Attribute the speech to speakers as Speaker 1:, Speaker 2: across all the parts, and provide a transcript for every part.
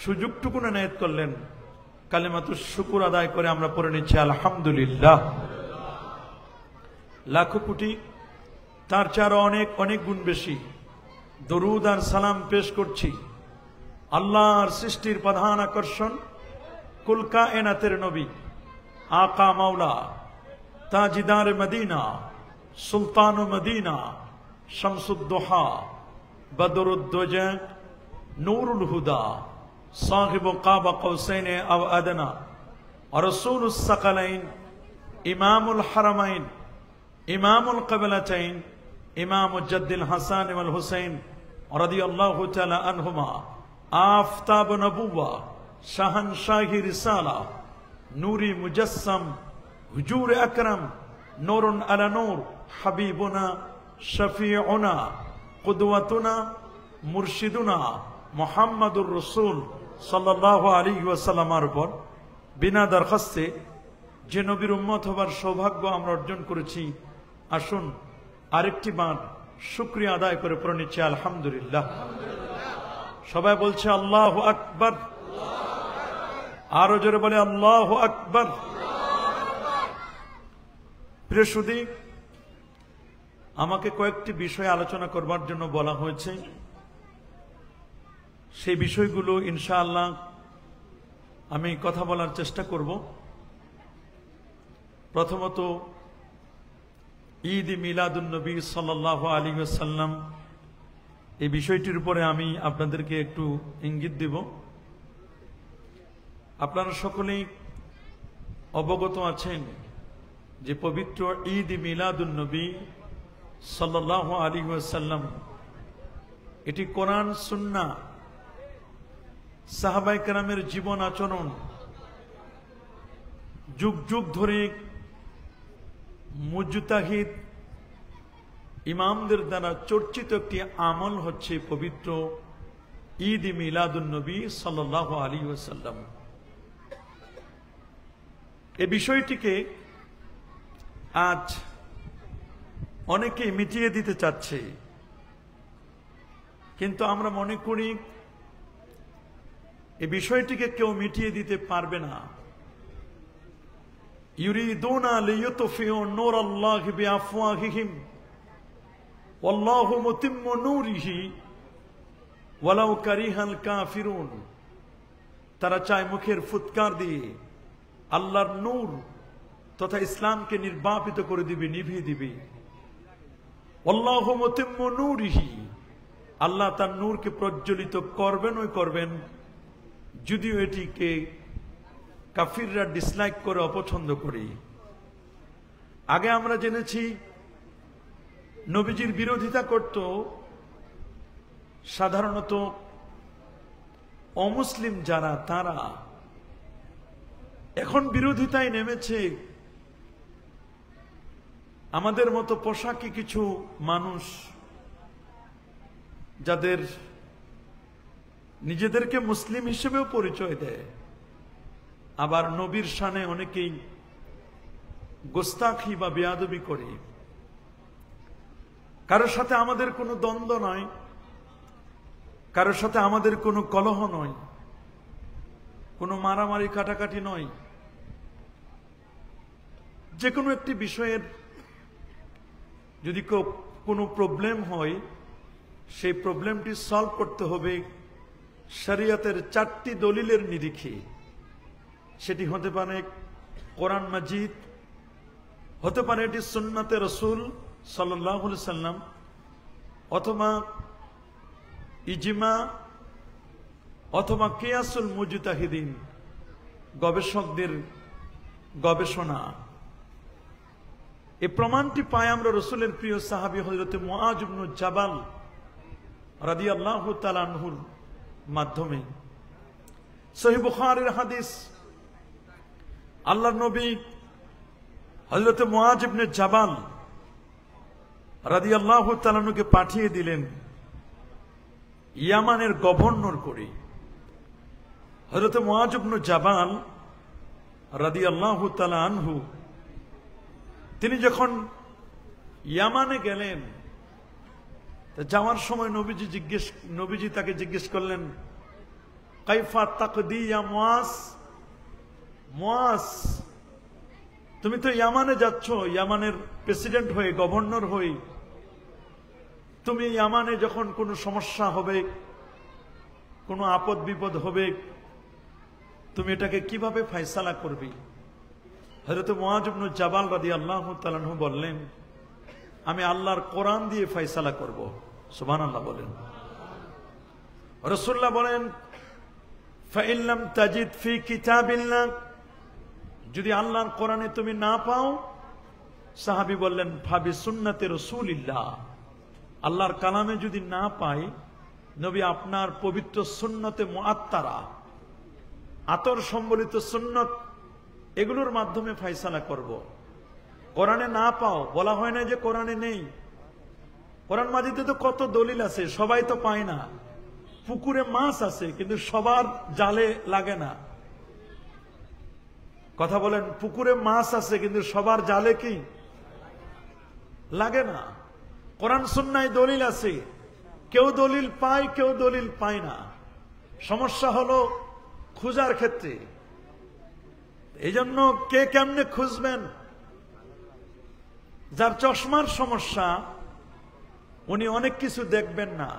Speaker 1: সুযোগটুকু এনায়েত করলেন। কালিমাতুশ শুকর আদায় করে আমরা পড়ে নিচ্ছি আলহামদুলিল্লাহ। লাখো কোটি তার চেয়ে অনেক অনেক গুণ বেশি দরুদ আর সালাম পেশ করছি আল্লাহর সৃষ্টির প্রধান আকর্ষণ কুল কায়নাতের নবী আকা মাওলা তাজিদার মদিনা সুলতান মদিনা শামসুদ্দোহা বদরুদ্দোজা নূরুল হুদা সাহিব কাবা কৌসैन আও আদনা রসূলুস সাকালাইন ইমামুল হারামাইন ইমামুল কিবলাতাইন ইমাম জাদ্দিল হাসান ওয়াল হুসাইন রাদিয়াল্লাহু তাআলা আনহুমা আফতাব নবুওয়া শাহনশাহি রিসালা নূরি মুজাসসাম হুজুর আকরাম নূরুন আলা নূর হাবিবুনা শফিউনা কুদওয়াতুনা মুরশিদুনা মুহাম্মাদুর রাসূল সাল্লাল্লাহু আলাইহি ওয়াসাল্লামের উপর বিনা দরখাস্তে যে নবীর উম্মত হবার সৌভাগ্য আমরা অর্জন করেছি, আসুন আরেকটি বার শুকরিয়া আদায় করে পড়ে নিচ্ছি আলহামদুলিল্লাহ। সবাই বলছে আল্লাহু আকবার, আরো জোরে বলে আল্লাহু আকবার। প্রিয় সুধী, আমাকে কয়েকটি বিষয় আলোচনা করবার জন্য বলা হয়েছে। সেই বিষয়গুলো ইনশাআল্লাহ আমি কথা বলার চেষ্টা করব। প্রথমত ঈদ মিলাদুন নবী সাল্লাল্লাহু আলাইহি ওয়াসাল্লাম, এই বিষয়টির উপরে আমি আপনাদেরকে একটু ইঙ্গিত দেব। আপনারা সকলেই অবগত আছেন যে পবিত্র ঈদ মিলাদুন নবী সাল্লাল্লাহু আলাইহি ওয়াসাল্লাম এটি কোরআন সুন্নাহ সাহাবায়ে কেরামের জীবন আচরণ যুগ যুগ ধরে মুজতাহিদ ইমামদের দ্বারা চর্চিত একটি আমল হচ্ছে পবিত্র ঈদ মিলাদুন নবী সাল্লাল্লাহু আলাইহি ওয়াসাল্লাম। এই বিষয়টিকে আজ অনেকে মিটিয়ে দিতে চাচ্ছে, কিন্তু আমরা মনে করি এই বিষয়টিকে কেউ মিটিয়ে দিতে পারবে না। ইউরিদুনা লিইউতফিউ নূরাল্লাহি বিআফওয়াহিহিম ওয়াল্লাহু মুতিম্মু নূরিহি ওয়ালাউ কারিহাল কাফিরুন। তারা চায় মুখের ফুৎকার দিয়ে আল্লাহর নূর তথা ইসলামকে নির্বাপিত করে দিবে, নিভিয়ে দিবে। ওয়াল্লাহু মুতিম্মু নূরিহি, আল্লাহ তার নূরকে প্রজ্বলিত করবেন ওই করবেন, যদিও এটিকে কাফিররা ডিসলাইক করে, অপছন্দ করে। আগে আমরা জেনেছি নবীজির বিরোধিতা করত সাধারণত অমুসলিম যারা, তারা এখন বিরোধিতায় নেমেছে আমাদের মতো পোশাকি কিছু মানুষ, যাদের নিজেদেরকে মুসলিম হিসেবেও পরিচয় দেয়, আবার নবীর শানে অনেকেই গোস্তাখি বা বেয়াদবি করে। কারোর সাথে আমাদের কোনো দ্বন্দ্ব নয়, কারোর সাথে আমাদের কোনো কলহ নয়, কোনো মারামারি কাটাকাটি নয়। যে কোনো একটি বিষয়ের যদি কোনো প্রবলেম হয়, সেই প্রবলেমটি সলভ করতে হবে শরিয়তের 4টি দলিলের নিরিখে। সেটি হতে পারে কোরআন মাজিদ, হতে পারে এটি সুন্নাতে রাসূল সাল্লাল্লাহু আলাইহি সাল্লাম, অথবা ইজমা, অথবা কিয়াসুল মুজতাহিদিন, গবেষকদের গবেষণা। এই প্রমাণটি পাই আমরা রাসূলের প্রিয় সাহাবী হযরত মুআয ইবনে জাবাল রাদিয়াল্লাহু তাআলা আনহুর মাধ্যমে। সহিহ বুখারীর হাদিস, আল্লাহর নবী হযরত মুআয ইবনে জাবাল রাদিয়াল্লাহু তাআলা আনহুকে পাঠিয়ে দিলেন ইয়ামানের গভর্নর করে। হযরত মুআয ইবনে জাবাল রাদিয়াল্লাহু তাআলা আনহু তিনি যখন ইয়ামানে গেলেন, যাওয়ার সময় নবীজি তাকে জিজ্ঞেস করলেন, কাইফা তাকদি ইয়া মুআজ, মুআজ তুমি তো ইয়ামানে যাচ্ছ, ইয়ামানের প্রেসিডেন্ট হয়ে, গভর্নর হয়ে। তুমি ইয়ামানে যখন কোনো সমস্যা হবে, কোনো আপদ বিপদ হবে, তুমি এটাকে কিভাবে ফয়সালা করবে? হযরত মুআজ ইবনে জাবাল রাদিয়াল্লাহু তাআলা আনহু বললেন, আমি আল্লাহর কোরআন দিয়ে ফয়সালা করব। সুবহানাল্লাহ বলেন। রাসূলুল্লাহ বলেন, ফাইন লাম তাজিদ ফি কিতাবিল্লাহ, যদি আল্লাহর কোরআনে তুমি না পাও, সাহাবী বললেন ফাবি সুন্নতে রাসূলিল্লাহ, আল্লাহর কালামে যদি না পাই, নবী আপনার পবিত্র সুন্নতে মুআত্তারা, আতর সম্বলিত সুন্নত, এগুলোর মাধ্যমে ফয়সালা করব। কোরআনে না পাও, বলা হয় না যে কোরআনে নেই। কোরআন মাজিদে তো কত দলিল আছে, সবাই তো পায় না। পুকুরে মাছ আছে, কিন্তু সবার জালে লাগে না। কথা বলেন, পুকুরে মাছ আছে কিন্তু সবার জালে কি লাগে না? কোরআন সুন্নায় দলিল আছে, কেউ দলিল পায়, কেউ দলিল পায় না। সমস্যা হলো খুঁজার ক্ষেত্রে। এই জন্য কে কেমনে খুঁজবেন? যার চশমার সমস্যা, উনি অনেক কিছু দেখবেন না।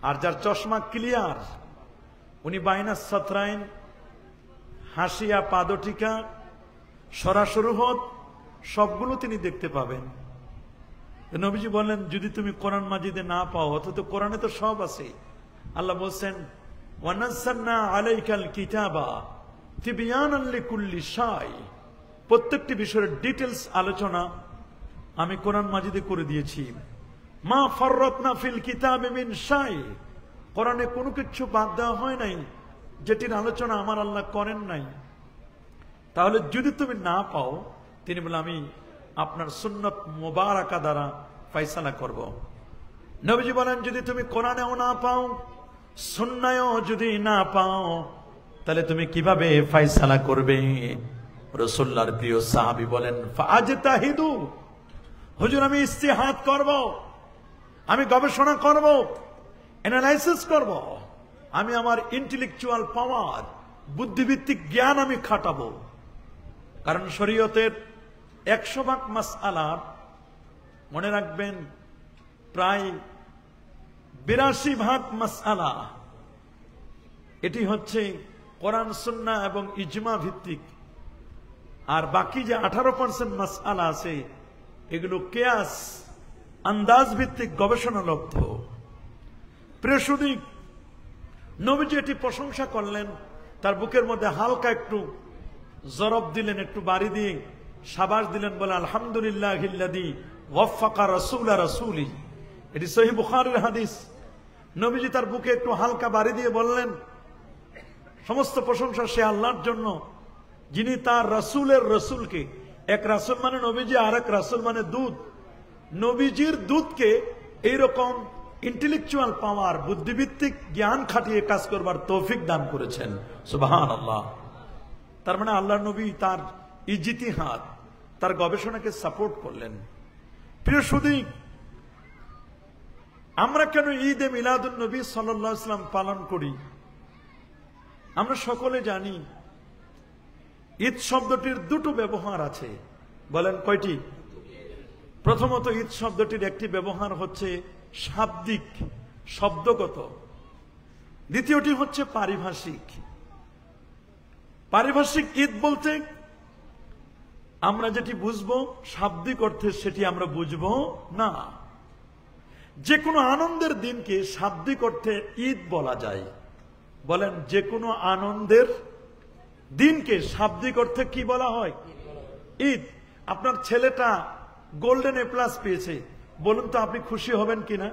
Speaker 1: আর যার চশমা ক্লিয়ার, উনি বাইনা সাতরাইন, হাসিয়া পাদটিকা, সরাসরুহত, সবগুলো তিনি দেখতে পাবেন। নবীজি বললেন, যদি তুমি কোরআন মাজিদে না পাও, অথচ কোরআনে তো সব আছে। আল্লাহ বলছেন, ওয়ানাজ্জালনা আলাইকাল কিতাবা তিবয়ানান লিকুল্লি শাই, প্রত্যেকটি বিষয়ের ডিটেইলস আলোচনা আমি কোরআন মাজিদে করে দিয়েছি। মা ফাররাতনা ফিল কিতাবি মিন শাই, কোরআনে কোনো কিছু বাদ দেওয়া হয় নাই যেটির আলোচনা আমার আল্লাহ করেন নাই। তাহলে যদি তুমি না পাও, তিনি বলেন আমি আপনার সুন্নত মুবারাকা দ্বারা ফয়সালা করব। নবীজি বলেন, যদি তুমি কোরআনেও না পাও, সুন্নায়ও যদি না পাও, তাহলে তুমি কিভাবে ফয়সালা করবে? রাসূলুল্লাহর প্রিয় সাহাবী বলেন, ফাআজতাহিদু, হুজুর আমি ইজতিহাদ করব, আমি গবেষণা করব, অ্যানালাইসিস করব, আমি আমার ইন্টেলেকচুয়াল পাওয়ার, বুদ্ধিভিত্তিক জ্ঞান আমি খাটাবো। কারণ শরীয়তের 100 মাসআলা, মনে রাখবেন, প্রায় 82 মাসআলা এটি হচ্ছে কোরআন সুন্নাহ এবং ইজমা ভিত্তিক। আর বাকি যে 18% মাসআলা আছে, এগুলো কিয়াস, আন্দাজ ভিত্তিক, গবেষণা লব্ধ। প্রিয়সুদী, নবীজি এটি প্রশংসা করলেন, তার বুকের মধ্যে হালকা একটু জরব দিলেন, একটু বাড়ি দিয়ে সাবাস দিলেন, বলে আলহামদুলিল্লাহিল্লাযী ওয়াফাকা রাসূলা রাসূলি। এটি সহিহ বুখারীর হাদিস। নবীজি তার বুকে একটু হালকা বাড়ি দিয়ে বললেন, সমস্ত প্রশংসা সে আল্লাহর জন্য, যিনি তার রাসূলের রাসূলকে, এক রাসূল মানে নবীজি, আর এক রাসূল মানে দূত, নবীজির দূতকে এইরকম ইন্টেলেকচুয়াল পাওয়ার, বুদ্ধিভিত্তিক জ্ঞান খাটিয়ে কাজ করবার তৌফিক দান করেছেন। সুবহানাল্লাহ। তার মানে আল্লাহ নবী তার ইজতিহাদ, তার গবেষণাকে সাপোর্ট করলেন। প্রিয় সুধী, আমরা কেন ঈদে মিলাদুন নবী সাল্লাল্লাহু আলাইহি ওয়াসাল্লাম পালন করি? আমরা সকলে জানি ঈদ শব্দটির দুটো ব্যবহার আছে। বলেন কয়টি? প্রথমত, ঈদ শব্দটির একটি ব্যবহার হচ্ছে শাব্দিক, শব্দগত। দ্বিতীয়টি হচ্ছে পারিভাষিক। পারিভাষিক ঈদ বলতে আমরা যেটি বুঝবো, শাব্দিক অর্থে সেটি আমরা বুঝবো না। যে কোনো আনন্দের দিনকে শাব্দিক অর্থে ঈদ বলা যায়। বলেন, যে কোনো আনন্দের দিনকে শাব্দিক অর্থে কি বলা হয়? ঈদ। আপনার ছেলেটা গোল্ডেন এ প্লাস পেয়েছে, বলুন তো আপনি খুশি হবেন কিনা?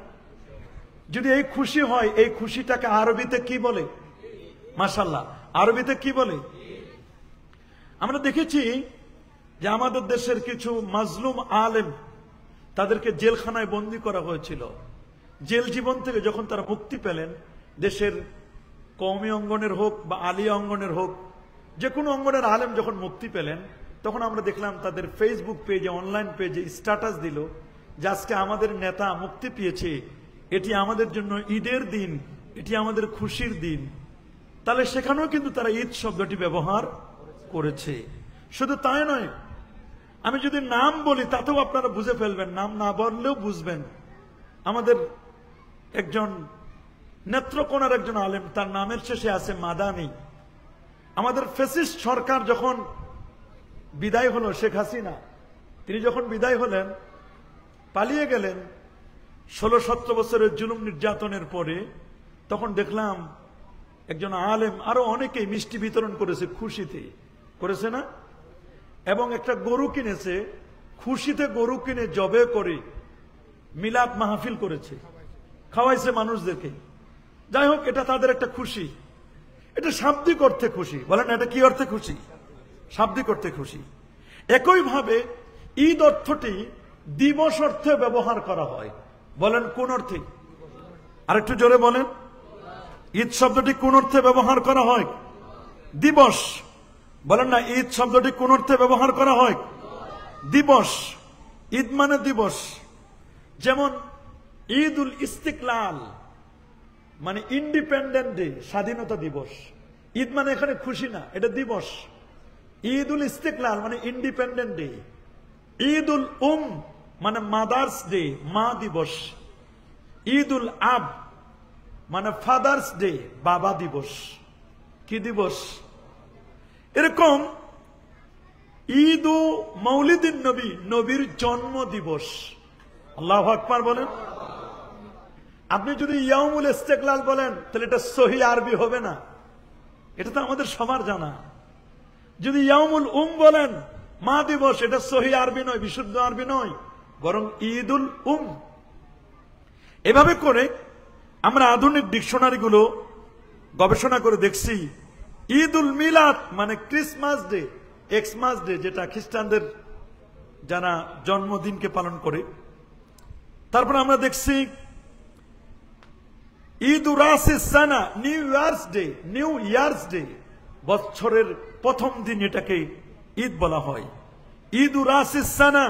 Speaker 1: যদি এই খুশি হয়, এই খুশিটাকে আরবিতে কি বলে? মাশাআল্লাহ, আরবিতে কি বলে? আমরা দেখেছি যে আমাদের দেশের কিছু মাজলুম আলেম, তাদেরকে জেলখানায় বন্দী করা হয়েছিল। জেল জীবন থেকে যখন তারা মুক্তি পেলেন, দেশের কওমি অঙ্গনের হোক বা আলিয়া অঙ্গনের হোক, যে কোনো অঙ্গনের আলেম যখন মুক্তি পেলেন, তখন আমরা দেখলাম তাদের ফেসবুক পেজে, অনলাইন পেজে স্ট্যাটাস দিল যে আজকে আমাদের নেতা মুক্তি পেয়েছে, এটি আমাদের জন্য ঈদের দিন, এটি আমাদের খুশির দিন। তাহলে সেখানেও কিন্তু তারা ঈদ শব্দটি ব্যবহার করেছে। শুধু তাই নয়, আমি যদি নাম বলি তাতেও আপনারা বুঝে ফেলবেন, নাম না বললেও বুঝবেন। আমাদের একজন নেত্রকোনার একজন আলেম, তার নামের শেষে আছে মাদানি। আমাদের ফ্যাসিস্ট সরকার যখন বিদায় হলো, শেখ হাসিনা তিনি যখন বিদায় হলেন, পালিয়ে গেলেন 16-17 বছরের জুলুম নির্যাতনের পরে, তখন দেখলাম একজন আলেম আরো অনেকেই মিষ্টি বিতরণ করেছে, খুশিতে করেছে না, এবং একটা গরু কিনেছে, খুশিতে গরু কিনে জবে করে মিলাদ মাহফিল করেছে, খাওয়াইছে মানুষদেরকে। যাই হোক, এটা তাদের একটা খুশি, এটা শাব্দিক অর্থে খুশি। বলেন এটা কি অর্থে খুশি? শাব্দিক অর্থে খুশি। একইভাবে ঈদ অর্থটি দিবস অর্থে ব্যবহার করা হয়। বলেন কোন অর্থে? আরেকটু জোরে বলেন, ঈদ শব্দটি কোন অর্থে ব্যবহার করা হয়? দিবস। বলেন না, ঈদ শব্দটি কোন অর্থে ব্যবহার করা হয়? দিবস। ঈদ মানে দিবস। যেমন ঈদ উল ইস্তিকলাল মানে ইন্ডিপেন্ডেন্ট ডে, স্বাধীনতা দিবস। ঈদ মানে এখানে খুশি না, এটা দিবস। ঈদ উল ইস্তিকলাল মানে ইন্ডিপেন্ডেন্ট ডে। ঈদ উল মানে মাদার্স ডে, মা দিবস। ঈদ উল আব মানে ফাদার্স ডে, বাবা দিবস। কি দিবস? এরকম ঈদ ও মৌলিদিন নবী, নবীর জন্ম দিবস। আল্লাহু আকবার বলেন। আপনি যদি ইয়াউমুল ইস্তিকলাল বলেন তাহলে এটা সহি আরবি হবে না, এটা তো আমাদের সবার জানা। যদি ইয়াউমুল বলেন, মা দিবস, এটা সহি আরবি নয়, বিশুদ্ধ আরবি নয়, বরং ঈদুল এভাবে করে আমরা আধুনিক ডিকশনারি গুলো গবেষণা করে দেখছি, ঈদুল মিলাদ মানে ক্রিসমাস ডে, এক্সমাস ডে, যেটা খ্রিস্টানদের যারা জন্মদিনকে পালন করে। তারপর আমরা দেখছি ঈদ রাসিসানা, new year's day, new year's day, বছরের প্রথম দিন এটাকে ঈদ বলা হয়। ঈদ রাসিসানা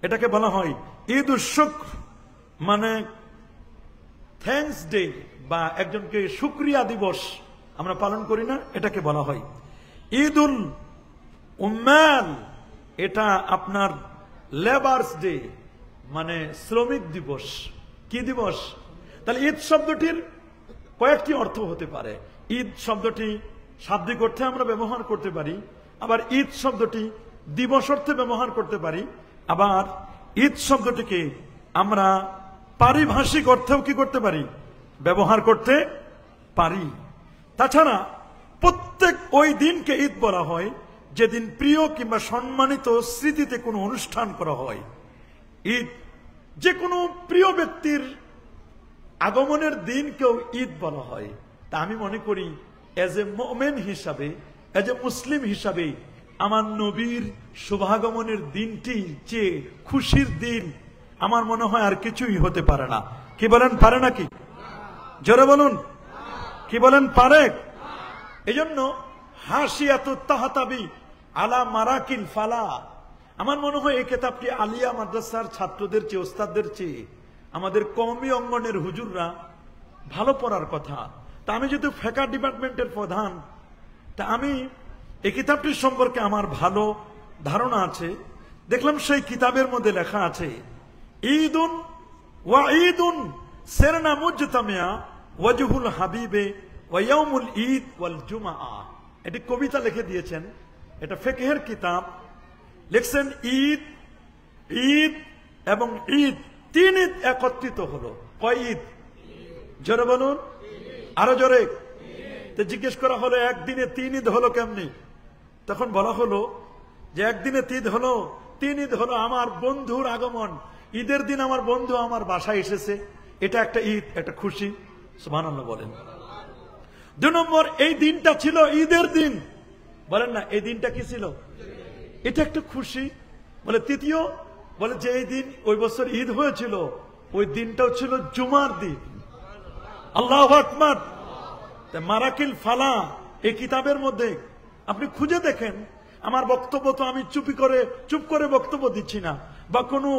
Speaker 1: এটাকে বলা হয়। ঈদ শুক্র মানে থ্যাঙ্কস ডে বা একজনকে শুকরিয়া দিবস আমরা পালন করি না, এটাকে বলা হয়। ঈদুল উম্মাল এটা আপনার লেবার্স ডে মানে শ্রমিক দিবস। কি দিবস? তাহলে ঈদ শব্দটির কয়েকটি অর্থ হতে পারে। ঈদ শব্দটি শাব্দিক অর্থে আমরা ব্যবহার করতে পারি, আবার ঈদ শব্দটি দিবস অর্থে ব্যবহার করতে পারি, আবার ঈদ শব্দটিকে আমরা পারিভাষিক অর্থেও কি করতে পারি? ব্যবহার করতে পারি। তাছাড়া প্রত্যেক ওই দিনকে ঈদ বলা হয় যেদিন প্রিয় কিংবা সম্মানিত স্মৃতিতে কোনো অনুষ্ঠান করা হয়। ঈদ যে কোনো প্রিয় ব্যক্তির আগমনের দিনকেও ঈদ বলা হয়। তা আমি মনে করি এজ এ মুমিন হিসাবে, এজ এ মুসলিম হিসাবে, আমার নবীর শুভাগমনের দিনটি যে খুশির দিন আমার মনে হয় আর কিছুই হতে পারে না। কি বলেন, পারে নাকি? জোরে বলুন, কি বলেন, পারে? এজন্য হাসিয়াতুত তাহতাবি আলা মারাকিল ফালা, আমার মনে হয় এই কিতাবটি আলিয়া মাদ্রাসার ছাত্রদের চেয়ে, ওস্তাদদের চেয়ে আমাদের কওমি অঙ্গনের হুজুররা ভালো পড়ার কথা। তা আমি যেহেতু ফিকহ ডিপার্টমেন্টের প্রধান, তা আমি এই কিতাবটির সম্পর্কে আমার ভালো ধারণা আছে। দেখলাম সেই কিতাবের মধ্যে লেখা আছে ঈদুন ওয়া ঈদুন সেরনা মুজতামিয়া ওয়াজহুল হাবিবে ওয়া ইয়াউমুল ঈদ ওয়াল জুমআ। এটি কবিতা লিখে দিয়েছেন, এটা ফিকহের কিতাব। লিখছেন ঈদ, ঈদ এবং ঈদ, তিন ঈদ একত্রিত হলো। কয় ঈদ? জোরে বলুন, আরো জোরে। তো জিজ্ঞেস করা হলো একদিনে তিন ঈদ হলো কেমনি? তখন বলা হলো যে একদিনে তিন ঈদ হলো আমার বন্ধুর আগমন। ঈদের দিন আমার বন্ধু আমার বাসায় এসেছে, এটা একটা ঈদ, একটা খুশি। সুবহানাল্লাহ বলেন। 2 নম্বর, এই দিনটা ছিল ঈদের দিন। বলেন না, এই দিনটা কি ছিল? এটা একটা খুশি। বলে তৃতীয়, বলে যে এই দিন ওই বছর ঈদ হয়েছিল, ওই দিনটাও ছিল জুমার দিন। আল্লাহু আকবার। মারাকিল ফালা এই কিতাবের মধ্যে আপনি খুঁজে দেখেন। আমার বক্তব্য তো আমি চুপ করে বক্তব্য দিচ্ছি না, বা কোনো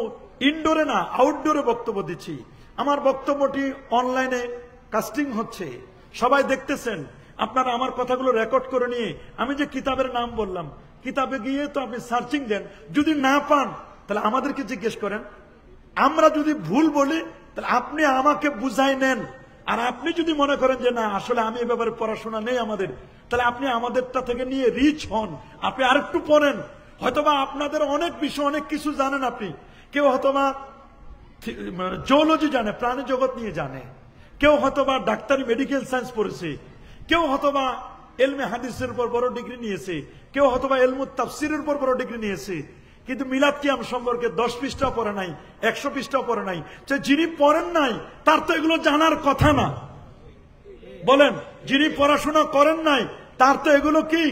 Speaker 1: ইনডোরে না, আউটডোরে বক্তব্য দিচ্ছি। আমার বক্তব্যটি অনলাইনে কাস্টিং হচ্ছে, সবাই দেখতেছেন। আপনারা আমার কথাগুলো রেকর্ড করে নিয়ে আমি যে কিতাবের নাম বললাম, কিতাবে গিয়ে তো আপনি সার্চিং দেন, যদি না পান তাহলে আমাদেরকে জিজ্ঞেস করেন। আমরা যদি ভুল বলি তাহলে আপনি আমাকে বুঝাই নেন। আর আপনি যদি মনে করেন যে না আসলে আমি এ ব্যাপারে পড়াশোনা নেই আমাদের, তাহলে আপনি আমাদেরটা থেকে নিয়ে রিচ হন, আপনি আরেকটু পড়েন। হয়তোবা আপনাদের অনেক বিষয় অনেক কিছু জানেন আপনি, কেউ হয়তোবা জুওলজি জানে, প্রাণী জগৎ নিয়ে জানে, কেউ হয়তোবা ডাক্তারি মেডিকেল সায়েন্স পড়েছে, কেউ হয়তোবা এলমে হাদিসের উপর বড় ডিগ্রি নিয়েছে, কেউ হয়তোবা এলমুত তাফসিরের উপর বড় ডিগ্রি নিয়েছে, কিন্তু মিলাদ কিয়াম সম্পর্কে 10 পৃষ্ঠা পড়ে নাই, 100 পৃষ্ঠা পড়ে নাই। যিনি পড়েন নাই তার তো এগুলো জানার কথা না। বলেন, যিনি পড়াশোনা করেন নাই তার তো এগুলো কি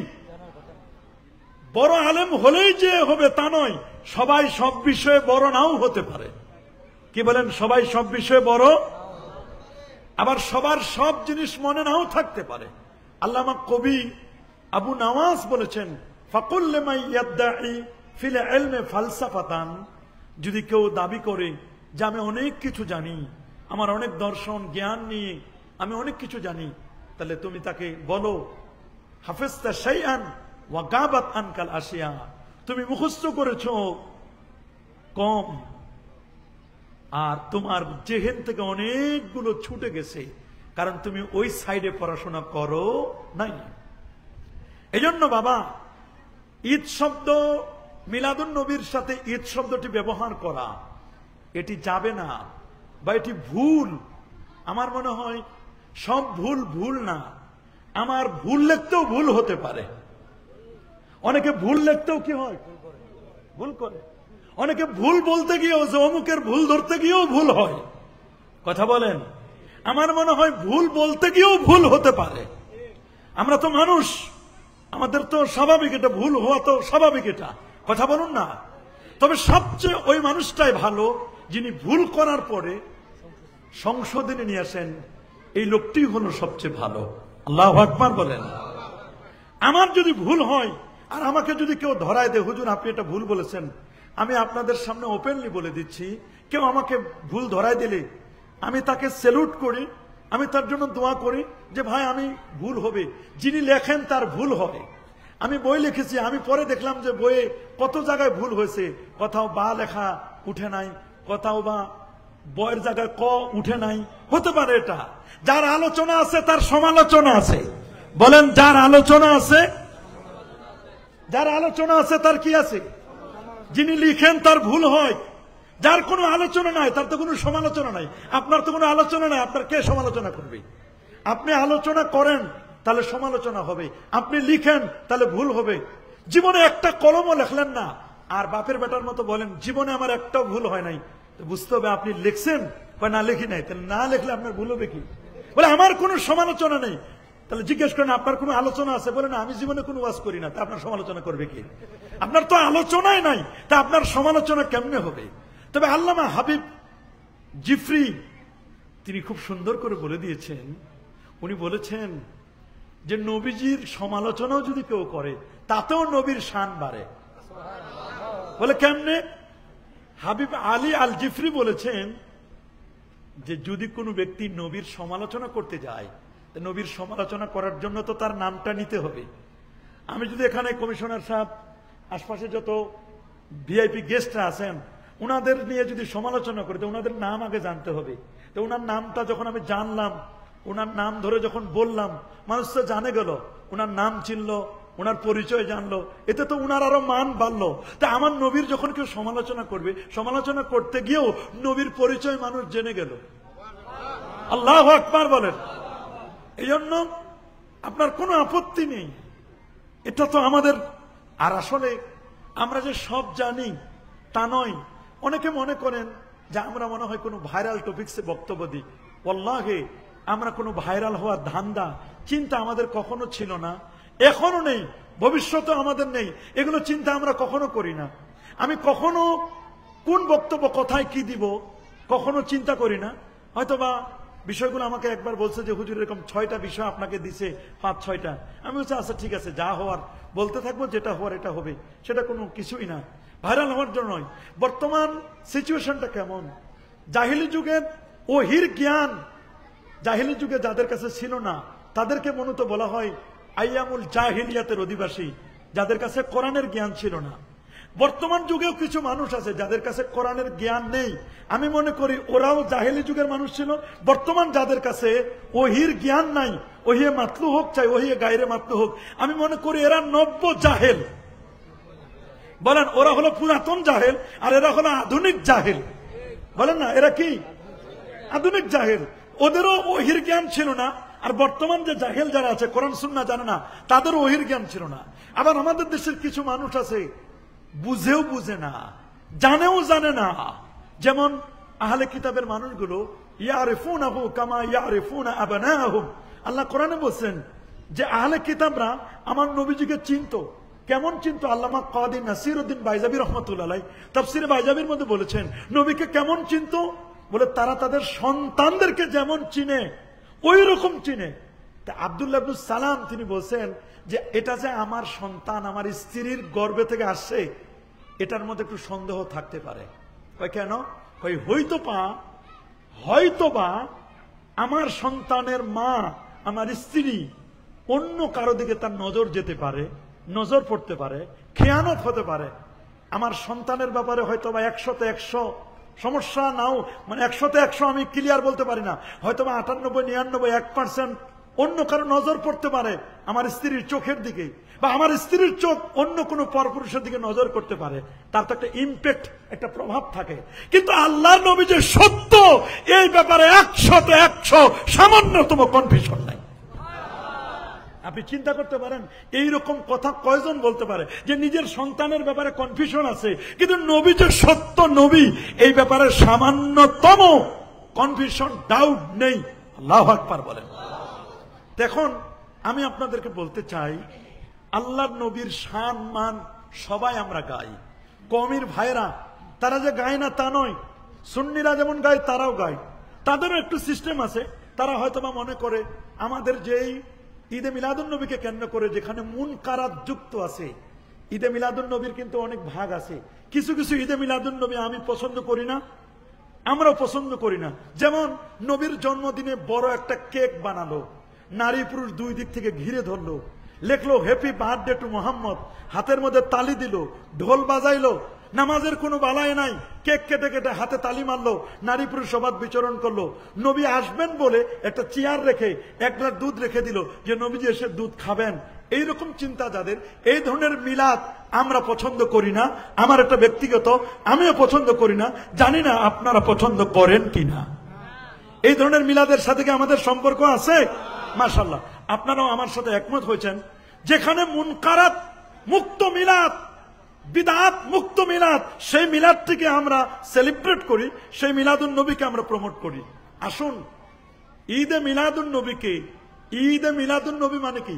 Speaker 1: বড় আলেম হলেই যে হবে তা নয়, সবাই সব বিষয়ে বড় নাও হতে পারে। কি বলেন, সবাই সব বিষয়ে বড়, আবার সবার সব জিনিস মনে নাও থাকতে পারে। আল্লামা কবি আবু নওয়াজ বলেছেন, ফাকুল লিমান ইয়াদঈ ফিল ইলমি ফালসাফাতান, যদি কেউ দাবি করে যে আমি অনেক কিছু জানি, আমার অনেক দর্শন জ্ঞান নিয়ে আমি অনেক কিছু জানি, তাহলে তুমি তাকে বলো হাফিজতা শাইআন ওয়া গাবাত আনকাল আশিয়া, তুমি মুখস্থ করেছো কম আর তোমার জেহেন থেকে অনেকগুলো ছুটে গেছে, কারণ তুমি ওই সাইডে পড়াশোনা করো নাই। এজন্য বাবা, ঈদ শব্দ, মিলাদুন নবীর সাথে ঈদ শব্দটি ব্যবহার করা এটি যাবে না, বা এটি ভুল। আমার মনে হয় সব ভুল ভুল না, আমার ভুল লিখতেও ভুল হতে পারে। অনেকে ভুল লিখতেও কি হয়, ভুল করে। অনেকে ভুল বলতে গিয়েও, যে অমুকের ভুল ধরতে গিয়েও ভুল হয়। কথা বলেন, আমার মনে হয় ভুল বলতে গিয়েও ভুল হতে পারে। আমরা তো মানুষ, আমাদের তো স্বাভাবিক, এটা ভুল হওয়া তো স্বাভাবিক, এটা কথা বলুন না। তবে সবচেয়ে ওই মানুষটাই ভালো যিনি ভুল করার পরে সংশোধনে নিয়ে আসেন, এই লোকটি হলো সবচেয়ে ভালো। আল্লাহু আকবার বলেন। আমার যদি ভুল হয় আর আমাকে যদি কেউ ধরায় দেয়, হুজুর আপনি এটা ভুল বলেছেন, আমি আপনাদের সামনে ওপেনলি বলে দিচ্ছি, কেউ আমাকে ভুল ধরায় দিলে আমি তাকে স্যালুট করি, আমি তার জন্য দোয়া করি যে ভাই আমি ভুল হবে। যিনি লেখেন তার ভুল হয়। আমি বই লিখেছি, আমি পরে দেখলাম যে বইয়ে কত জায়গায় ভুল হয়েছে, কোথাও বা লেখা উঠে নাই, কোথাও বা বয়ের জায়গায় ক উঠে নাই, হতে পারে। এটা যার আলোচনা আছে তার সমালোচনা আছে। বলেন, যার আলোচনা আছে, যার আলোচনা আছে তার কি আছে? যিনি লিখেন তার ভুল হয়, যার কোনো আলোচনা নাই তার তো কোনো সমালোচনা নাই। আপনার তো কোনো আলোচনা নাই, আপনার কে সমালোচনা করবে? আপনি আলোচনা করেন তাহলে সমালোচনা হবে, আপনি লিখেন তাহলে ভুল হবে। জীবনে একটা কলমও লেখলেন না আর বাপের বেটার মতো বলেন জীবনে আমার একটাও ভুল হয় নাই, বুঝতে হবে আপনি লিখছেন বা না লিখি নাই। তাহলে না লিখলে আপনার ভুল হবে কি? বলে আমার কোনো সমালোচনা নেই। তাহলে জিজ্ঞেস করেন আপনার কোনো আলোচনা আছে? বলে না, আমি জীবনে কোনো ওয়াজ করি না। তা আপনার সমালোচনা করবে কি? আপনার তো আলোচনাই নাই, তা আপনার সমালোচনা কেমনে হবে? তবে আল্লামা হাবিব জিফরি তিনি খুব সুন্দর করে বলে দিয়েছেন। উনি বলেছেন যে নবীজির সমালোচনাও যদি কেউ করে তাতেও নবীর শান বাড়ে। বলে কেমনে? হাবিব আলী আল জিফরি বলেছেন যে যদি কোনো ব্যক্তি নবীর সমালোচনা করতে যায়, নবীর সমালোচনা করার জন্য তো তার নামটা নিতে হবে। আমি যদি এখানে কমিশনার সাহেব, আশপাশে যত ভিআইপি গেস্টরা আছেন, উনাদের নিয়ে যদি সমালোচনা করি তো উনাদের নাম আগে জানতে হবে। তো উনার নামটা যখন আমি জানলাম, উনার নাম ধরে যখন বললাম, মানুষ তো জানে গেল, উনার নাম চিনলো, উনার পরিচয় জানলো, এতে তো উনার আরো মান বাড়লো। তা আমার নবীর যখন কেউ সমালোচনা করবে, সমালোচনা করতে গিয়েও নবীর পরিচয় মানুষ জেনে গেল। আল্লাহু আকবার বলেন। এই জন্য আপনার কোনো আপত্তি নেই, এটা তো আমাদের। আর আসলে আমরা যে সব জানি তা নয়। অনেকে মনে করেন যে আমরা মনে হয় কোনো ভাইরাল টপিকসে বক্তব্য দিই। ওয়াল্লাহি আমরা কোনো ভাইরাল হওয়ার ধান্দা চিন্তা আমাদের কখনো ছিল না, এখনো নেই, ভবিষ্যতে আমাদের নেই। এগুলো চিন্তা আমরা কখনো করি না। আমি কখনো কোন বক্তব্য কোথায় কি দিব কখনো চিন্তা করি না। হয়তোবা বিষয়গুলো আমাকে একবার বলছে যে হুজুর এরকম 6টা বিষয় আপনাকে দিছে, 5-6টা। আমি বলছি আচ্ছা ঠিক আছে, যা হওয়ার বলতে থাকবো, যেটা হওয়ার এটা হবে, সেটা কোনো কিছুই না, ভাইরাল হওয়ার জন্য নয়। বর্তমান সিচুয়েশনটা কেমন? জাহিলি যুগের ওহির জ্ঞান জাহিলি যুগে যাদের কাছে ছিল না, তাদেরকে মূলত বলা হয় আইয়ামুল জাহিলিয়াতের অধিবাসী, যাদের কাছে কোরআনের জ্ঞান ছিল না। বর্তমান যুগেও কিছু মানুষ আছে যাদের কাছে কোরআনের জ্ঞান নেই। আমি মনে করি ওরাও জাহেলি যুগের মানুষ ছিল। বর্তমান যাদের কাছে ওহির জ্ঞান নাই, ওহিয়ে মাতলু হোক চাই ওহিয়ে গায়রে মাতলু হোক, আমি মনে করি এরা নব্য জাহেল। বলেন ওরা হলো পুরাতন জাহেল আর এরা হলো আধুনিক জাহেল। বলেন না এরা কি আধুনিক জাহেল? ওদেরও ওহির জ্ঞান ছিল না। আর বর্তমান যে জাহেল যারা আছে কোরআন সুন্নাহ জানে না, তাদেরও ওহির জ্ঞান ছিল না। আবার আমাদের দেশের কিছু মানুষ আছে বুঝেও বুঝে না, জানেও জানে না। যেমন আহলে কিতাবের মানুষগুলো ইয়ারিফুনাহু কামা ইয়ারিফুনা আবনাহুম। আল্লাহ কোরআনে বলছেন যে আহলে কিতাবরা আমার নবীজিকে চিনতো। কেমন চিনতো? আল্লামা কাদি নাসিরউদ্দিন বাইজাবি রাহমাতুল্লাহ আলাইহি তাফসীরে বাইজাবির মধ্যে বলেছেন নবীকে কেমন চিনতো? বলে তারা তাদের সন্তানদেরকে যেমন চিনে ওই রকম চিনে। তা আব্দুল্লাহ ইবনে সালাম তিনি বলছেন যে এটা যে আমার সন্তান আমার স্ত্রীর গর্ভে থেকে আসছে, এটার মধ্যে একটু সন্দেহ থাকতে পারে। কেন? হয়তোবা আমার সন্তানের মা আমার স্ত্রী অন্য কারো দিকে তার নজর যেতে পারে, নজর পড়তে পারে, খেয়ানত হতে পারে। আমার সন্তানের ব্যাপারে হয়তোবা 100-তে 100 সমস্যা নাও, মানে 100-তে 100 আমি ক্লিয়ার বলতে পারি না, হয়তোবা 98-99-1% অন্য কারো নজর পড়তে পারে আমার স্ত্রীর চোখের দিকে, বা আমার স্ত্রীর চোখ অন্য কোনো পরপুরুষের দিকে নজর করতে পারে। তার তো একটা ইম্প্যাক্ট, একটা প্রভাব থাকে। কিন্তু আল্লাহর নবী যে সত্য, এই ব্যাপারে 100-তে 100 সামান্যতম কনফিউশন নাই। আপনি চিন্তা করতে পারেন এইরকম কথা কয়জন বলতে পারে যে নিজের সন্তানের ব্যাপারে কনফিউশন আছে, কিন্তু নবী যে সত্য নবী, এই ব্যাপারে সামান্যতম কনফিউশন ডাউট নেই। আল্লাহু আকবার বলেন। দেখুন আমি আপনাদেরকে বলতে চাই, আল্লাহর নবীর শান মান সবাই আমরা গাই। কওমির ভাইরা তারা যে গায় না তা নয়, সুন্নিরা যেমন গায় তারাও গায়। তাদেরও একটু সিস্টেম আছে। তারা হয়তোবা মনে করে আমাদের যেই ঈদে মিলাদুন নবীকে কেন্দ্র করে যেখানে মুনকারাত যুক্ত আছে, ঈদে মিলাদুন নবীর কিন্তু অনেক ভাগ আছে। কিছু কিছু ঈদে মিলাদুন নবী আমি পছন্দ করি না, আমরাও পছন্দ করি না। যেমন নবীর জন্মদিনে বড় একটা কেক বানালো, নারী পুরুষ দুই দিক থেকে ঘিরে ধরলো, লেখলো হ্যাপি বার্থডে টু মোহাম্মদ, হাতের মধ্যে তালি দিল, ঢোল বাজাইলো, নামাজের কোনো বালাই নাই, কেক কেটে কেটে হাতে তালি মারলো, নারী পুরুষ সবাদ বিচরণ করলো। নবী আসবেন বলে একটা চেয়ার রেখে 1 গ্লাস দুধ রেখে দিল যে নবীজি এসে দুধ খাবেন। এইরকম চিন্তা যাদের, এই ধরনের মিলাদ আমরা পছন্দ করি না। আমার একটা ব্যক্তিগত, আমিও পছন্দ করি না, জানি না আপনারা পছন্দ করেন কিনা। এই ধরনের মিলাদের সাথে কি আমাদের সম্পর্ক আছে? মাশাআল্লাহ, আপনারাও আমার সাথে একমত হয়েছেন। যেখানে মুনকারাত মুক্ত মিলাদ, বিদআত মুক্ত মিলাদ, সেই মিলাদটিকে আমরা সেলিব্রেট করি, সেই মিলাদুন নবীকে আমরা প্রমোট করি। আসুন ঈদে মিলাদুন নবীকে, ঈদে মিলাদুন নবী মানে কি?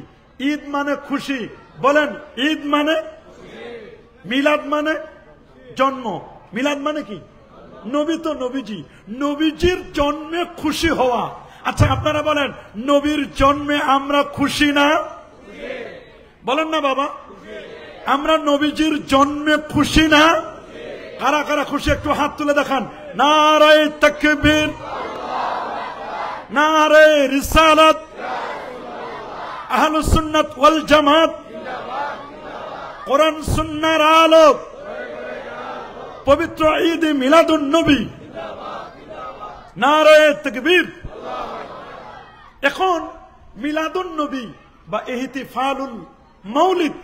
Speaker 1: ঈদ মানে খুশি। বলেন ঈদ মানে, মিলাদ মানে জন্ম, মিলাদ মানে কি? নবী তো নবীজি, নবীজির জন্মে খুশি হওয়া। আচ্ছা আপনারা বলেন নবীর জন্মে আমরা খুশি না? বলেন না বাবা, আমরা নবীজির জন্মে খুশি না? কারা কারা খুশি একটু হাত তুলে দেখান। নারায়ে তাকবীর, নারায়ে রিসালাত, আহলুস সুন্নাত ওয়াল জামাত, কোরআন সুন্নাহর আলো, পবিত্র ঈদ মিলাদুন নবী, নারায়ে তাকবীর। এখন মিলাদুন নবী বা ইহতিফালুল মাউলিদ,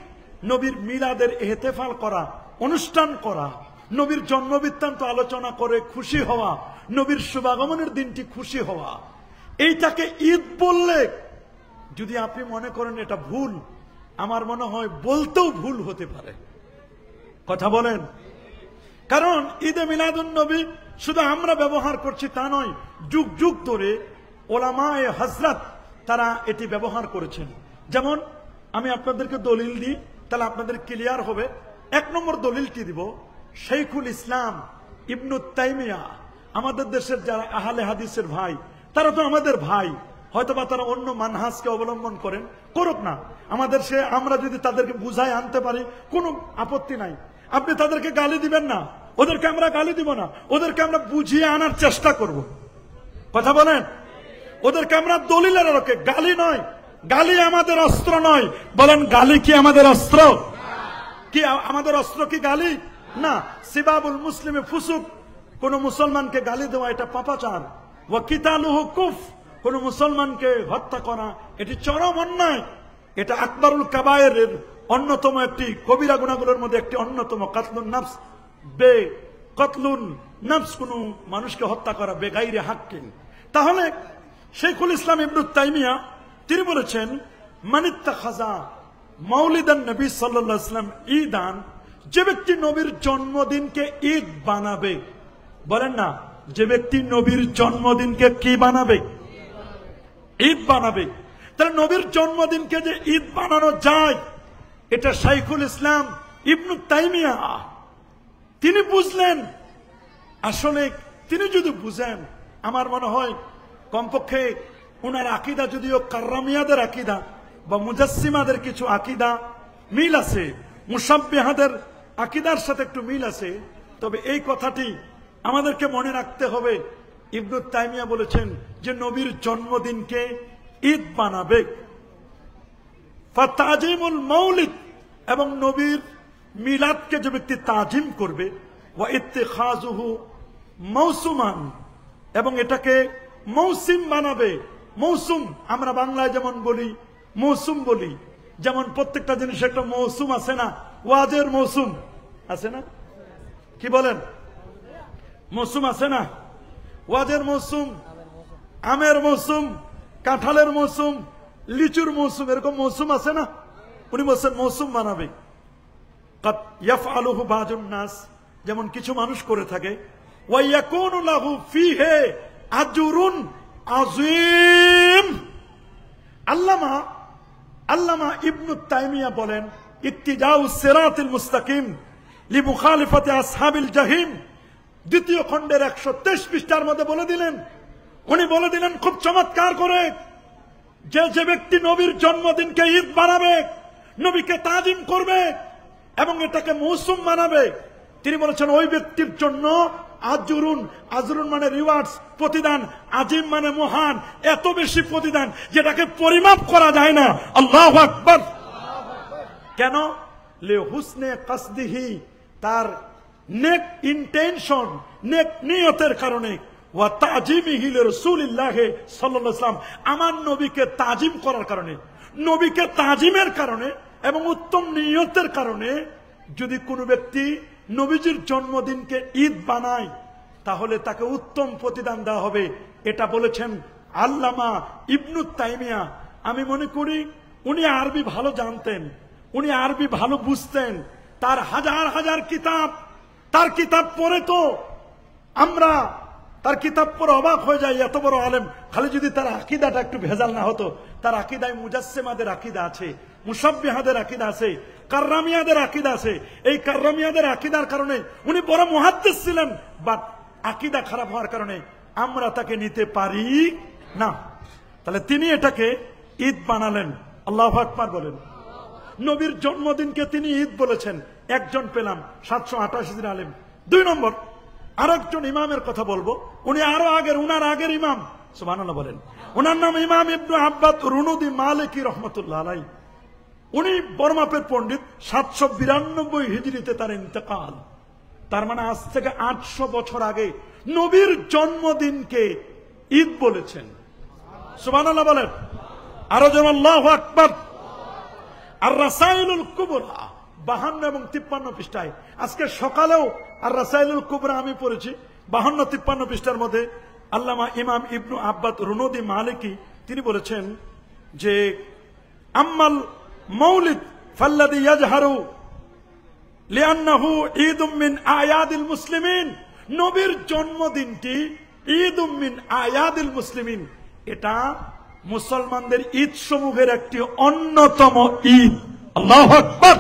Speaker 1: নবীর মিলাদের ইহতিফাল করা, অনুষ্ঠান করা, নবীর জন্মবৃত্তান্ত আলোচনা করে খুশি হওয়া, নবীর শুভাগমনের দিনটি খুশি হওয়া, এইটাকে ঈদ বললে যদি আপনি মনে করেন এটা ভুল, আমার মনে হয় বলতেও ভুল হতে পারে। কথা বলেন। কারণ ঈদে মিলাদুন নবী শুধু আমরা ব্যবহার করছি তা নয়, যুগ যুগ ধরে ওলামায়ে হযরত তারা এটি ব্যবহার করেছেন। যেমন আমি আপনাদেরকে দলিল দিই, তাহলে আপনাদের ক্লিয়ার হবে। 1 নম্বর দলিলটি দিব, শাইখুল ইসলাম ইবনু তাইমিয়া, আমাদের দেশের যারা আহলে হাদিসের ভাই, তারা তো আমাদের ভাই, হয়তোবা তারা অন্য মানহাজকে অবলম্বন করেন, করুক না। আমাদের সে আমরা যদি তাদেরকে বুঝাই আনতে পারি কোনো আপত্তি নাই। আপনি তাদেরকে গালি দিবেন না, ওদেরকে আমরা গালি দিব না, ওদেরকে আমরা বুঝিয়ে আনার চেষ্টা করব। কথা বলেন, ওদেরকে আমরা দলিলের আলোকে, গালি নয়, গালি আমাদের অস্ত্র নয়। বলেন গালি কি আমাদের অস্ত্র? কি আমাদের অস্ত্র কি গালি? না। সিবাবুল মুসলিমে ফুসুক, কোন মুসলমানকে গালি দেওয়া এটা পাপাচার। ওয়া কিতালুহু কুফ, কোন মুসলমানকে হত্যা করা এটি চরম অন্যায়। এটা আকবরুল কাবায়েরের অন্যতম একটি, কবিরা গুনাহগুলোর মধ্যে একটি অন্যতম। কাতলুন নাফস, কতলুন নাফস, কোন মানুষকে হত্যা করা বেগাইরে হাক্কিন। তাহলে শেখুল ইসলাম ইবনে তাইমিয়া তিনি বলেছেন, মানিত্তাখাযা মাউলিদান নবী সাল্লাল্লাহু আলাইহি ওয়াসাল্লাম ঈদান, যে ব্যক্তি নবীর জন্মদিনকে ঈদ বানাবে, বলেন না, যে ব্যক্তি নবীর জন্মদিনকে কি বানাবে? ঈদ বানাবে। তাহলে নবীর জন্মদিনকে যে ঈদ বানানো যায়, এটা শাইখুল ইসলাম ইবনে তাইমিয়া তিনি বুঝলেন। আসলে তিনি যদি বুঝেন, আমার মনে হয় কমপক্ষে উনার আকীদা, যদিও কাররামিয়াদের আকীদা বা মুজাসসিমাদের কিছু আকীদা মিল আছে, মুশাব্বিহাদের আকীদার সাথে একটু মিল আছে, তবে এই কথাটি আমাদেরকে মনে রাখতে হবে। ইবনে তাইমিয়া বলেছেন যে নবীর জন্মদিনকে ঈদ বানাবে। ফাতাজিমুল মাউলিদ, এবং নবীর মিলাদকে যে ব্যক্তি তাজিম করবে, ওয়া ইত্তিখাযুহু মৌসুমান, এবং এটাকে মৌসুম বানাবে। মৌসুম আমরা বাংলায় যেমন বলি, মৌসুম বলি, যেমন প্রত্যেকটা জিনিসের একটা মৌসুম আছে না? ওয়াজের মৌসুম আছে না? কি বলেন? মৌসুম আছে না? ওয়াজের মৌসুম, আমের মৌসুম, কাঁঠালের মৌসুম, লিচুর মৌসুম, এরকম মৌসুম আছে না? উনি বলছেন মৌসুম বানাবে। কাদ ইয়াফআলুহু বাযুন নাস, যেমন কিছু মানুষ করে থাকে। ওয়া ইয়াকুনু লাহু ফীহি আজরুন আযীম। আল্লামা ইবনে তাইমিয়া বলেন, ইত্তিজাউস সিরাতিল মুস্তাকিম লিমুখালিফাতি আসহাবিল জাহিম, দ্বিতীয় খণ্ডের 123 পৃষ্ঠার মধ্যে বলে দিলেন, উনি বলে দিলেন খুব চমৎকার করে, যে ব্যক্তি নবীর জন্মদিনকে ঈদ বানাবে, নবীকে তাজিম করবে এবং এটাকে মৌসুম বানাবে, তিনি বলেছেন ওই ব্যক্তির জন্য আজরুন, আজরুন মানে রিওয়ার্ডস, প্রতিদান, আজিম মানে মহান, এত বেশি প্রতিদান যেটাকে পরিমাপ করা যায় না। আল্লাহু আকবার। কেন? লে হুসনে কাসদিহি, তার নেক ইন্টেনশন, নেক নিয়তের কারণে। ওয়া তাজিমিহি লিরাসূলিল্লাহ সাল্লাল্লাহু আলাইহি ওয়াসাল্লাম, আমার নবীকে তাজিম করার কারণে, নবীকে তাজিমের কারণে এবং উত্তম নিয়তের কারণে যদি কোনো ব্যক্তি নবীজির জন্মদিনকে ঈদ বানায়, তাহলে তাকে উত্তম প্রতিদান দেওয়া হবে। এটা বলেছেন আল্লামা ইবনে তাইমিয়া। আমি মনে করি উনি আরবি ভালো জানতেন, উনি আরবি ভালো বুঝতেন, তার হাজার হাজার কিতাব, তার কিতাব পড়ে তো আমরা তার কিতাব পড়ে অবাক হয়ে যাই, এত বড় আলেম। খালি যদি তার আকীদাটা একটু ভেজাল না হতো, তার আকীদায় মুজাসসিমাদের আকীদা আছে, মুশাব্বিহাদের আকীদা আছে, কাররামিয়াদের আকীদা আছে। এই কাররামিয়াদের আকীদার কারণে উনি বড় মুহাদ্দিস ছিলেন, বাট আকীদা খারাপ হওয়ার কারণে আমরা তাকে নিতে পারি না। তাহলে তিনি এটাকে ঈদ বানালেন। আল্লাহু আকবার বলেন। নবীর জন্মদিনকে তিনি ঈদ বলেছেন। একজন পেলাম 788 জন আলেম। 2 নম্বর আরেকজন ইমামের কথা বলবো, উনি আরো আগের, উনার আগের ইমাম, সুবহানাল্লাহ বলেন। উনার নাম ইমাম ইবনে আব্বাদ রুনুদি মালিকি রহমাতুল্লাহ আলাইহি। উনি বর্মাপের পণ্ডিত। 792 হিজরিতে তার ইন্তেকাল। তার মানে আজ থেকে 800 বছর আগে নবীর জন্মদিনকে ঈদ বলেছেন। সুবহানাল্লাহ বলেন। আরো যেন আল্লাহু আকবার। আর রাসাইলুল কুবরা 52 এবং 53 পৃষ্ঠায়, আজকে সকালেও আর রাসাইলুল কুবরা আমি পড়েছি 52-53 পৃষ্ঠার মধ্যে আল্লামা ইমাম ইবনে আব্বাদ রুনুদি মালিকি তিনি বলেছেন যে আম্মাল মাউলিদ ফাল্লাযী ইয়াজহারু লিআন্নাহু ঈদুম মিন আয়াদিল মুসলিমিন, নবীর জন্মদিনটি ঈদুম মিন আয়াদিল মুসলিমিন, এটা মুসলমানদের ঈদ সমূহের একটি অন্যতম ঈদ। আল্লাহু আকবার।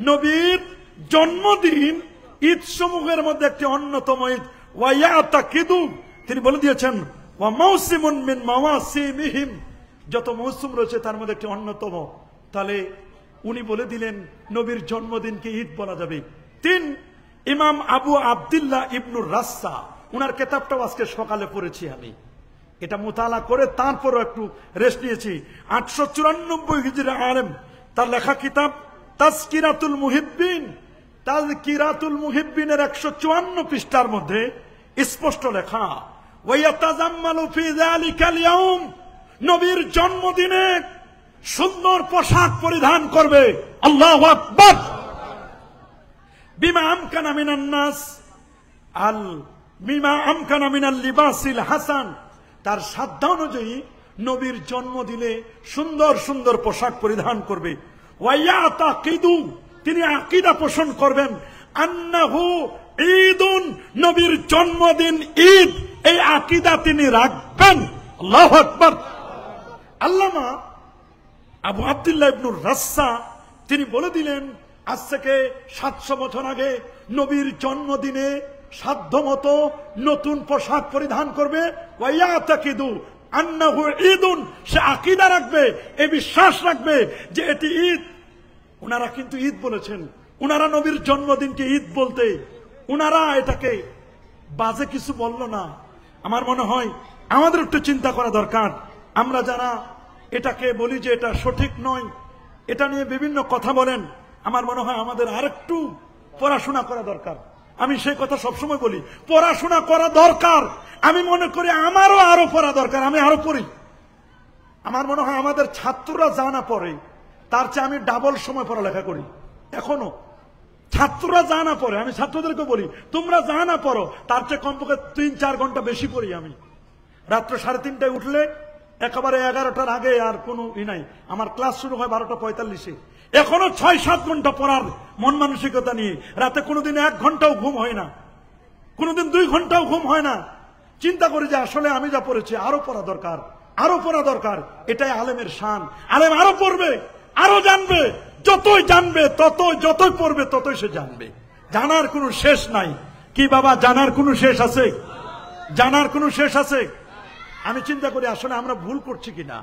Speaker 1: নবীর জন্মদিন ঈদ সমূহের মধ্যে একটি অন্যতম ঈদ। ওয়া ইয়াতাকিদু, তিনি বলে দিয়েছেন ওয়া মাউসিমুন মিন মাওয়াসিমিহিম, যত মৌসুম রয়েছে তার মধ্যে একটি অন্যতম। তাহলে উনি বলে দিলেন নবীর জন্মদিনকে ঈদ বলা যাবে। 3, ইমাম আবু আব্দুল্লাহ ইবনুর রাসসা, উনার কিতাবটাও আজকে সকালে পড়েছি আমি। এটা মোতালা করে তারপরও একটু রেস্ট নিয়েছি। 894 হিজরি আলেম, তার লেখা কিতাব তাজকিরাতুল মুহিব্বিন। তাজকিরাতুল মুহিব্বিনের 154 পৃষ্ঠার মধ্যে স্পষ্ট লেখা, ওয়ায়াতাজাম্মালু ফি যালিকাল ইয়াউম, নবীর জন্মদিনে সুন্দর পোশাক পরিধান করবে। আল্লাহু আকবার। বিমা আমকানা মিনান নাস বিমা আমকানা মিনাল লিবাসিল হাসান, তার সাধ্য অনুযায়ী নবীর জন্মদিনে সুন্দর সুন্দর পোশাক পরিধান করবে। ওয়ায়াতাকিদু, তিনি আকীদা পোষণ করবেন, আন্নাহু ঈদুন, নবীর জন্মদিন ঈদ, এই আকীদা তিনি রাখবেন। আল্লাহু আকবার। আল্লামা আবু আব্দুল্লাহ ইবনুর রাসসা তিনি বলে দিলেন, আজ থেকে 700 বছর আগে নবীর জন্মদিনে সাধ্যমতো নতুন পোশাক পরিধান করবে। ওয়ায়াতাকিদু আন্নাহু ঈদুন, সে আকীদা রাখবে, এই বিশ্বাস রাখবে যে এটি ঈদ। উনারা কিন্তু ঈদ বলেছেন, উনারা নবীর জন্মদিনকে ঈদ বলতে উনারা এটাকে বাজে কিছু বলল না। আমার মনে হয় আমাদের একটু চিন্তা করা দরকার। আমরা যারা এটাকে বলি যে এটা সঠিক নয়, এটা নিয়ে বিভিন্ন কথা বলেন, আমার মনে হয় আমাদের আরেকটু পড়াশোনা করা দরকার। আমি সেই কথা সবসময় বলি, পড়াশোনা করা দরকার। আমি মনে করি আমারও আরো পড়া দরকার, আমি আরো পড়ি। আমার মনে হয় আমাদের ছাত্ররা যা না পড়ে তার চেয়ে আমি ডাবল সময় পড়ালেখা করি। এখনো ছাত্ররা যা না পড়ে, আমি ছাত্রদেরকে বলি তোমরা যা না পড়ো তার চেয়ে কমপক্ষে 3-4 ঘন্টা বেশি পড়ি আমি। রাত্র 3:30টায় উঠলে একেবারে 11টার আগে আর কোনো নাই, আমার ক্লাস শুরু হয় 12:45-এ। এখনো 6-7 ঘন্টা পড়ার মন মানসিকতা নিয়ে রাতে কোনোদিন 1 ঘন্টাও ঘুম হয় না, কোনোদিন 2 ঘন্টাও ঘুম হয় না। চিন্তা করি যে আসলে আমি যা পড়েছি আরো পড়া দরকার, আরো পড়া দরকার। এটাই আলেমের শান। আলেম আরো পড়বে, আরো জানবে, যতই জানবে যতই পড়বে ততই সে জানবে। জানার কোনো শেষ নাই। কি বাবা, জানার কোনো শেষ আছে? জানার কোনো শেষ আছে? আমি চিন্তা করি আসলে আমরা ভুল করছি কিনা,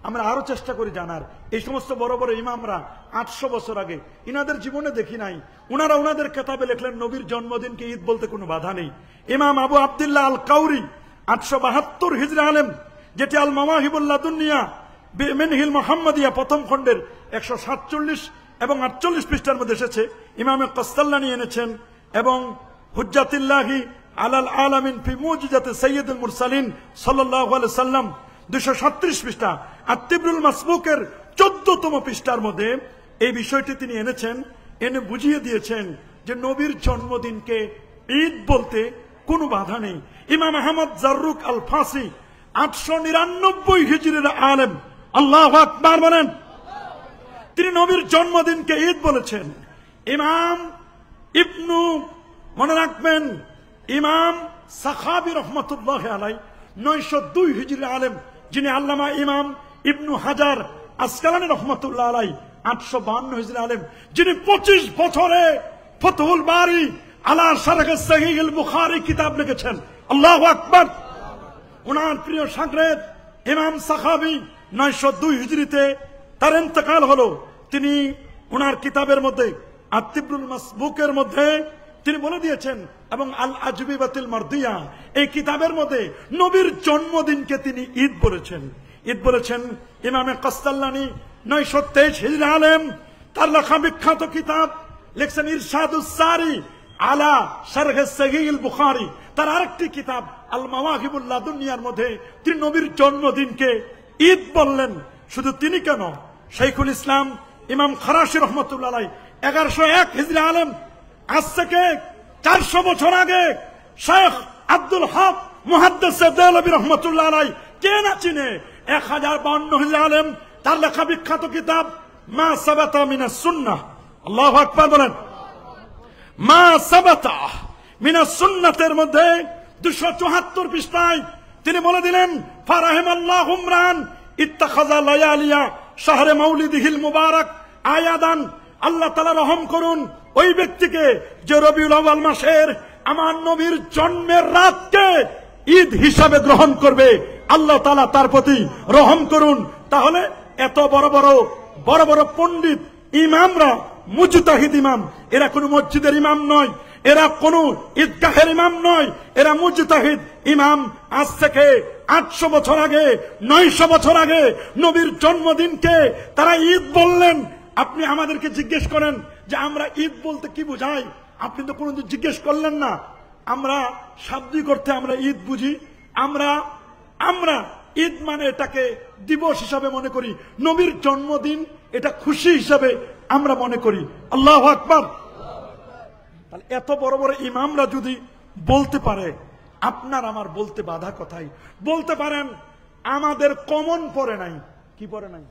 Speaker 1: আমরা আরো চেষ্টা করি জানার। এই সমস্ত বড় বড় ইমামরা 800 বছর আগে, ইনাদের জীবনে দেখি নাই, উনারা উনাদের কেতাবে লিখলেন নবীর জন্মদিনকে ঈদ বলতে কোনো বাধা নেই। ইমাম আবু আব্দুল্লাহ আল কাউরি 872 হিজরি আলেম, যেটি আল মাওয়াহিবুল লাদুনিয়া মিনহিল মুহাম্মাদিয়া প্রথম খণ্ডের 147 এবং 48 পৃষ্ঠার মধ্যে এসেছে। ইমামে কস্তাল্লানী এনেছেন এবং হুজ্জাতুল্লাহি আলাল আলামিন ফি মুজিজাতি সাইয়্যিদুল মুরসালিন সাল্লাল্লাহু আলাইহি সাল্লাম 237 পৃষ্ঠা, আর তিবরুল মাসবুকের 14তম পৃষ্ঠার মধ্যে এই বিষয়টি তিনি এনেছেন, এনে বুঝিয়ে দিয়েছেন যে নবীর জন্মদিনকে ঈদ বলতে কোনো বাধা নেই। ইমাম আহমদ জাররুক আল ফাসি 899 হিজরির আলেম, আল্লাহু আকবার বলেন, তিনি নবীর জন্মদিনকে ঈদ বলেছেন। ইমাম ইবনু, মনে রাখবেন, ইমাম সাখাবী রহমতুল্লাহ আলাইহি 902 হিজরি আলেম, যিনি আল্লামা ইমাম ইবনু হাজার আসকালানী রহমতুল্লাহ আলাইহি 852 হিজরি আলেম, যিনি 25 বছরে ফতহুল বারি আলা শারহ সহিহুল বুখারী কিতাব লিখেছেন। আল্লাহু আকবার। উনার প্রিয় শাগরেদ ইমাম সাখাবী 902 হিজরিতে তার ইন্তেকাল হলো। তিনি উনার কিতাবের মধ্যে আত-তিবরুল মাসবুকের মধ্যে তিনি বলে দিয়েছেন, এবং আল আজবিবাতুল মারদিয়া এই কিতাবের মধ্যে নবীর জন্মদিনকে তিনি ঈদ বলেছেন। ঈদ বলেছেন ইমামে কস্তাল্লানী 923 হিজরি আলেম, তার লেখা বিখ্যাত কিতাব লিখছেন ইরশাদুস সারি আলা শারহ সহিহুল বুখারী। তার আরেকটি কিতাব আল মাওয়াহিবুল লাদুনিয়ার মধ্যে তিনি নবীর জন্মদিনকে ঈদ বললেন। শুধু তিনি কেন, শাইখুল ইসলাম ইমাম খরাশি রহমতুল্লাহ আলাইহি 1101 হিজরি আলেম, আজ থেকে 400 বছর আগে শেখ আব্দুল হক মুহাদ্দিস দেহলভী রহমতুল্লাহ আলাইহি, কে না চিনে, 1052 হিজরি আলেম, তার লেখা বিখ্যাত কিতাব মা সাবাতা মিনাস সুন্নাহ। আল্লাহু আকবার বলেন। মা সাবাতা মিনাস সুন্নাতের মধ্যে 274 পৃষ্ঠায় তিনি বলে দিলেন, ফারাহিমাল্লাহু ইমরান ইত্তাখাযা লায়ালিয়া শাহরে মাউলিদিহিল মুবারাক আয়াদান, আল্লাহ তাআলা রহম করুন ওই ব্যক্তিকে যে রবিউল আউয়াল মাসের আমার নবীর জন্মের রাতকে ঈদ হিসাবে গ্রহণ করবে, আল্লাহ তাআলা তার প্রতি রহম করুন। তাহলে এত বড় বড় পণ্ডিত ইমামরা, মুজতাহিদ ইমাম, এরা কোনো মসজিদের ইমাম নয়, এরা কোনো ঈদগাহের ইমাম নয়, এরা মুজতাহিদ ইমাম। আজ থেকে 800 বছর আগে, 900 বছর আগে নবীর জন্মদিনকে তারা ঈদ বললেন। আপনি আমাদেরকে জিজ্ঞেস করেন যে আমরা ঈদ বলতে কি বোঝাই, আপনি তো কোনোদিন জিজ্ঞেস করলেন না। আমরা শাব্দিক অর্থে আমরা ঈদ বুঝি। আমরা ঈদ মানে এটাকে দিবস হিসাবে মনে করি, নবীর জন্মদিন এটা খুশি হিসাবে আমরা মনে করি। আল্লাহু আকবার। তাহলে এত বড় বড় ইমামরা যদি বলতে পারে, আপনার আমার বলতে বাধা কোথায়? বলতে পারেন আমাদের কমন পড়ে নাই। কি পড়ে নাই?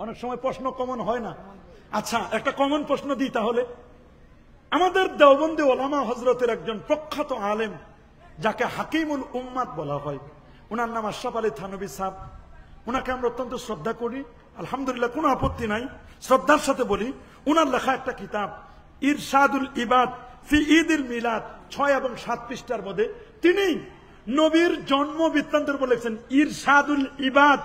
Speaker 1: অনেক সময় প্রশ্ন কমন হয় না। আচ্ছা, একটা কমন প্রশ্ন দিই তাহলে। আমাদের দেওবন্দি ওলামা হজরতের একজন প্রখ্যাত আলেম, যাকে হাকিমুল উম্মাত বলা হয়, উনার নাম আশরাফ আলী থানভী সাহেব। উনাকে আমরা অত্যন্ত শ্রদ্ধা করি, আলহামদুলিল্লাহ, কোনো আপত্তি নাই, শ্রদ্ধার সাথে বলি। উনার লেখা একটা কিতাব ইরশাদুল ইবাদ ফি ঈদুল মিলাদ 6 এবং 7 পৃষ্ঠার মধ্যে তিনি নবীর জন্ম বৃত্তান্তের উপর লিখছেন ইরশাদুল ইবাদ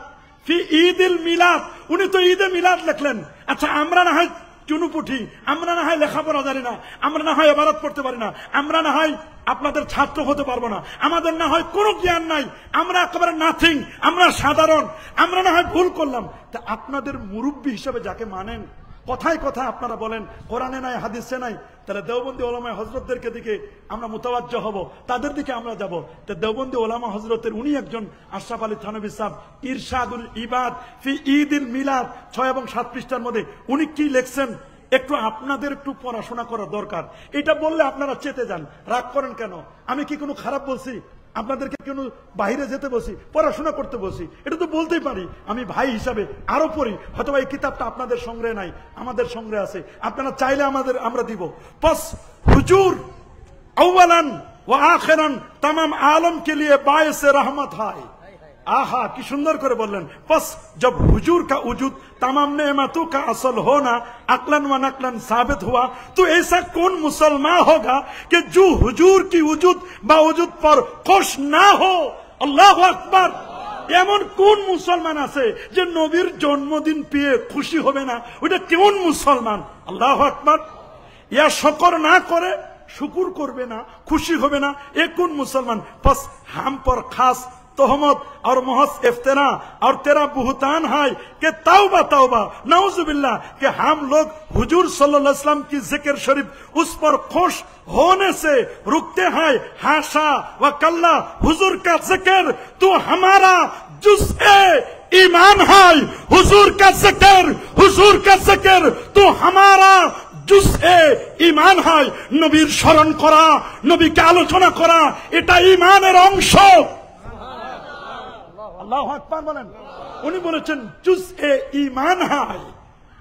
Speaker 1: ফি ঈদুল মিলাদ। উনি তো ঈদে মিলাদ লিখলেন। আচ্ছা, আমরা না হয় চুনুপুঠি, আমরা না হয় লেখাপড়া জানি না, আমরা না হয় ইবাদত পড়তে পারি না, আমরা না হয় আপনাদের ছাত্র হতে পারবো না, আমাদের না হয় কোনো জ্ঞান নাই, আমরা একেবারে নাথিং, আমরা সাধারণ, আমরা না হয় ভুল করলাম। তা আপনাদের মুরব্বী হিসেবে যাকে মানেন, কথায় কথায় আপনারা বলেন কোরআনে নাই, হাদিসে নাই, তাহলে দেওবন্দি ওলামা হজরতদেরকে দিকে আমরা মুতাওয়াজ্জ হব, তাদের দিকে আমরা যাব। তা দেওবন্দি ওলামা হজরতের উনি একজন আশরাফ আলী থানভী সাহেব ইরশাদুল ইবাদ ফি ঈদুল মিলাদ 6 এবং 7 পৃষ্ঠার মধ্যে উনি কি লিখছেন, একটু আপনাদের একটু পড়াশোনা করা দরকার। এটা বললে আপনারা চেতে যান, রাগ করেন কেন? আমি কি কোনো খারাপ বলছি? আপনাদেরকে কেন বাইরে যেতে বসি, পড়াশোনা করতে বসি? এটা তো বলতেই পারি। আমি ভাই হিসাবে আরো পড়ি, হয়তো এই কিতাবটা আপনাদের সংগ্রহে নাই, আমাদের সংগ্রহে আছে, আপনারা চাইলে আমরা দিব। बस हुजूर अव्वलन व आखिरन तमाम आलम के लिए बायस रहमत है। आहा, की सुंदर करे बोलन। बस जब हुजूर का वजूद तमाम नेमतों का असल होना अक्लन व नकलन साबित हुआ, तो ऐसा कौन मुसलमान होगा कि जो हुजूर की वजूद बावजूद पर खुश ना हो? अल्लाहु अकबर। এমন কোন মুসলমান আছে যে নবীর জন্মদিন পেয়ে খুশি হবে না? ওটা কোন মুসলমান? আল্লাহু আকবার। ইয়া শুকর না করে, শুকুর করবে না, খুশি হবে না, এ কোন মুসলমান? बस हम पर खास तोहमत और महज इफ्तिरा और तेरा बुहतान है कि तौबा तौबा नाउजुबिल्लाह कि हम लोग हुजूर सल्लल्लाहु अलैहि वसल्लम की जिक्र शरीफ उस पर खुश होने से रुकते हैं। हाशा व कल्ला, हुजूर का जिक्र तो हमारा जुज़-ए ईमान है। हुजूर का जिक्र तो हमारा जुज़-ए ईमान है। নবীর স্মরণ করা, নবীকে আলোচনা করা, এটা ঈমানের অংশ। আল্লাহু আকবার বলেন। উনি বলেছেন জুজ-এ ঈমান হয়।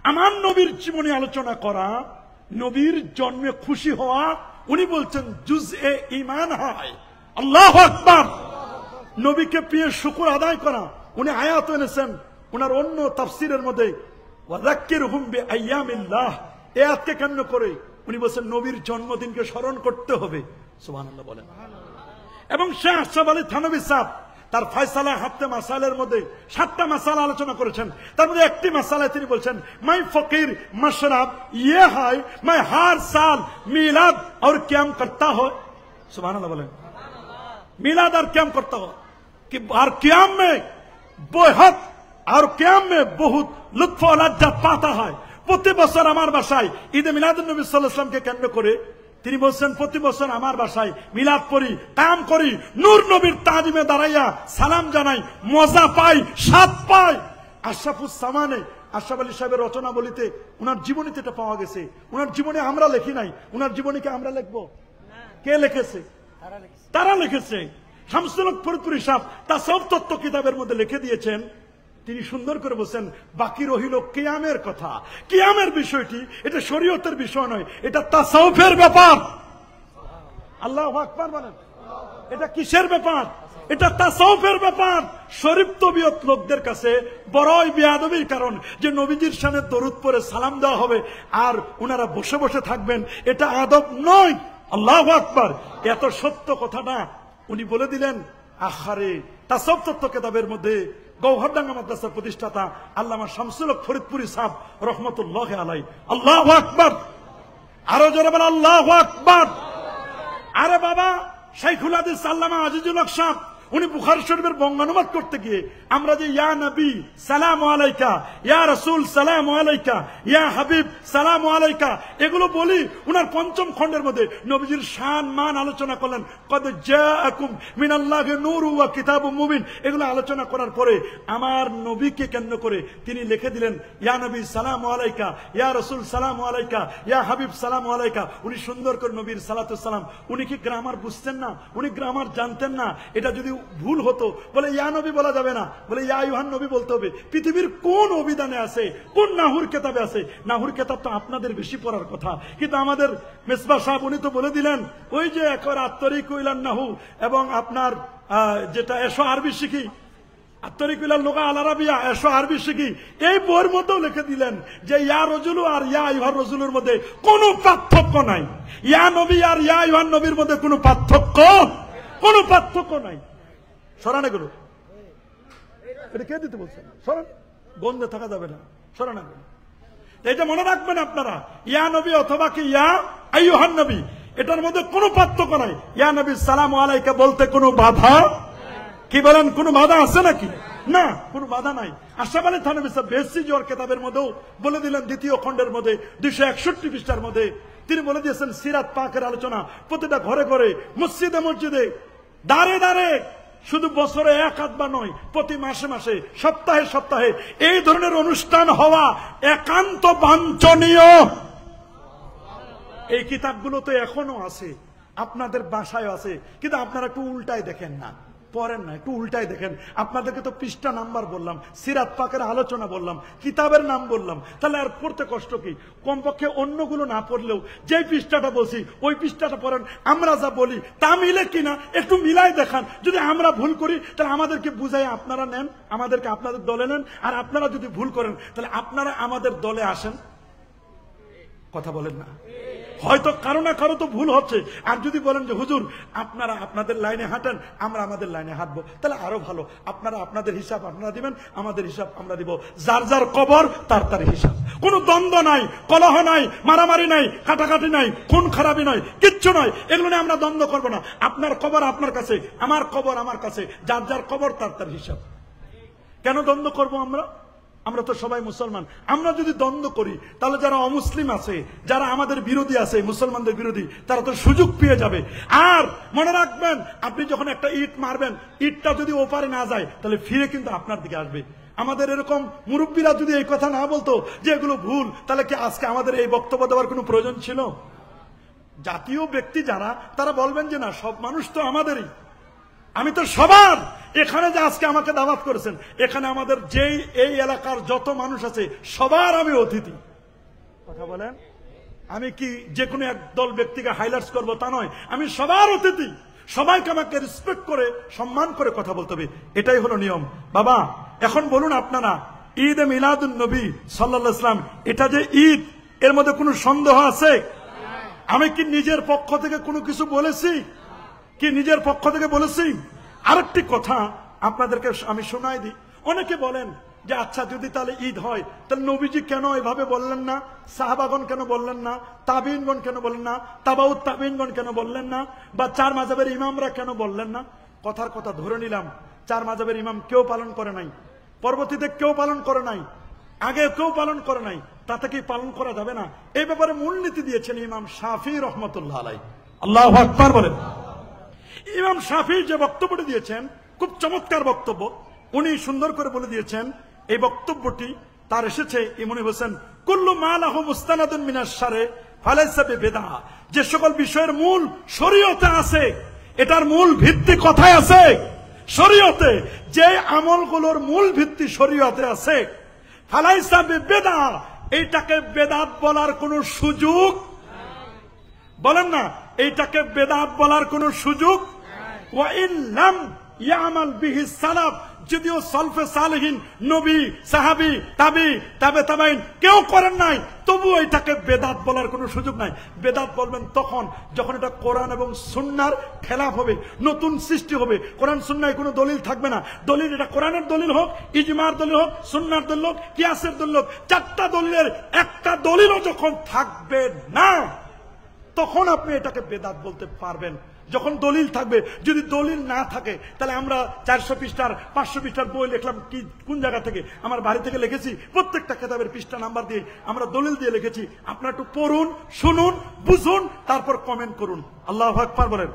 Speaker 1: আমার নবীর জীবনী আলোচনা করা, নবীর জন্মে খুশি হওয়া, উনি বলছেন জুজ-এ ঈমান হয়। আল্লাহু আকবার। নবীকে পেয়ে শুকর আদায় করা, উনি আয়াত এনেছেন উনার অন্য তাফসীরের মধ্যে ওয়াযাক্কিরহুম বিআইয়ামিল্লাহ। এই আয়াতকে কেন্দ্র করে উনি বলেছেন নবীর জন্মদিনকে স্মরণ করতে হবে। সুবহানাল্লাহ বলেন। এবং শেখ আশরাফ আলী থানভী সাহেব তার ফয়সালা হাফতে মাসালের মধ্যে 7টা মাসালা আলোচনা করেছেন। তার মধ্যে একটি মাসালায় তিনি বলছেন মাই ফকির মশরাব ইয়ে হয় मैं हर साल मिलाद और क्याम करता हो। सुभान अल्लाह बोलें। मिलाद और क्याम करता हो कि और क्याम में बहुत और क्याम में बहुत लुत्फ और लज्जत पाता है। প্রতি বছর আমার বাসায় ঈদে মিলাদুন নবী সাল্লাল্লাহু আলাইহি ওয়াসাল্লামকে কেন্দ্র করে তিনি বলছেন প্রতি বছর আমার বাসায় মিলাদ পড়ি, কাম করি, নূর নবীর তাজিমে দাঁড়াইয়া সালাম জানাই, মজা পাই, স্বাদ পাই। আশরাফুস সামানে আশরাফ আলী সাহেবের রচনা বলিতে উনার জীবনীতে এটা পাওয়া গেছে। উনার জীবনে আমরা লিখি নাই, উনার জীবনীকে আমরা লিখবো? কে লিখেছে? তারা লিখেছে। শামসুল হক ফরিদপুরি সাহেব তাসাউফ তত্ত্ব কিতাবের মধ্যে লিখে দিয়েছেন। তিনি সুন্দর করে বলছেন বাকি রহিল কিয়ামের কথা। কিয়ামের বিষয়টি এটা শরীয়তের বিষয় নয়, এটা তাসাউফের ব্যাপার। আল্লাহু আকবার বলেন। এটা কিসের ব্যাপার? এটা তাসাউফের ব্যাপার। শরীফ তবিয়ত লোকদের কাছে বড়ই বেয়াদবির কারণ যে নবীজির শানে দরুদ পড়ে সালাম দেওয়া হবে আর উনারা বসে বসে থাকবেন, এটা আদব নয়। আল্লাহু আকবার। এত সত্য কথাটা উনি বলে দিলেন আখারে তাসাউফ তত্ত্ব কিতাবের মধ্যে। গৌহরডাঙ্গা মাদ্রাসার প্রতিষ্ঠাতা আল্লামা শামসুল হক ফরিদপুরি সাহেব রহমতুল্লাহ আলাই। আল্লাহু আকবার। আরো জোরে বলেন আল্লাহু আকবার। আরে বাবা, শাইখুল হাদিস আল্লামা আজিজুল হক সাহেব উনি বুখারী শরীফের বঙ্গানুবাদ করতে গিয়ে আমরা যে ইয়া নবী সালামু আলাইকা, ইয়া রাসূল সালামু আলাইকা, ইয়া হাবিব সালামু আলাইকা এগুলো বলি, উনার পঞ্চম খণ্ডের মধ্যে নবীজির শান মান আলোচনা করলেন। কদ জাআকুম মিনাল্লাহি নূরু ওয়া কিতাবুম মুবিন এগুলো আলোচনা করার পরে আমার নবীকে কেন্দ্র করে তিনি লিখে দিলেন ইয়া নবী সালামু আলাইকা, ইয়া রাসূল সালামু আলাইকা, ইয়া হাবিব সালামু আলাইকা। উনি সুন্দর করে নবীর সালাতু সালাম, উনি কি গ্রামার বুঝতেন না? উনি গ্রামার জানতেন না? এটা যদি ভুল হতো বলে ইয়া নবী বলা যাবে না, বলে ইয়া আইয়ুহান নবী বলতে হবে। পৃথিবীর কোন অভিধানে আছে, কোন নাহুর কেতাবে আছে? নাহুর কেতাব তো আপনাদের বেশি পড়ার কথা, কিন্তু আমাদের মেসবাহ সাহেব উনি তো বলে দিলেন ওই যে একবার আত্তরিক ইলান নাহু এবং আপনার যেটা এসো আরবি শিখি, আত্তরিক ইলাল লুগা আল আরাবিয়া এসো আরবি শিখি, এই বইয়ের মধ্যেও লিখে দিলেন যে ইয়া রজুলু আর ইয়া আইয়ুহার রজুলের মধ্যে কোনো পার্থক্য নাই। ইয়া নবী আর ইয়া আইয়ুহান নবীর মধ্যে কোনো পার্থক্য নাই। সরান এগুলো, এটা কে দিতে বলছেন? সরান, গন্ধে থাকা যাবে না, সরান এগুলো। এটা মনে রাখবেন আপনারা, ইয়া নবী অথবা কি ইয়া আইয়ুহান নবী এটার মধ্যে কোনো পার্থক্য নাই। ইয়া নবী সালামু আলাইকা বলতে কোনো বাধা, কি বলেন, কোনো বাধা আছে নাকি? না, কোনো বাধা নাই। আশরাফ আলী থানভী সাহেব বেহসি জোর কেতাবের মধ্যেও বলে দিলেন, দ্বিতীয় খণ্ডের মধ্যে 261 পৃষ্ঠার মধ্যে তিনি বলে দিয়েছেন সিরাত পাকের আলোচনা প্রতিটা ঘরে ঘরে, মসজিদে মসজিদে, দাঁড়ে দাঁড়ে, শুধু বছরে এক আধবার নয়, প্রতি মাসে মাসে, সপ্তাহে সপ্তাহে এই ধরনের অনুষ্ঠান হওয়া একান্ত বাঞ্ছনীয়। এই কিতাবগুলো তো এখনো আছে, আপনাদের বাসায় আছে, কিন্তু আপনারা একটু উল্টায় দেখেন না, পড়েন না, একটু উল্টায় দেখেন। আপনাদেরকে তো পৃষ্ঠা নাম্বার বললাম, সিরাত পাকের আলোচনা বললাম, কিতাবের নাম বললাম, তাহলে আর পড়তে কষ্ট কি? কমপক্ষে অন্যগুলো না পড়লেও যে পৃষ্ঠাটা বলছি ওই পৃষ্ঠাটা পড়েন। আমরা যা বলি তা মিলে কিনা একটু মিলাই দেখান। যদি আমরা ভুল করি তাহলে আমাদেরকে বুঝাই আপনারা নেন, আমাদেরকে আপনাদের দলে নেন। আর আপনারা যদি ভুল করেন তাহলে আপনারা আমাদের দলে আসেন। কথা বলেন না? হয়তো কারো না কারো তো ভুল হচ্ছে। আর যদি বলেন যে হুজুর আপনারা আপনাদের লাইনে হাঁটেন, আমরা আমাদের লাইনে হাঁটবো, তাহলে আরো ভালো। আপনারা আপনাদের হিসাব আপনারা দিবেন, আমাদের হিসাব আমরা দিব। যার যার কবর তার তার হিসাব। কোনো দ্বন্দ্ব নাই, কলহ নাই, মারামারি নাই, কাটাকাটি নাই, খুন খারাপি নয়, কিচ্ছু নয়। এগুলো নিয়ে আমরা দ্বন্দ্ব করবো না। আপনার কবর আপনার কাছে, আমার কবর আমার কাছে, যার যার কবর তার তার হিসাব। কেন দ্বন্দ্ব করবো আমরা? আমরা তো সবাই মুসলমান। আমরা যদি দ্বন্দ্ব করি তাহলে যারা অমুসলিম আছে, যারা আমাদের বিরোধী আছে, মুসলমানদের বিরোধী, তারা তো সুযোগ পেয়ে যাবে। আর মনে রাখবেন, আপনি যখন একটা ইট মারবেন, ইটটা যদি ওপারে না যায় তাহলে ফিরে কিন্তু আপনার দিকে আসবে। আমাদের এরকম মুরব্বীরা যদি এই কথা না বলতো যে এগুলো ভুল, তাহলে কি আজকে আমাদের এই বক্তব্য দেওয়ার কোনো প্রয়োজন ছিল? জাতীয় ব্যক্তি যারা, তারা বলবেন যে না, সব মানুষ তো আমাদেরই, আমি তো সবার। এখানে যে আজকে আমাকে দাওয়াত করেছেন, এখানে আমাদের যেই এই এলাকার যত মানুষ আছে সবার আমি অতিথি। কথা বলেন, আমি কি যে কোনো এক দল ব্যক্তিকে হাইলাইটস করবো তা নয়, আমি সবার অতিথি। সবাইকে আমাকে রেসপেক্ট করে সম্মান করে কথা বলতে হবে, এটাই হলো নিয়ম। বাবা এখন বলুন আপনারা, ঈদ এ মিলাদুন নবী সাল্লাল্লাহু আলাইহি ওয়াসাল্লাম, এটা যে ঈদ, এর মধ্যে কোনো সন্দেহ আছে? আমি কি নিজের পক্ষ থেকে কোনো কিছু বলেছি? কি নিজের পক্ষ থেকে বলেছি? আরেকটি কথা আপনাদেরকে আমি শোনাই দিই। অনেকে বলেন যে আচ্ছা যদি তাহলে ঈদ হয় তাহলে নবীজি কেন এভাবে বললেন না, সাহাবাগণ কেন বললেন না, তাবিঈনগণ কেন বললেন না, তাবাউত তাবিঈনগণ কেন বললেন না, বা চার মাযহাবের ইমামরা কেন বললেন না? কথার কথা ধরে নিলাম চার মাযহাবের ইমাম কেউ পালন করে নাই, পরবর্তীতে কেউ পালন করে নাই, আগে কেউ পালন করে নাই, তাতে কি পালন করা যাবে না? এই ব্যাপারে মূলনীতি দিয়েছেন ইমাম শাফিঈ রাহমাতুল্লাহ আলাইহি। আল্লাহু আকবার বলেন। ইমাম শাফিঈ যে বক্তব্যটি দিয়েছেন খুব চমৎকার বক্তব্য। উনি সুন্দর করে বলে দিয়েছেন, এই বক্তব্যটি তার এসেছে ইমাম বলেছেন কুল্লু মা লাহু মুস্তানাদুন মিনাশ শারে ফালাইসা বিদআহ। যে সকল বিষয়ের মূল শরীয়তে আছে, এটার মূল ভিত্তি কোথায় আছে? শরীয়তে। যে আমলগুলোর মূল ভিত্তি শরীয়তে আছে, ফালাইসা বিদআহ, এইটাকে বেদাত বলার কোনো সুযোগ, বলেন না, এইটাকে বেদাত বলার কোনো সুযোগ। ওয়া ইন লাম ইয়ামাল বিহি সালাফ, যদিও সালফে সালেহিন, নবী, সাহাবী, তাবে তাবাইন কেউ করেন নাই, তবু এটাকে বেদাত বলার কোনো সুযোগ নাই। বেদাত বলবেন তখন যখন এটা কোরআন এবং সুন্নাহর খেলাফ হবে, নতুন সৃষ্টি হবে। কোরআন সুন্নায় কোনো দলিল থাকবে না। দলিল এটা কোরআনের দলিল হোক, ইজমার দলিল হোক, সুন্নাহর দলিল হোক, কিয়াসের দলিল হোক, চারটা দলিলের একটা দলিলও যখন থাকবে না, তখন আপনি এটাকে বেদাত বলতে পারবেন। যখন দলিল থাকবে। যদি দলিল না থাকে তাহলে আমরা 400 পৃষ্ঠার 500 পৃষ্ঠার বই লিখলাম, কি কোন জায়গা থেকে? আমার বাড়ি থেকে লিখেছি, প্রত্যেকটা কিতাবের পৃষ্ঠা নাম্বার দিয়ে আমরা দলিল দিয়ে লিখেছি। আপনারা একটু পড়ুন, শুনুন, বুঝুন, তারপর কমেন্ট করুন। আল্লাহু আকবার বলেন।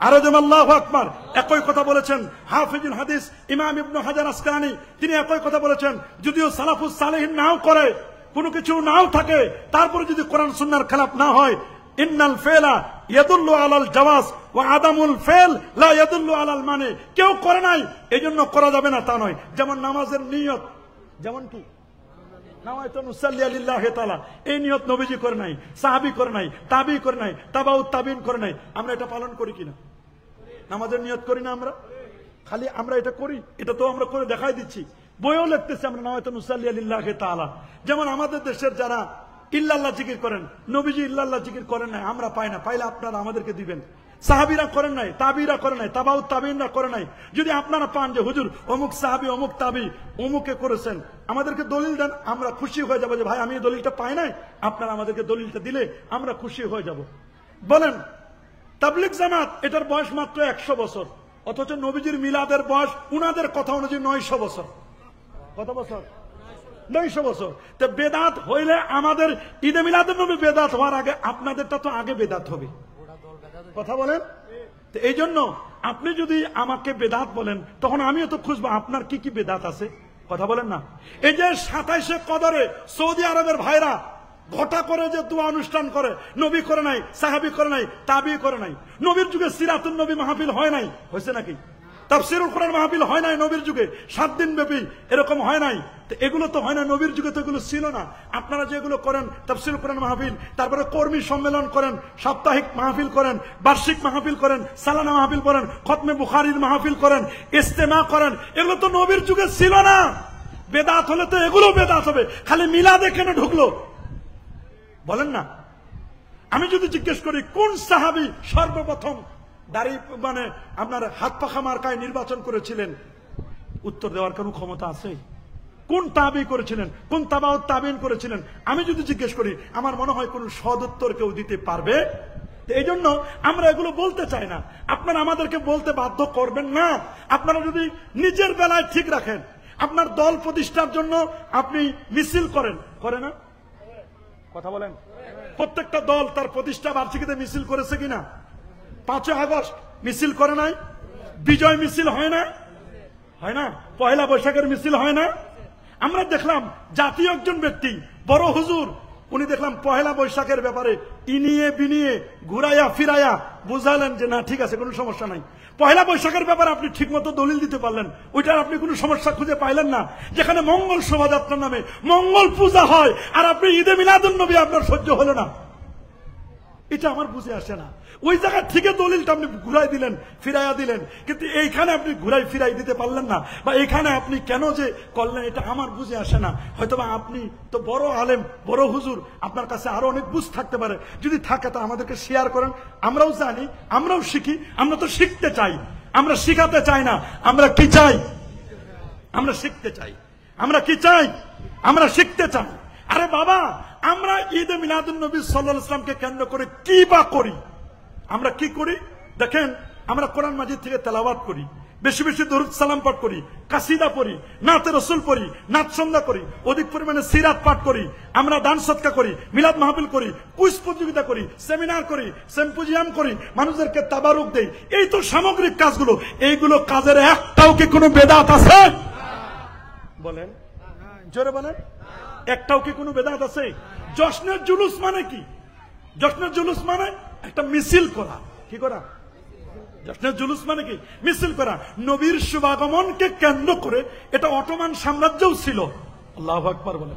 Speaker 1: আরো যেমন আল্লাহু আকবার। একই কথা বলেছেন হাফিজুল হাদিস ইমাম ইবনে হাজার আসকালানী, তিনি একই কথা বলেছেন, যদিও সালাফুস সালেহিন নাও করে, কোনো কিছু নাও থাকে, তারপরে যদি কোরআন সুন্নাহর খেলাফ না হয়, ইন্নাল ফেলা ইয়াদুল্লু আলাল জাওয়াজ ওয়া আদামুল ফেল লা ইয়াদুল্লু আলাল মানে। কেউ করে নাই এইজন্য করা যাবে না তা নয়। যেমন নামাজের নিয়ত, যেমন কি নাওয়াইতু নুসাল্লি লিল্লাহি তাআলা, এই নিয়ত নবীজি করে নাই, সাহাবী করে নাই, তাবী করে নাই, তাবাউত তাবিন করে নাই। আমরা এটা পালন করি কিনা? নামাজের নিয়ত করি না আমরা? খালি আমরা এটা করি, এটা তো আমরা করে দেখাই দিচ্ছি, বইও লিখতেছি আমরা নাওয়াইতু নুসাল্লি লিল্লাহি তাআলা। যেমন আমাদের দেশের যারা ইল্লাল্লাহ জিকির করেন, নবীজি ইল্লাল্লাহ জিকির করেন নাই, আমরা পাই না, পাইলে আপনারা আমাদেরকে দিবেন। সাহাবীরা করেন নাই, তাবিরা করে নাই, তাবাউত তাবিনরা করে নাই। যদি আপনারা পান যে হুজুর অমুক সাহাবী অমুক তাবি অমুকে করেছেন, আমাদেরকে দলিল দেন, আমরা খুশি হয়ে যাব যে ভাই আমি এই দলিলটা পাই নাই, আপনারা আমাদেরকে দলিলটা দিলে আমরা খুশি হয়ে যাব। বলেন তাবলীগ জামাত এটার বয়স মাত্র 100 বছর, অথচ নবীজির মিলাদের বয়স উনাদের কথা অনুযায়ী 900 বছর। কত বছর? 900 বছর। তো বেদাত হইলে আমাদের ঈদে মিলাদের নবী বেদাত হওয়ার আগে আপনাদেরটা তো আগে বেদাত হবে। কথা বলেন। তো এই জন্য আপনি যদি আমাকে বেদাত বলেন, তখন আমিও তো খুঁজবো আপনার কি কি বেদাত আছে। কথা বলেন না। এই যে 27শে কদরে সৌদি আরবের ভাইরা ঘটা করে যে দোয়া অনুষ্ঠান করে, নবী করে নাই, সাহাবী করে নাই, তাবী করে নাই। নবীর যুগে সিরাতুন নবী মাহফিল হয় নাই, হয়েছে নাকি? তাফসীরুল কোরআন মাহফিল হয় নাই নবীর যুগে, 7 দিন ব্যাপী এরকম হয় নাই। তো এগুলো তো হয় না, নবীর যুগে তো এগুলো ছিল না। আপনারা যেগুলো করেন তাফসীরুল কোরআন মাহফিল, তারপরে কর্মী সম্মেলন করেন, সাপ্তাহিক মাহফিল করেন, বার্ষিক মাহফিল করেন, সালানা মাহফিল করেন, খতমে বুখারীর মাহফিল করেন, ইজতেমা করেন, এগুলো তো নবীর যুগে ছিল না। বেদাত হলে তো এগুলো বেদাত হবে। খালি মিলাদে কেন ঢুকলো বলেন না? আমি যদি জিজ্ঞেস করি কোন সাহাবী সর্বপ্রথম দাড়ি মানে আপনার হাত পাখা মার্কায় নির্বাচন করেছিলেন, উত্তর দেওয়ার কোনো ক্ষমতা আছে? কোন তাবী করেছিলেন, কোন তাবাউত তাবিন করেছিলেন, আমি যদি জিজ্ঞেস করি আমার মনে হয় কোন সদ উত্তর কেউ দিতে পারবে। এই জন্য আমরা এগুলো বলতে চাই না। আপনারা আমাদেরকে বলতে বাধ্য করবেন না। আপনারা যদি নিজের বেলায় ঠিক রাখেন, আপনার দল প্রতিষ্ঠার জন্য আপনি মিছিল করেন, করে না? কথা বলেন। প্রত্যেকটা দল তার প্রতিষ্ঠা বার্ষিকীতে মিছিল করেছে কিনা? 5 আগস্ট মিছিল করে নাই? বিজয় মিছিল হয় না? হয় না? পহেলা বৈশাখের মিছিল হয় না? আমরা দেখলাম জাতীয় একজন ব্যক্তি বড় হুজুর, উনি দেখলাম পহেলা বৈশাখের ব্যাপারে ইনিয়ে বিনিয়ে ঘুরাইয়া ফিরাইয়া বুঝালেন যে না ঠিক আছে, কোনো সমস্যা নাই। পহেলা বৈশাখের ব্যাপারে আপনি ঠিক মতো দলিল দিতে পারলেন, ওইটার আপনি কোনো সমস্যা খুঁজে পাইলেন না। যেখানে মঙ্গল শোভাযাত্রার নামে মঙ্গল পূজা হয় আর আপনি ঈদে মিলাদুন নবী আপনার সহ্য হলো না, এটা আমার বুঝে আসে না। ওই জায়গা থেকে দলিলটা আপনি ঘুরাই দিলেন, ফিরাইয়া দিলেন, কিন্তু এইখানে আপনি ঘুরাই ফিরাই দিতে পারলেন না, বা এখানে আপনি কেন যে করলেন এটা আমার বুঝে আসে না। হয়তোবা আপনি তো বড় আলেম, বড় হুজুর, আপনার কাছে আরো অনেক বুঝ থাকতে পারে। যদি থাকে তা আমাদেরকে শেয়ার করেন, আমরাও জানি, আমরাও শিখি। আমরা তো শিখতে চাই, আমরা শিখাতে চাই না। আমরা কি চাই? আমরা শিখতে চাই। আমরা কি চাই? আমরা শিখতে চাই। আরে বাবা, আমরা ঈদে মিলাদুন নবী সাল্লাল্লাহু আলাইহি ওয়াসাল্লামকে কেন্দ্র করে কি বা করি? আমরা কি করি দেখেন, আমরা কোরআন মাজিদ থেকে তেলাওয়াত করি, বেশি বেশি দরুদ সালাম পাঠ করি, কাসিদা পড়ি, নাতে রসুল পড়ি, নাচ সন্ধ্যা করি, অধিক পরিমাণে সিরাত পাঠ করি, আমরা দান সদকা করি, মিলাদ মাহফিল করি, কুইজ প্রতিযোগিতা করি, সেমিনার করি, সিম্পোজিয়াম করি, মানুষদেরকে তাবারুক দেই। এই তো সামগ্রিক কাজগুলো। এইগুলো কাজের একটাও কি কোনো বেদাত আছে? বলেন, জোরে বলেন, একটাও কি কোনো বেদাত আছে? জশ্নের জুলুস মানে কি? জশ্নের জুলুস মানে একটা মিছিল করা। কি করা? জশ্নের জুলুস মানে কি? মিছিল করা। নবীর শুভাগমনকে কেন্দ্র করে এটা অটোমান সাম্রাজ্যও ছিল। আল্লাহু আকবার বলে।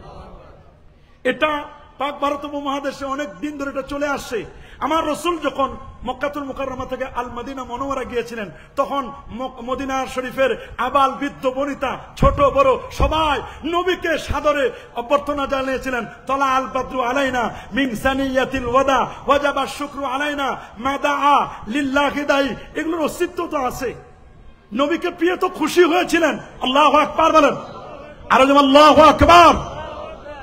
Speaker 1: এটা পাক ভারত উপমহাদেশে অনেক দিন ধরে এটা চলে আসছে। আমার রসুল যখন মক্কাতুল মুকাররমা থেকে আল মদিনা মুনাওয়ারা গিয়েছিলেন, তখন মদিনা শরীফের আবাল বৃদ্ধ বনিতা ছোট বড় সবাই নবীকে সাদরে অভ্যর্থনা জানিয়েছিলেন। তলা আল বদরু আলাইনা মিন সানিয়াতিল ওয়াদা ওয়াজাবা শুকরু আলাইনা মাদাআ লিল্লাহি দাই। এগুলোর অস্তিত্ব তো আছে। নবীকে পেয়ে তো খুশি হয়েছিলেন। আল্লাহু আকবার বলেন, আরো যেমন আল্লাহু আকবার।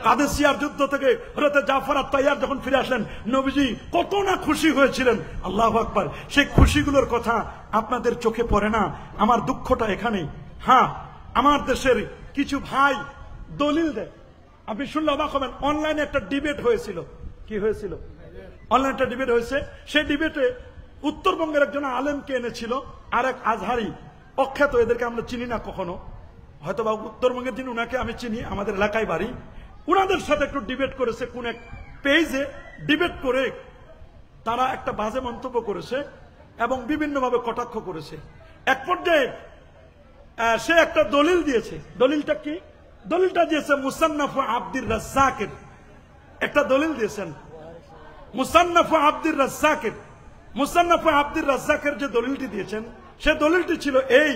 Speaker 1: কাদেসিয়ার যুদ্ধ থেকে হযরত জাফর আত-তাইয়ার যখন ফিরে আসলেন, নবীজি কত না খুশি হয়েছিলেন। আল্লাহু আকবার। সেই খুশিগুলোর কথা আপনাদের চোখে পড়ে না। আমার দুঃখটা এখানেই। হ্যাঁ, আমার দেশের কিছু ভাই দলিল দেয়, আপনি শুনলে অবাক হবেন। অনলাইনে একটা ডিবেট হয়েছিল। কি হয়েছিল? অনলাইনে একটা ডিবেট হয়েছে। সেই ডিবেটে উত্তরবঙ্গের একজন আলেমকে এনেছিল, আর এক আজহারি অখ্যাত, এদেরকে আমরা চিনি না কখনো, হয়তো বা উত্তরবঙ্গের যিনি, উনাকে আমি চিনি, আমাদের এলাকায় বাড়ি। উনাদের সাথে একটু ডিবেট করেছে, কোন এক পেজে ডিবেট করে তারা একটা বাজে মন্তব্য করেছে এবং বিভিন্নভাবে কটাক্ষ করেছে। এক পর্যায়ে সে একটা দলিল দিয়েছে। দলিলটা কি? দলিলটা দিয়েছে মুসান্নাফ আব্দুর রাজ্জাকের একটা দলিল দিয়েছেন। মুসান্নাফ আব্দুর রাজ্জাকের, মুসান্নাফ আব্দুর রাজ্জাকের যে দলিলটি দিয়েছেন, সে দলিলটি ছিল এই,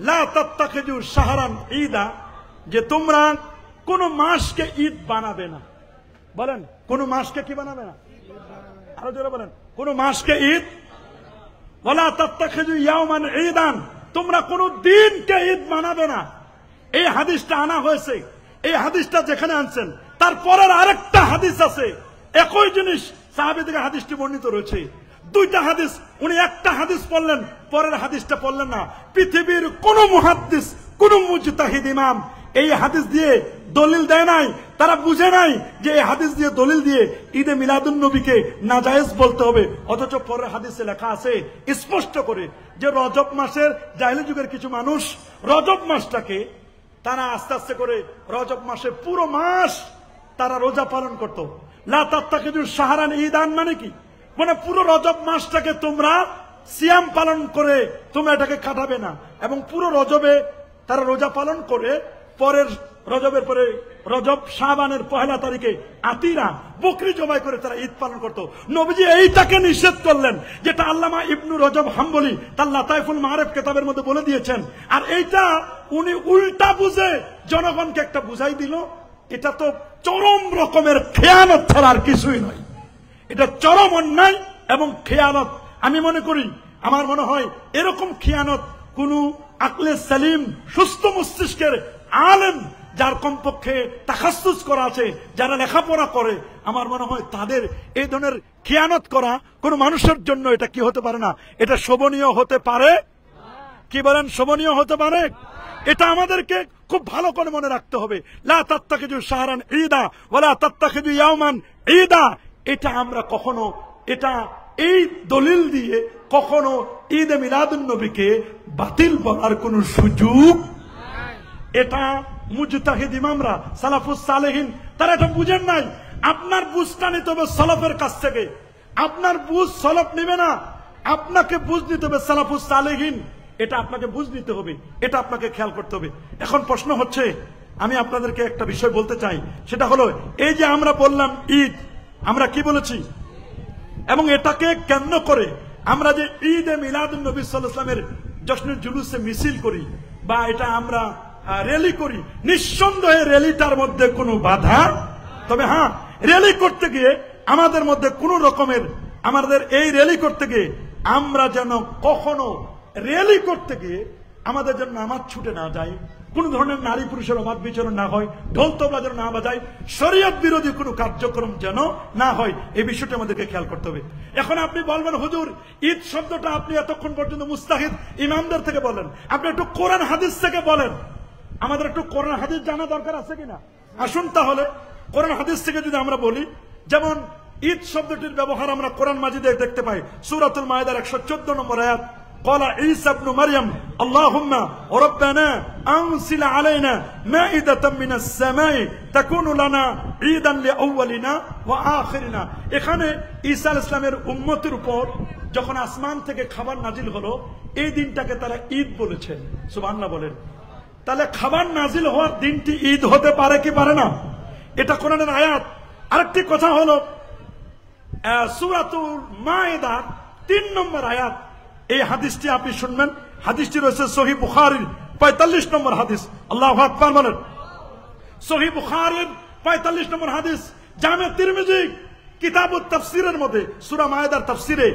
Speaker 1: লা তাত্তাখিযু শাহরান ঈদা, যে তোমরা কোন মাসকে ঈদ বানাবে না। বলেন, কোন মাসকে কি বানাবে না? আরো জোরে বলেন, কোন মাসকে ঈদ। ওয়ালা তাত্তাখিযু ইয়াওমান ঈদান, তোমরা কোন দিনকে ঈদ বানাবে না। এই হাদিসটা আনা হয়েছে। এই হাদিসটা যেখানে আনছেন, তারপরের আরেকটা হাদিস আছে, একই জিনিস সাহাবী থেকে হাদিসটি বর্ণিত রয়েছে। দুইটা হাদিস, উনি একটা হাদিস পড়লেন, পরের হাদিসটা পড়লেন না। পৃথিবীর কোন মুহাদ্দিস, কোন মুজতাহিদ ইমাম এই হাদিস দিয়ে দলিল দেয় নাই। তারা বুঝে নাই যে এই হাদিস দিয়ে দলিল দিয়ে ঈদে মিলাদুন নবীকে নাজায়েজ বলতে হবে। অথচ পরের হাদিসে লেখা আছে স্পষ্ট করে যে রজব মাসের, জাহেলি যুগের কিছু মানুষ রজব মাসটাকে তারা আস্তে আস্তে করে রজব মাসে পুরো মাস তারা রোজা পালন করত। লা তাত্তাখিযু শাহরান ঈদান মানে কি? মানে পুরো রজব মাসটাকে তোমরা সিয়াম পালন করে তোমরা এটাকে কাটাবে না। এবং পুরো রজবে তারা রোজা পালন করে পরের রজবের পরে রজব শাবানের 1 তারিখে আতিরা বকরি জবাই করে তারা ঈদ পালন করত। নবীজি এইটাকে নিষেধ করলেন, যেটা আল্লামা ইবনু রজব হাম্বলি তার লাতাইফুল মাআরিফ কিতাবের মধ্যে বলে দিয়েছেন। আর এইটা উনি উল্টা বুঝে জনগণকে একটা বুঝাই দিল। এটা তো চরম রকমের খেয়ানত ছাড়া আর কিছুই নয়। এটা চরম অন্যায় এবং খেয়ানত। আমি মনে করি, আমার মনে হয় এরকম খেয়ানত কোন আকলে সালিম, সুস্থ মস্তিষ্কের আলেম, যার কমপক্ষে তাখাসসুস করা আছে, যারা লেখাপড়া করে, আমার মনে হয় তাদের এই ধরনের খেয়ানত করা কোন মানুষের জন্য এটা কি হতে পারে না, এটা শোভনীয় হতে পারে। কি বলেন? শোভনীয় হতে পারে। এটা আমাদেরকে খুব ভালো করে মনে রাখতে হবে। লা তাত্তাখিযু শাহরান ঈদা ওয়ালা তাত্তাখিযু ইয়াওমান ঈদা, এটা আমরা কখনো, এটা এই দলিল দিয়ে কখনো ঈদে মিলাদুন নবীকে বাতিল বলার কোন সুযোগ, এটা মুজতাহিদ ইমামরা, সালাফুস সালেহিন, তারা এটা বুঝেন নাই। আপনার বুঝটা নিতে হবে সালাফের কাছ থেকে। আপনার বুঝ সালাফ নিবে না, আপনাকে বুঝ নিতে হবে সালাফুস সালেহিন। এটা আপনাকে বুঝ নিতে হবে, এটা আপনাকে খেয়াল করতে হবে। এখন প্রশ্ন হচ্ছে, আমি আপনাদেরকে একটা বিষয় বলতে চাই, সেটা হলো এই যে আমরা বললাম ঈদ, আমরা কি বলেছি, এবং এটাকে কেন্দ্র করে আমরা যে ঈদে মিলাদুন নবী সাল্লাল্লাহু আলাইহি ওয়াসাল্লামের জশ্নের জুলুসে মিছিল করি বা এটা আমরা র্যালি করি, নিঃসন্দেহে র্যালিটার মধ্যে কোনো বাধা। তবে হ্যাঁ, র্যালি করতে গিয়ে আমাদের মধ্যে কোন রকমের, আমাদের এই র্যালি করতে গিয়ে আমরা যেন কখনো র্যালি করতে গিয়ে আমাদের যেন নামাজ ছুটে না যায়, কোন ধরনের নারী পুরুষের অবাধ বিচরণ না হয়, ঢোল তবলা যেন না বাজায়, শরীয়ত বিরোধী কোনো কার্যক্রম যেন না হয়, এই বিষয়টা আমাদেরকে খেয়াল করতে হবে। এখন আপনি বলবেন, হুজুর ঈদ শব্দটা আপনি এতক্ষণ পর্যন্ত মুস্তাহিদ ইমামদের থেকে বলেন, আপনি একটু কোরআন হাদিস থেকে বলেন। আমাদের একটু কোরআন হাদিস জানা দরকার আছে কিনা? আসুন তাহলে কোরআন হাদিস থেকে যদি আমরা বলি, যেমন ঈদ শব্দটির ব্যবহার আমরা কোরআন মাজিদে দেখতে পাই। সূরাতুল মায়েদার 114 নম্বর আয়াত, قال عيسى ابن مريم اللهم ربنا أنزل علينا مائدة من السماء تكون لنا عيدا لأولنا وآخرنا। এখানে ঈসা আলাইহিস সালামের উম্মতের উপর যখন আসমান থেকে খাবার নাজিল হলো, এই দিনটাকে তারা ঈদ বলেছেন। সুবহানাল্লাহ বলেন। তাহলে খাবার নাজিল হওয়ার দিনটি ঈদ হতে পারে কি পারে না? এটা কোরআনের আয়াত। আরেকটি কথা হলো সূরাতুল মায়েদার 3 নম্বর আয়াত, এই হাদিসটি আপনি শুনবেন। হাদিসটি রয়েছে সহিহ বুখারীর 45 নম্বর হাদিস। আল্লাহু আকবার বলেন। সহিহ বুখারীর 45 নম্বর হাদিস, জামে তিরমিজি কিতাবুত তাফসীরের মধ্যে সূরা মায়েদার তাফসীরে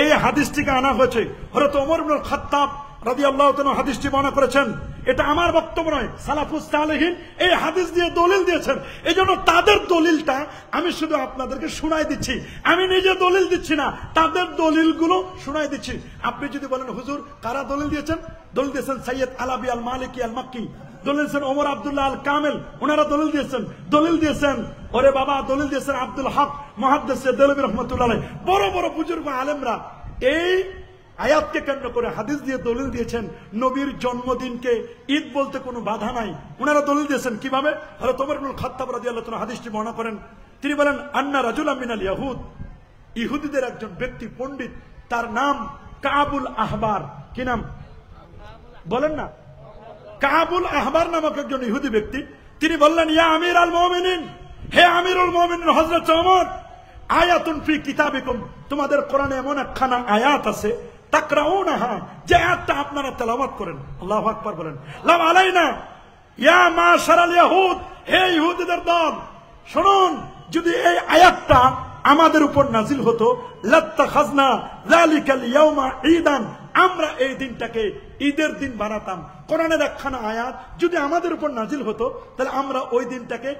Speaker 1: এই হাদিসটিকে আনা হয়েছে। হযরত ওমর ইবনে খাত্তাব রাদিয়াল্লাহু তাআলা হাদিসটি বর্ণনা করেছেন। এটা আমার বক্তব্য নয়, সালাফুস সালেহিন এই হাদিস দিয়ে দলিল দিয়েছেন। এজন্য তাদের দলিলটা আমি শুধু আপনাদেরকে শোনাই দিচ্ছি, আমি নিজে দলিল দিচ্ছি না, তাদের দলিলগুলো শোনাই দিচ্ছি। আপনি যদি বলেন হুজুর কারা দলিল দিয়েছেন, দলিল দিয়েছেন সৈয়দ আলাবি আল মালিকি আল মাক্কি, দলিল দিয়েছেন ওমর আব্দুল্লাহ আল কামেল, ওনারা দলিল দিয়েছেন। দলিল দিয়েছেন ওরে বাবা, দলিল দিয়েছেন আব্দুল হক মুহাদ্দিস দেলবি রহমাতুল্লাহ আলাইহি, বড় বড় বুজুর্গ আলেমরা এই আয়াতকে কেন্দ্র করে হাদিস দিয়ে দলিল দিয়েছেন। নবীর জন্মদিনকে ঈদ বলতে কোনো বাধা নাই, ওনারা দলিল দিয়েছেন। কিভাবে? হযরত ওমর ইবনে খাত্তাব রাদিয়াল্লাহু তাআলা হাদিসটি বর্ণনা করেন। তিনি বলেন আন্না রাজুলাম মিনাল ইয়াহুদ, ইহুদিদের একজন ব্যক্তি পণ্ডিত, তার নাম কাবুল আহবার। কি নাম বলেন না? কাবুল আহবার নামক একজন ইহুদি ব্যক্তি। তিনি বললেন ইয়া আমির আল মুমিনিন, হে আমিরুল মুমিনিন হযরত ওমর, আয়াতুন ফি কিতাবিকুম, তোমাদের কোরআনে এমন একখানা আয়াত আছে, তাকরাউনাহা, যে আয়াতটা আপনারা তেলাওয়াত করেন। আল্লাহু আকবার বলেন। লাম আলাইনা ইয়া মাশারাল ইয়াহুদ, হে ইহুদিদের দল শুনুন, যদি এই আয়াতটা আমাদের উপর নাজিল হতো, লাত্তাখাযনা যালিকাল ইয়াউমা ঈদান, আমরা এই দিনটাকে ঈদের দিন বানাতাম। কোরআনের একখানা আয়াত যদি আমাদের উপর নাজিল হতো, তাহলে আমরা ওই দিনটাকে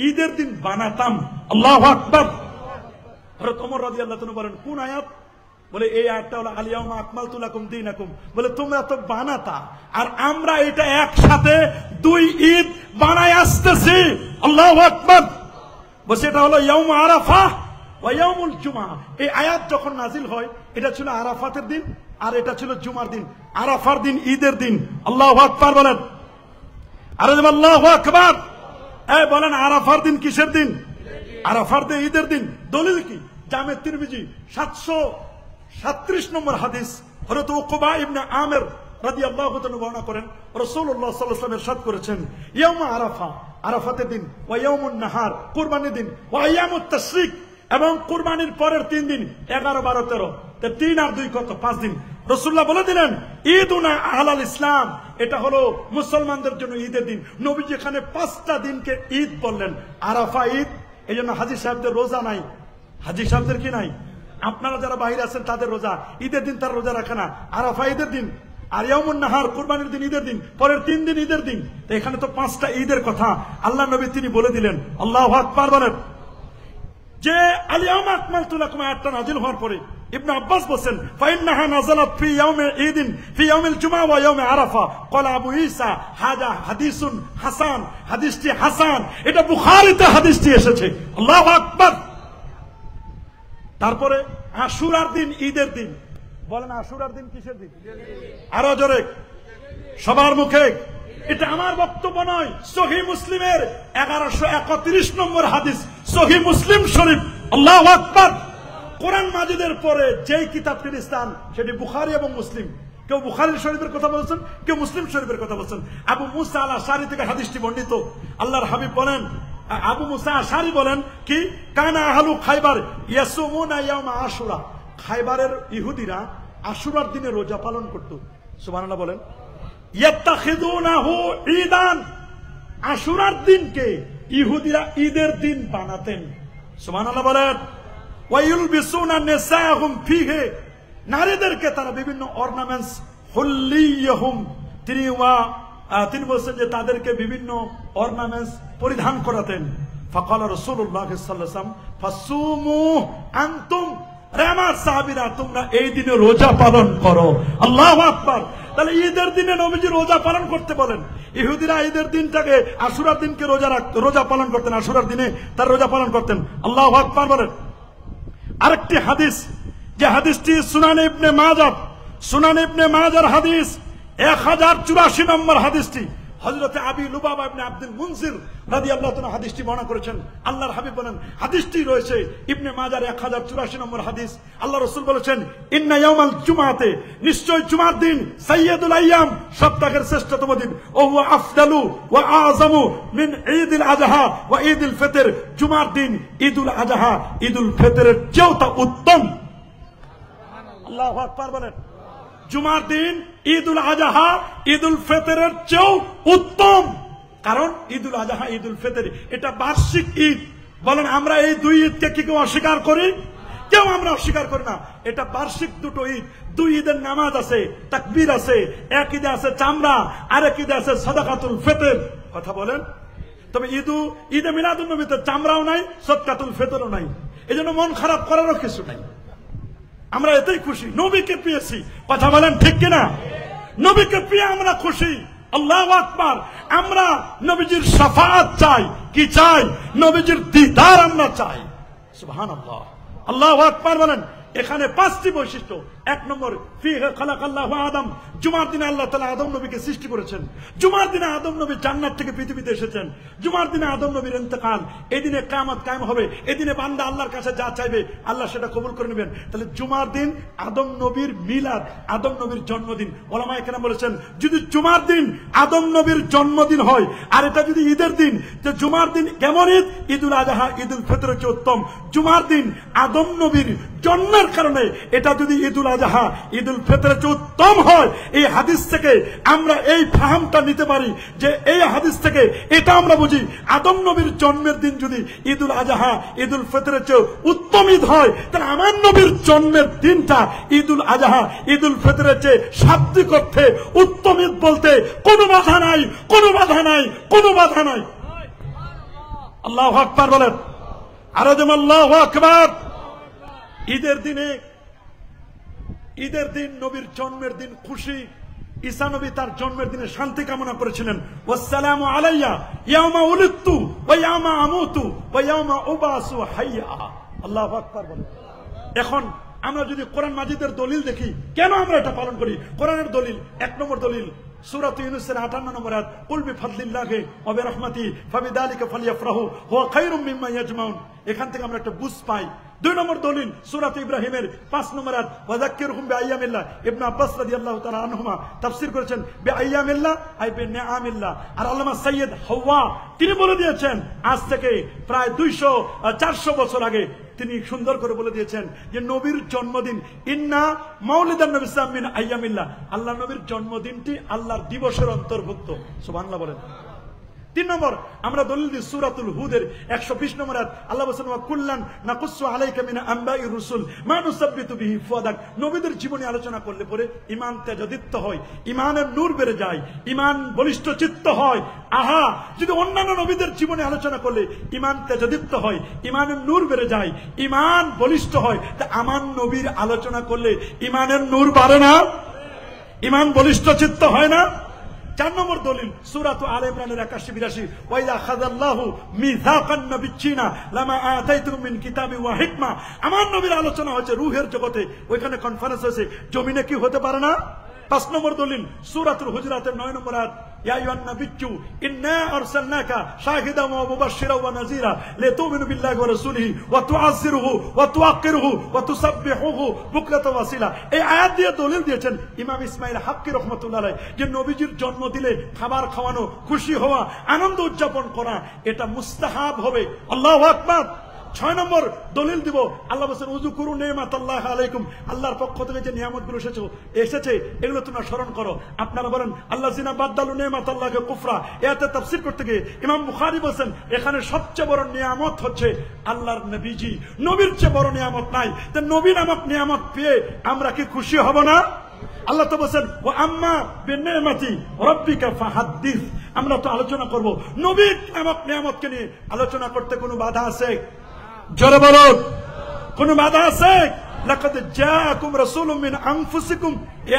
Speaker 1: ঈদের দিন বানাতাম। আল্লাহু আকবার। হযরত ওমর রাদিয়াল্লাহু তাআলা বলেন কোন আয়াত? বলে এই আয়াতটা হলো আল ইয়াউমা আকমালতু লাকুম দীনাকুম। বলে তোমরা তো বানাতা, আর আমরা এটা একসাথে দুই ঈদ বানায় আসতেছি। আল্লাহু আকবার। বলে এটা হলো ইয়াউম আরাফা ওয়া ইয়াউমুল জুমআ। এই আয়াত যখন নাজিল হয়, এটা ছিল আরাফাতের দিন আর এটা ছিল জুমার দিন। আরাফার দিন ঈদের দিন। আল্লাহু আকবার বলেন। আরে আল্লাহু আকবার। এই বলেন আরাফার দিন কিসের দিন? আরাফার দিন ঈদের দিন। দলিল কি? জামে তিরমিজি 737 নম্বর হাদিস, হযরত উকবা ইবনে আমির রাদিয়াল্লাহু তাআলা বর্ণনা করেন, রাসূলুল্লাহ সাল্লাল্লাহু আলাইহি ওয়াসাল্লাম ইরশাদ করেছেন ইয়াউমা আরাফা, আরাফাতের দিন, ওয়া ইয়াউমুন নাহার, কুরবানির দিন, ওয়া আইয়ামুত তাশরিক, এবং কুরবানির পরের 3 দিন, 11, 12, 13, 3 আর 2 কত? 5 দিন। রাসূলুল্লাহ বলে দিলেন ঈদুনা আহলাল ইসলাম, এটা হলো মুসলমানদের জন্য ঈদের দিন। নবীজি এখানে 5টা দিনকে ঈদ বললেন। আরাফা ঈদ, এই জন্য হাজী সাহেবদের রোজা নাই। হাজী সাহেবদের কি নাই? আপনারা যারা বাইরে আছেন তাদের রোজা, ঈদের দিন তার রোজা রাখে না। আরাফা ঈদের দিন, আর ইয়াউমুন নাহার কুরবানির দিন ঈদের দিন, পরের 3 দিন ঈদের দিন। তো এখানে তো 5টা ঈদের কথা আল্লাহ নবী তিনি বলে দিলেন। আল্লাহু আকবার বলেন। যে আল ইয়াউমা আকমালতু লাকুম আয়াতটা নাযিল হওয়ার পরে ইবনে আব্বাস বলেন ফাইন্নাহা নাযালাত ফি ইয়াউমি ঈদিন ফি ইয়াউমিল জুমআ ওয়া ইয়াউমি আরাফা। ক্বালা আবু ঈসা হাযা হাদিসুন হাসান, হাদিসটি হাসান, এটা বুখারীতে হাদিসটি এসেছে। আল্লাহু আকবার। তারপরে আশুরার দিন ঈদের দিন। বলেন আশুরার দিন কিসের দিন? আরো জোরে সবার মুখে। এটা আমার বক্তব্য নয়, সহিহ মুসলিমের 1131 নম্বর হাদিস, সহিহ মুসলিম শরীফ। আল্লাহু আকবার। কোরআন মাজিদের পরে যেই কিতাবটির স্থান সেটি বুখারী এবং মুসলিম। কেউ বুখারী শরীফের কথা বলছেন, কেউ মুসলিম শরীফের কথা বলছেন। আবু মুসা আল আশআরী থেকে হাদিসটি বর্ণিত। আল্লাহর হাবিব বলেন, আবু মুসা আশআরী বলেন কি, কানা আহলু খায়বার ইয়াসুমুনা ইয়াউমা আশুরা, খায়বারের ইহুদিরা আশুরার দিনে রোজা পালন করত। সুবহানাল্লাহ বলেন। ইয়াত্তাখিযুনাহু ঈদান, আশুরার দিনকে ইহুদিরা ঈদের দিন বানাতেন। সুবহানাল্লাহ বলেন। ওয়া ইলবিসুনা নিসাহুম ফিহি, নারীদেরকে তারা বিভিন্ন অর্নামেন্টস, হুল্লিয়হুম, তিনি বলছেন যে তাদেরকে বিভিন্ন অর্নামেন্টস পরিধান করাতেন। ফাকালা রাসূলুল্লাহ সাল্লাল্লাহু আলাইহি ওয়াসাল্লাম ফাসুমু আনতুম, রে আমার সাহাবীরা তোমরা এই দিনে রোজা পালন করো। আল্লাহু আকবার। তাহলে ঈদের দিনে নবীজি রোজা পালন করতে বলেন। ইহুদিরা ঈদের দিনটাকে আশুরার দিনকে রোজা পালন করতেন, আশুরার দিনে তার রোজা পালন করতেন। আল্লাহু আকবার বলেন। আরেকটি হাদিস, যে হাদিসটি সুনান ইবনে মাজার হাদিস 1084 নম্বর হাদিসটি, হযরত আবি লুবাবা ইবনে আব্দুল মুনজির রাদিয়াল্লাহু তাআলা হাদিসটি বর্ণনা করেছেন। আল্লাহর হাবিব বলেন, হাদিসটি রয়েছে ইবনে মাজার 1084 নম্বর হাদিস। আল্লাহ রাসূল বলেছেন, ইন্না ইয়াউমাল জুমআতে, নিশ্চয় জুমার দিন, সাইয়্যিদুল আইয়াম, সপ্তাহের শ্রেষ্ঠতম দিন, ও হুয়া আফদালু ওয়া আযমু মিন ঈদুল আযহা ওয়া ঈদুল ফিতর, জুমার দিন, ঈদুল আযহা, ঈদুল ফিতরের চেয়েও তা উত্তম। আল্লাহু আকবার বলেন। জুমার দিন, ঈদুল আযহা, ঈদুল ফিতরের চেয়েও উত্তম। কারণ ঈদুল আযহা, ঈদুল ফিতর এটা বার্ষিক ঈদ। বলেন আমরা এই দুই ঈদকে কি কেউ অস্বীকার করি? কেউ এটাও আমরা অস্বীকার করি না। এটা বার্ষিক দুটো ঈদ, দুই ঈদের নামাজ আছে, তাকবীর আছে, এক ঈদে আছে চামড়া, আরেক ঈদে আছে সাদাকাতুল ফিতর। কথা বলেন। তবে ঈদে মিলাদুন নবীতে চামড়াও নাই, সাদাকাতুল ফিতরও নাই। এজন্য মন খারাপ করারও কিছু নাই, আমরা এতেই খুশি, নবীকে পেয়েছি। কথা বলেন ঠিক কিনা? নবীকে পেয়ে আমরা খুশি। আল্লাহু আকবার। আমরা নবীজির শাফাআত চাই। কি চাই? নবীজির দিদার আমরা চাই। সুবহানাল্লাহ, আল্লাহু আকবার বলেন। এখানে 5টি বৈশিষ্ট্য। 1 নম্বর, ফিহি খালাকাল্লাহু আদম। জুমার দিনে আল্লাহ তাআলা আদম নবীকে সৃষ্টি করেছেন। জুমার দিনে আদম নবী জান্নাত থেকে পৃথিবীতে এসেছেন। জুমার দিনে আদম নবীর ইন্তেকাল। এই দিনে কিয়ামত কায়েম হবে। এই দিনে বান্দা আল্লাহর কাছে যা চাইবে আল্লাহ সেটা কবুল করে নেবেন। তাহলে জুমার দিন আদম নবীর মিলাদ, আদম নবীর জন্মদিন। ওলামায়ে কেরাম বলেছেন, যদি জুমার দিন আদম নবীর জন্মদিন হয় আর এটা যদি ঈদের দিন, তো জুমার দিন কেমন ঈদ? ঈদুল আযহা, ঈদুল ফিতরের চেয়ে উত্তম। জুমার দিন আদম নবীর জন্মের কারণে এটা যদি ঈদুল আযহা, ঈদুল ফিতরের চেয়ে উত্তম হয়, এই হাদিস থেকে আমরা এই ফাহামটা নিতে পারি যে এই হাদিস থেকে এটা আমরা বুঝি, আদম নবীর জন্মের দিন যদি ঈদুল আযহা, ঈদুল ফিতরের চেয়ে উত্তম ঈদ হয়, তাহলে আমার নবীর জন্মের দিনটা ঈদুল আযহা, ঈদুল ফিতরের চেয়ে শাব্দিক অর্থে উত্তম ঈদ বলতে কোনো বাধা নাই, কোনো বাধা নাই, কোনো বাধা নাই। আল্লাহু আকবার বলেন। আরো যেমন আল্লাহু আকবার। ঈদের দিন নবীর জন্মের দিন খুশি। ঈসা নবী তার জন্মের দিনে শান্তি কামনা করেছিলেন। ওয়াসসালামু আলাইয়া ইয়াউমা উলিদতু ওয়া ইয়াউমা আমুতু ওয়া ইয়াউমা উবাসু হাইয়া। আল্লাহু আকবার বলেন। এখন আমরা যদি কোরআন মাজিদের দলিল দেখি, কেন আমরা এটা পালন করি? কোরআনের দলিল, 1 নম্বর দলিল সূরা ইউনূসের 58 নম্বর আয়াত, কুল বিফাদলিল্লাহি ওয়া বিরহমাতিহি ফাবিযালিকা ফালইফরাহু হুয়া খায়রুম মিম্মা ইয়াজমাউন। এখান থেকে আমরা একটা বুঝ পাই। 2 নম্বর দলিল সূরা ইব্রাহিমের 5 নম্বর আয়াত, ওয়াযাক্কিরহুম বিআইয়ামিল্লাহ। ইবনে আব্বাস রাদিয়াল্লাহু তাআলা আনহুমা তাফসীর করেছেন বিআইয়ামিল্লাহ আই বিনিআমিল্লাহ। আর আল্লামা সৈয়দ হাওয়া তিনি বলে দিয়েছেন, আজ থেকে প্রায় 400 বছর আগে তিনি সুন্দর করে বলে দিয়েছেন যে নবীর জন্মদিন, ইন্না মাউলিদান নবী সাল্লাল্লাহু আলাইহি ওয়া সাল্লাম মিন আইয়ামিল্লাহ। আল্লাহ নবীর জন্মদিনটি আল্লাহর দিবসের অন্তর্ভুক্ত। সুবহানাল্লাহ বলেন। 3 নম্বর আমরা দলিল দিই সূরাতুল হুদের 120 নম্বর আয়াত, আল্লাহ বলেন ওয়া কুল্লান নাকুসু আলাইকা মিন আনবাইর রাসূল মা নুসাব্বিতু বিহি ফুয়াদাক। নবীদের জীবনী আলোচনা করলে পরে ঈমান তেজদীপ্ত হয়, ঈমানের নূর বেড়ে যায়, ঈমান বলিষ্ঠ চিত্ত হয়। আহা, যদি অন্যান্য নবীদের জীবনী আলোচনা করলে ঈমান তেজদীপ্ত হয়, ঈমানের নূর বেড়ে যায়, ঈমান বলিষ্ঠ হয়, তা আমার নবীর আলোচনা করলে ঈমানের নূর বাড়ে না? ঈমান বলিষ্ঠ চিত্ত হয় না? 4 নম্বর দলিল সূরা আলে ইমরানের 81-82, ওয়াইদা খাযাল্লাহু মিযাকান নাবিয়্যিনা লামা আতাইতুকুম মিন কিতাবি ওয়া হিকমা। আমার নবীর আলোচনা হচ্ছে রূহের জগতে, ওইখানে কনফারেন্স হয়েছে, জমিনে কি হতে পারে না? 5 নম্বর দলিল সূরাতুল হুজুরাতের 9 নম্বর আয়াত, ইয়া আইয়ুহান নাবিয়্যু ইন্না আরসালনাকা শাহিদান ওয়া মুবাশশিরান ওয়া নাযীরা লিতুমিনু বিল্লাহি ওয়া রাসূলিহি ওয়া তুআযযিরুহু ওয়া তুওয়াক্কিরুহু ওয়া তুসাব্বিহুহু বুকরাতান ওয়া আসীলা। এই আয়াত দিয়ে দলিল দিয়েছেন ইমাম ইসমাঈল হাক্কি রাহমাতুল্লাহ আলাইহি যে নবীজির জন্ম দিলে খাবার খাওয়ানো, খুশি হওয়া, আনন্দ উদযাপন করা এটা মুস্তাহাব হবে। আল্লাহু আকবার। 6 নম্বর দলিল দিব, আল্লাহ বলেন উযকুরু নি'মাতাল্লাহি আলাইকুম। আল্লাহর পক্ষ থেকে যে নিয়ামতগুলো এসেছে এগুলো তোমরা স্মরণ করো। আপনারা বলেন আল্লাযিনা বাদদালু নি'মাতাল্লাহি কুফরা। এতে তাফসীর করতে গিয়ে ইমাম বুখারী বলেন এখানে সবচেয়ে বড় নিয়ামত হচ্ছে আল্লাহর নবীজি। নবীর চেয়ে বড় নিয়ামত নাই। তো নবী নামক নিয়ামত পেয়ে আমরা কি খুশি হব না? আল্লাহ তো বলেন ওয়া আম্মা বিনি'মাতি রাব্বিকা ফাহাদ্দিস। আমরা তো আলোচনা করব নবী নামক নিয়ামতকে নিয়ে। আলোচনা করতে কোনো বাধা আছে? জোরে বলুন, কোন বাধা আছে? লাকাদ জাআকুম রাসূলুম মিন আনফুসিকুম।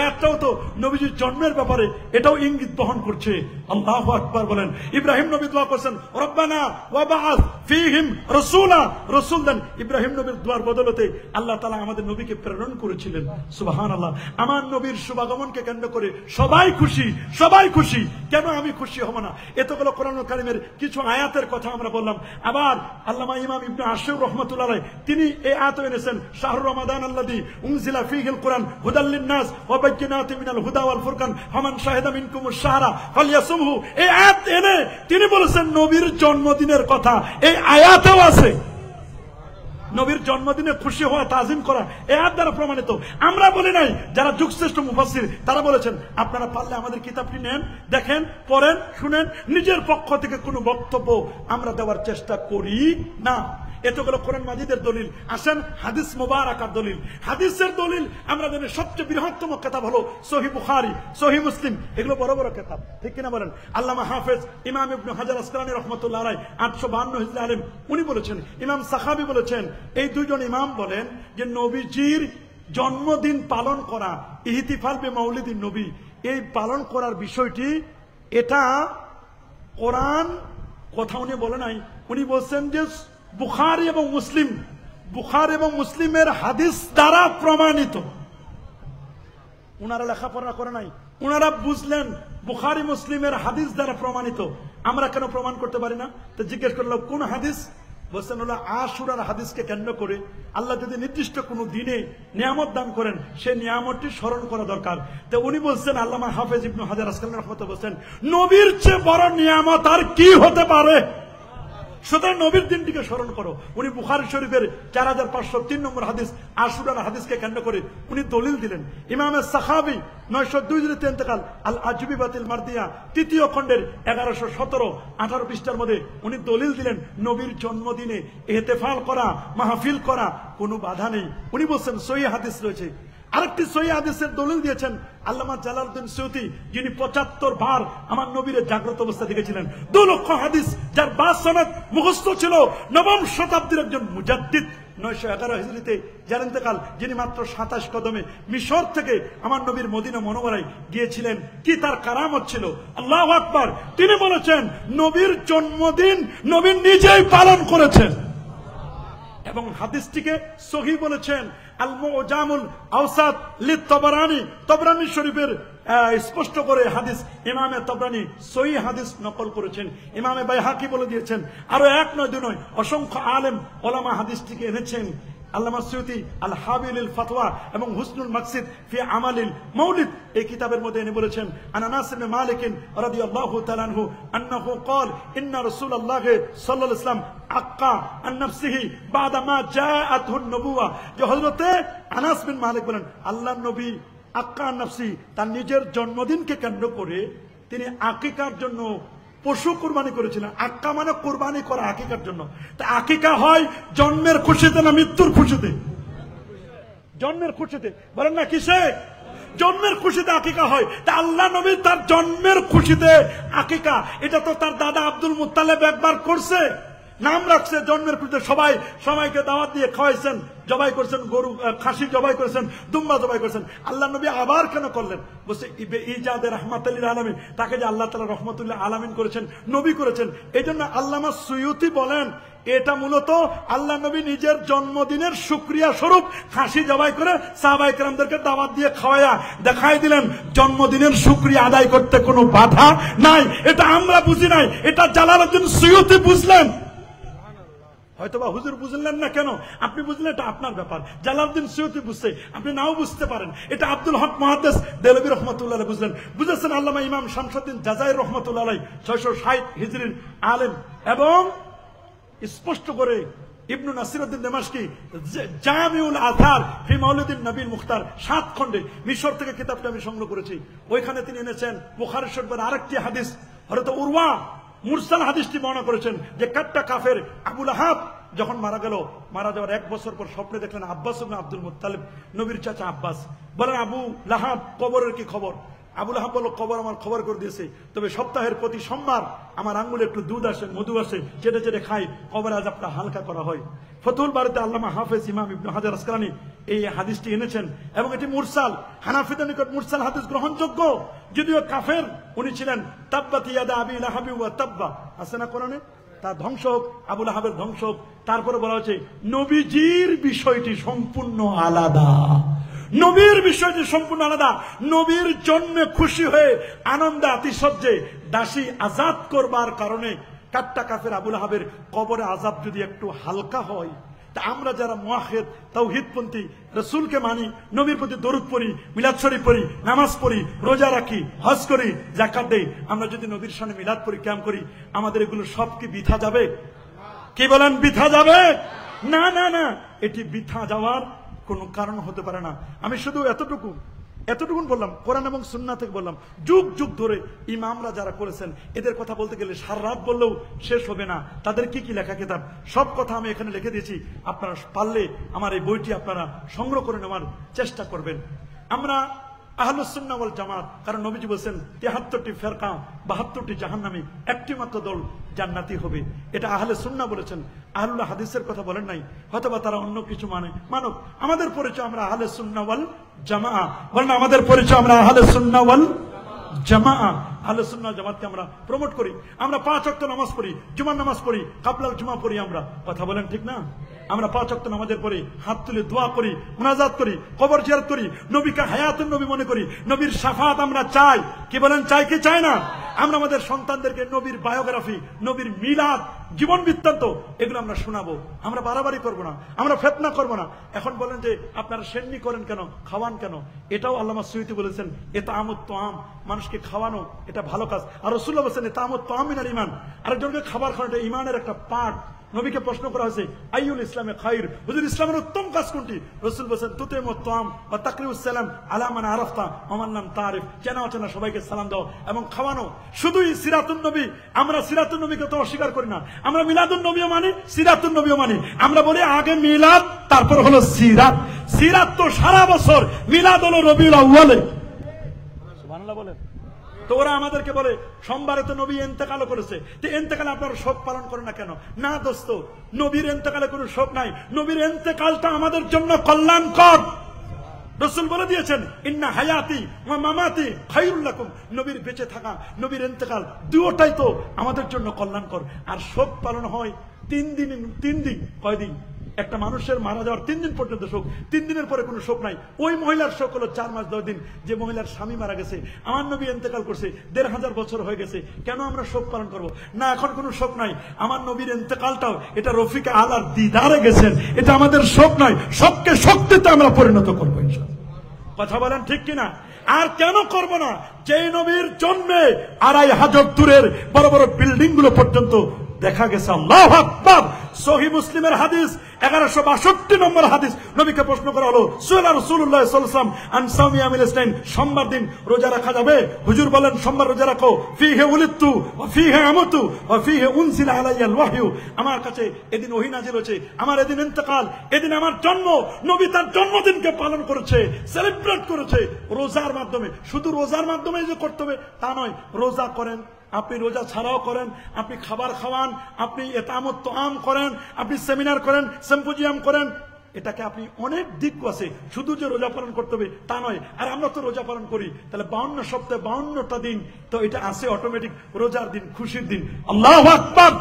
Speaker 1: এটাও তো নবীজির জন্মের ব্যাপারে এটাও ইঙ্গিত বহন করছে। আল্লাহু আকবার বলেন। ইব্রাহিম নবী দোয়া করেছেন রব্বানা ওয়াবআস ফীহিম রাসূলা। রাসূলদান ইব্রাহিম নবীর দোয়ার বদলতে আল্লাহ তাআলা আমাদের নবীকে প্রেরণ করেছিলেন। সুবহানাল্লাহ। আমার নবীর শুভাগমনকে কেন্দ্র করে সবাই খুশি, সবাই খুশি। কেন আমি খুশি হব না? এতগুলো কোরআনুল কারীমের কিছু আয়াতের কথা আমরা বললাম। আবার আল্লামা ইমাম ইবনে আশির রাহমাতুল্লাহ আলাইহি তিনি এই আয়াত এনেছেন শাহরু রমাদান আল্লাযী উনজিলা ফীহিল কুরআন হুদাল লিন-নাস ওয়া বায়্যিনাতিন মিনাল হুদা ওয়াল ফুরকান ফামান শাহিদা মিনকুমুশ শাহরা ফালইয়াসুমহু। এই আয়াত এনে তিনি বলেছেন নবীর জন্মদিনের কথা এই আয়াতেও আছে। নবীর জন্মদিনে খুশি হওয়া, তাজিম করা এই আয়াত দ্বারা প্রমাণিত। আমরা বলি নাই, যারা যুগশ্রেষ্ঠ মুফাসসির তারা বলেছেন আপনারা পারলে আমাদের কিতাবটি নেন, দেখেন, পড়েন, শুনেন। নিজের পক্ষ থেকে কোনো বক্তব্য আমরা দেওয়ার চেষ্টা করি না। এত হলো কোরআন মাজিদের দলিল। আসেন হাদিস মুবারাকার দলিল। হাদিসের দলিল আমরা জানি সবচেয়ে বৃহত্তম কিতাব হলো সহিহ বুখারী, সহিহ মুসলিম, এগুলো বড় বড় কিতাব, ঠিক কিনা বলেন? আল্লামা হাফেজ ইমাম ইবনে হাজার আসকালানী রাহমাতুল্লাহ আলাইহি 852 হিজরি আলেম, উনি বলেছেন, ইমাম সাখাবী বলেছেন, এই দুইজন ইমাম বলেন যে নবীজির জন্মদিন পালন করা, ইহতিফাল বে মাউলিদিন নবী, এই পালন করার বিষয়টি এটা কোরআন কথা উনি বলে নাই। উনি বলছেন যে বুখারী এবং মুসলিম, বুখারী এবং মুসলিমের হাদিস দ্বারা প্রমাণিত। উনারা লেখাপড়া করে নাই, উনারা বুঝলেন বুখারী মুসলিমের হাদিস দ্বারা প্রমাণিত। আমরা কেন প্রমাণ করতে পারি না? তো জিজ্ঞেস করলো কোন হাদিস? বলছেন হলো আশুরার হাদিসকে কেন্দ্র করে আল্লাহ যদি নির্দিষ্ট কোনো দিনে নিয়ামত দান করেন, সেই নিয়ামতটি স্মরণ করা দরকার। তো উনি বলছেন, আল্লামা হাফেজ ইবনে হাজার আসকালানী রাহমাতুল্লাহ বলছেন, নবীর চেয়ে বড় নিয়ামত আর কি হতে পারে? সুতরাং নবীর দিনটিকে স্মরণ করো। উনি বুখারী শরীফের 4503 নম্বর হাদিস আশুরার হাদিসকে কেন্দ্র করে উনি দলিল দিলেন। ইমামে সাখাবী 902 হিজরিতে ইন্তেকাল, আল আজবিবাতিল মারদিয়া 3য় খণ্ডের 1117-18 পৃষ্ঠার মধ্যে উনি দলিল দিলেন নবীর জন্মদিনে ইহতিফাল করা, মাহফিল করা কোনো বাধা নেই। উনি বলছেন সহিহ হাদিস রয়েছে। আরেকটি সহিহ হাদিসের দলিল দিয়েছেন আল্লামা জালালউদ্দিন সৈয়দী, যিনি 75 বার আমার নবীর জাগ্রত অবস্থা দেখেছিলেন। 2 লক্ষ হাদিস যার 22 সনদ মুখস্থ ছিল, নবম শতাব্দীর একজন মুজাদ্দিদ, 911 হিজরিতে যার ইন্তেকাল, যিনি মাত্র 27 কদমে মিশর থেকে আমার নবীর মদিনা মুনাওয়ারায় গিয়েছিলেন। কি তার কারামত ছিল! আল্লাহু আকবার! তিনি বলেছেন নবীর জন্মদিন নবী নিজেই পালন করেছেন এবং হাদিসটিকে সহিহ বলেছেন। আল মুজামুল আওসাত লিত-তাবরানী, তাবরানী শরীফের স্পষ্ট করে হাদিস ইমামে তাবরানী সহিহ হাদিস নকল করেছেন। ইমামে বাইহাকি বলে দিয়েছেন। আরো 1 নয় 2 নয় অসংখ্য আলেম ওলামা হাদিসটিকে এনেছেন। আল্লামা সৈয়দী আল হাবিলিল ফাতওয়া এবং হুসনুল মাকসিদ ফি আমালিল মাউলিদ এই কিতাবের মধ্যে এনে বলেছেন, আনাস ইবনে মালিক রাদিয়াল্লাহু তাআলা আনহু আন্নাহু ক্বাল ইন্না রাসূলুল্লাহ সাল্লাল্লাহু আলাইহি ওয়াসাল্লাম আক্কা আন নাফসিহি বাদা মা জাআতহু নবুওয়া। যে হযরতে আনাস বিন মালিক বলেন, আল্লাহর নবী আক্কা আন নাফসি, তার নিজের জন্মদিনকে কেন্দ্র করে তিনি আকিকার জন্য পশু কুরবানি করেছিলেন। আক্কা মানে কুরবানি করা আকিকার জন্য। তা আকিকা হয় জন্মের খুশিতে না মৃত্যুর খুশিতে? জন্মের খুশিতে। বলেন না কিসে? জন্মের খুশিতে আকিকা হয়। তা আল্লাহ নবী তার জন্মের খুশিতে আকিকা, এটা তো তার দাদা আব্দুল মুত্তালিব একবার করছে, নাম রাখছে জন্মের খুশিতে। সবাইকে দাওয়াত দিয়ে খাওয়াইছেন, জবাই করেছেন, গরু খাসি জবাই করেছেন, দুম্বা জবাই করেছেন। আল্লাহ নবী আবার কেন করলেন? বলছে ইজাদে রাহমাতুল আলামিন, তাকে যে আল্লাহ তাআলা রাহমাতুল্লাহ আলামিন করেছেন, নবী করেছেন। এই জন্য আল্লামা সুয়ুতি বলেন এটা মূলত আল্লাহ নবী নিজের জন্মদিনের শুকরিয়া স্বরূপ খাসি জবাই করে সাহাবায়ে কেরামদেরকে দাওয়াত দিয়ে খাওয়ায়া দেখাই দিলেন জন্মদিনের শুকরিয়া আদায় করতে কোনো বাধা নাই। এটা আমরা বুঝি নাই, এটা জালালউদ্দিন সুয়ুতি বুঝলেন। হয়তোবা হুজুর বুঝলেন না কেন, আপনি বুঝলেন এটা আপনার ব্যাপার। জালালউদ্দিন সুয়ুতি বুঝছে, আপনি নাও বুঝতে পারেন। এটা আব্দুল হক মুহাদ্দিস দেলবি রাহমাতুল্লাহ আলাইহি বুঝলেন। বুঝেছেন আল্লামা ইমাম শামসুদ্দিন জাযাইর রাহমাতুল্লাহ আলাইহি 660 হিজরির আলেম এবং স্পষ্ট করে ইবনু নাসিরউদ্দিন দিমাশকি জামিউল আথার ফি মাউলিদিন নবীল মুখতার 7 খণ্ডে, মিশর থেকে কিতাবটা আমি সংগ্রহ করেছি। ওইখানে তিনি এনেছেন বুখারী শরীফের আরেকটি হাদিস, হযরত উরওয়া মুরসাল হাদিসটি বর্ণনা করেছেন যে কাট্টা কাফের আবু লাহাব যখন মারা গেল, মারা যাওয়ার 1 বছর পর স্বপ্নে দেখলেন আব্বাস ইবনে আব্দুল মুত্তালিব, নবীর চাচা আব্বাস। বলেন আবু লাহাব কবরের কি খবর? আবু লাহাব বলল, কবর আমার খবর করে দিয়েছে, তবে সপ্তাহের প্রতি সোমবার আমার আঙ্গুলে একটু দুধ আসে, মধু আসে, চেটে চেটে খাই, কবর আযাবটা হালকা করা হয়। ফতুল বারিতে আল্লামা হাফেজ ইমাম ইবনে হাজার আসকালানী এই হাদিসটি এনেছেন এবং এটি মুরসাল। হানাফিদের নিকট মুরসাল হাদিস গ্রহণযোগ্য, যদিও কাফের উনি ছিলেন। তাব্বাত ইয়াদা আবি লাহাবি ওয়া তাব্বা, আছে না কোরআনে? তার ধ্বংস হোক, আবু লাহাবের ধ্বংস হোক। তারপরে বলা হচ্ছে নবীজির বিষয়টি সম্পূর্ণ আলাদা। নবীর বিষয়টি সম্পূর্ণ আলাদা। নবীর জন্মে খুশি হয়ে আনন্দে আতিশয্যে দাসী আজাদ করবার কারণে কাট্টা কাফের আবু লাহাবের কবরে আযাব যদি একটু হালকা হয়, তা আমরা যারা মুয়াহিদ তাওহীদপন্থী রাসূলকে মানি, নবীর প্রতি দরুদ পড়ি, মিলাদ শরীফ পড়ি, নামাজ পড়ি, রোজা রাখি, হজ করি, যাকাত দেই, আমরা যদি নবীর সামনে মিলাদ পড়ি, কিয়াম করি, আমাদের এগুলো সব কি বৃথা যাবে? কি বলেন, বৃথা যাবে? না না না, এটি বৃথা যাওয়ার কোন কারণ হতে পারে না। আমি শুধু এতটুকু এতটুকুন বললাম, কোরআন এবং সুন্নাহ থেকে বললাম। যুগ যুগ ধরে ইমামরা যারা করেছেন এদের কথা বলতে গেলে সারা রাত বললেও শেষ হবে না। তাদের কি কি লেখা কিতাব সব কথা আমি এখানে লিখে দিয়েছি। আপনারা পারলে আমার এই বইটি আপনারা সংগ্রহ করে নেওয়ার চেষ্টা করবেন। আমরা আহলুস সুন্নাহ ওয়াল জামাত, কারণ নবীজি বলেছেন ৭৩টি ফেরকা ৭২টি জাহান্নামী, একটি মাত্র দল জান্নাতি হবে। এটা আহলে সুন্নাহ বলেছেন, আহলুল হাদিসের কথা বলেন নাই। হয়তোবা তারা অন্য কিছু মানব। আমাদের পরিচয় আমরা আহলে সুন্নাহ ওয়াল জামাআ। বলেন আমাদের পরিচয় আমরা আহলে সুন্নাহ ওয়াল জামাআ। আহলে সুন্নাহ জামাতকে আমরা প্রমোট করি। আমরা ৫ ওয়াক্ত নামাজ পড়ি, জুমার নামাজ পড়ি, কাবলাল জুমা পড়ি। আমরা কথা বলেন ঠিক না? আমরা ৫ ওয়াক্ত নামাজের পরে হাত তুলে দোয়া করি, মুনাজাত করি, কবর জিয়ারত করি, নবীকে হায়াতুন নবী মনে করি, নবীর শাফাত আমরা চাই। কি বলেন, চাই কি চাই না? আমরা আমাদের সন্তানদেরকে নবীর বায়োগ্রাফি, নবীর মিলাদ, জীবন বৃত্তান্ত এগুলো আমরা শোনাবো। আমরা বাড়াবাড়ি করবো না, আমরা ফিতনা করবো না। এখন বলেন যে আপনারা সেন্নি করেন কেন, খাওয়ান কেন? এটাও আল্লামা সুয়ুতি বলেছেন ইতআমুত তাআম, মানুষকে খাওয়ানো এটা ভালো কাজ। আর রাসূলুল্লাহ বলেছেন ইতআমুত তাআম মিনাল ঈমান, আরেকজনকে খাবার খাওয়ানো ঈমানের একটা পার্ট। নবীকে প্রশ্ন করা হয়েছে আইয়ুল ইসলামে খায়র, হুজুর ইসলামের উত্তম কাজ কোনটি? রাসূল বলেছেন তুতিমুত তাআম ওয়া তাকরিউস সালাম আলা মান আরাফতা ওয়া মান লাম তারিফ, চেনা অচেনা সবাইকে সালাম দাও এবং খাওয়ানো। শুধুই সিরাতুন নবী, আমরা সিরাতুন নবীকে তো অস্বীকার করি না। আমরা মিলাদুন নবীও মানি, সিরাতুন নবীও মানি। আমরা বলি আগে মিলাদ তারপর হলো সিরাত। সিরাত তো সারা বছর, মিলাদ হলো রবিউল আউয়ালে। সুবহানাল্লাহ বলেন। তো ওরা আমাদেরকে বলে সোমবারে তো নবী ইন্তেকাল করেছে, তো ইন্তেকালে আপনারা শোক পালন করেন না কেন? না দোস্ত, নবীর ইন্তেকালে কোনো শোক নাই। নবীর ইন্তেকালটা আমাদের জন্য কল্যাণকর। রাসূল বলে দিয়েছেন ইন্না হায়াতি ওয়া মামাতি খায়রুল লাকুম, নবীর বেঁচে থাকা, নবীর ইন্তেকাল দুটোটাই তো আমাদের জন্য কল্যাণকর। আর শোক পালন হয় 3 দিন। কয়দিন? একটা মানুষের মারা যাওয়ার 3 দিন পর্যন্ত শোক, 3 দিনের পরে কোনো শোক নাই। ওই মহিলার শোক হলো 4 মাস 10 দিন, যে মহিলার স্বামী মারা গেছে। আমার নবী ইন্তেকাল করছে, 1500 বছর হয়ে গেছে, কেন আমরা শোক পালন করব? না, এখন কোনো শোক নাই। আমার নবীর ইন্তেকালটাও এটা রফিকে আলার দিদারে গেছেন, এটা আমাদের শোক নয়। শোককে শক্তিতে আমরা পরিণত করবো ইনশাআল্লাহ। কথা বলেন ঠিক কিনা? আর কেন করব না? যে নবীর জন্মে 2500 দূরের বড় বড় বিল্ডিং গুলো পর্যন্ত দেখা গেছে। আল্লাহু আকবার। সহিহ মুসলিমের হাদিস 1162 নম্বর হাদিস। নবীকে প্রশ্ন করা হলো সুআলা রাসূলুল্লাহ সাল্লাল্লাহু আলাইহি ওয়াসাল্লাম আন সাওমি ইয়াউমিল ইসনাইন, সোমবার দিন রোজা রাখা যাবে? হুজুর বলেন সোমবার রোজা রাখো। ফিহি উলিদতু ওয়া ফিহি আমুতু ওয়া ফিহি উনজিলা আলাইয়াল ওয়াহয়ু, আমার কাছে এদিন ওহী নাযিল হয়েছে, আমার এদিন ইন্তেকাল, এদিন আমার জন্ম। নবী তার জন্মদিনকে পালন করেছে, সেলিব্রেট করেছে রোজার মাধ্যমে। শুধু রোজার মাধ্যমে যে করতে হবে তা নয়, রোজা করেন, আপনি রোজা ছাড়াও করেন, আপনি খাবার খাওয়ান, আপনি ইতআমুত তাআম করেন, আপনি সেমিনার করেন, সিম্পোজিয়াম করেন, এটাকে আপনি অনেক দিক আছে। শুধু যে রোজা পালন করতে হবে তা নয়। আর আমরা তো রোজা পালন করি, তাহলে 52 সপ্তাহে 52টা দিন তো এটা আছে অটোমেটিক রোজার দিন, খুশির দিন। আল্লাহু আকবার।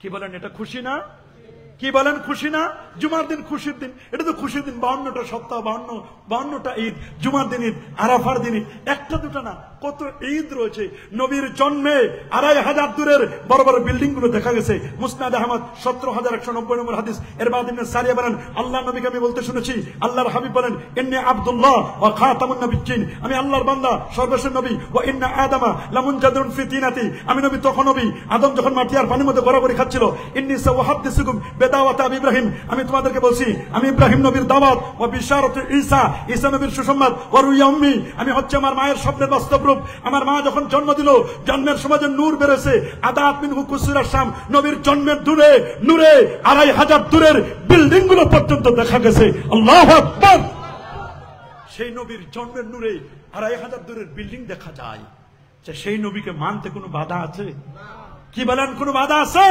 Speaker 1: কি বলেন, এটা খুশি না? কি বলেন, খুশি না? জুমার দিন খুশির দিন, এটা তো খুশির দিন। 52টা সপ্তাহ, 52টা ঈদ, জুমার দিন ঈদ, আরাফার দিন ঈদ, একটা দুটা না, কত ঈদ রয়েছে। নবীর জন্মে 2500 দূরের বড় বড় বিল্ডিং গুলো দেখা গেছে। মুসনাদ আহমদ 17190 নম্বর হাদিস। এর বাদ ইবনে সারিয়া বলেন আল্লাহর নবীকে আমি বলতে শুনেছি, আল্লাহর হাবিব বলেন ইন্নী আব্দুল্লাহ ওয়া খাতামুন নবিয়্যিন, আমি আল্লাহর বান্দা, সর্বশেষ নবী। ওয়া ইন্না আদামা লামুনজাদুন ফি তিনাতি, আমি নবী তখন নবী, আদম যখন মাটি আর পানির মধ্যে গড়াগড়ি খাচ্ছিল। ইন্নী সাওহাদ্দিসুকুম বিদাওয়াত আবি ইব্রাহিম, আমি তোমাদেরকে বলছি আমি ইব্রাহিম নবীর দাওয়াত। ওয়া বিশারাতু ঈসা, ঈসা নবীর সুসংবাদ। ওয়া রুইয়া উম্মি, আমি হচ্ছে আমার মায়ের স্বপ্নের বাস্তব রূপ। আমার মা যখন জন্ম দিল, জন্মের সময় যে নূর বেরোছে, আদাত মিনহু কুসুরা শাম, নবীর জন্মের দূরে নূরে 2500 দূরের বিল্ডিং গুলো পর্যন্ত দেখা গেছে। আল্লাহু আকবার। সেই নবীর জন্মের নূরে 2500 দূরের বিল্ডিং দেখা যায়। যে সেই নবীকে মানতে কোনো বাধা আছে? কি বলেন, কোনো বাধা আছে?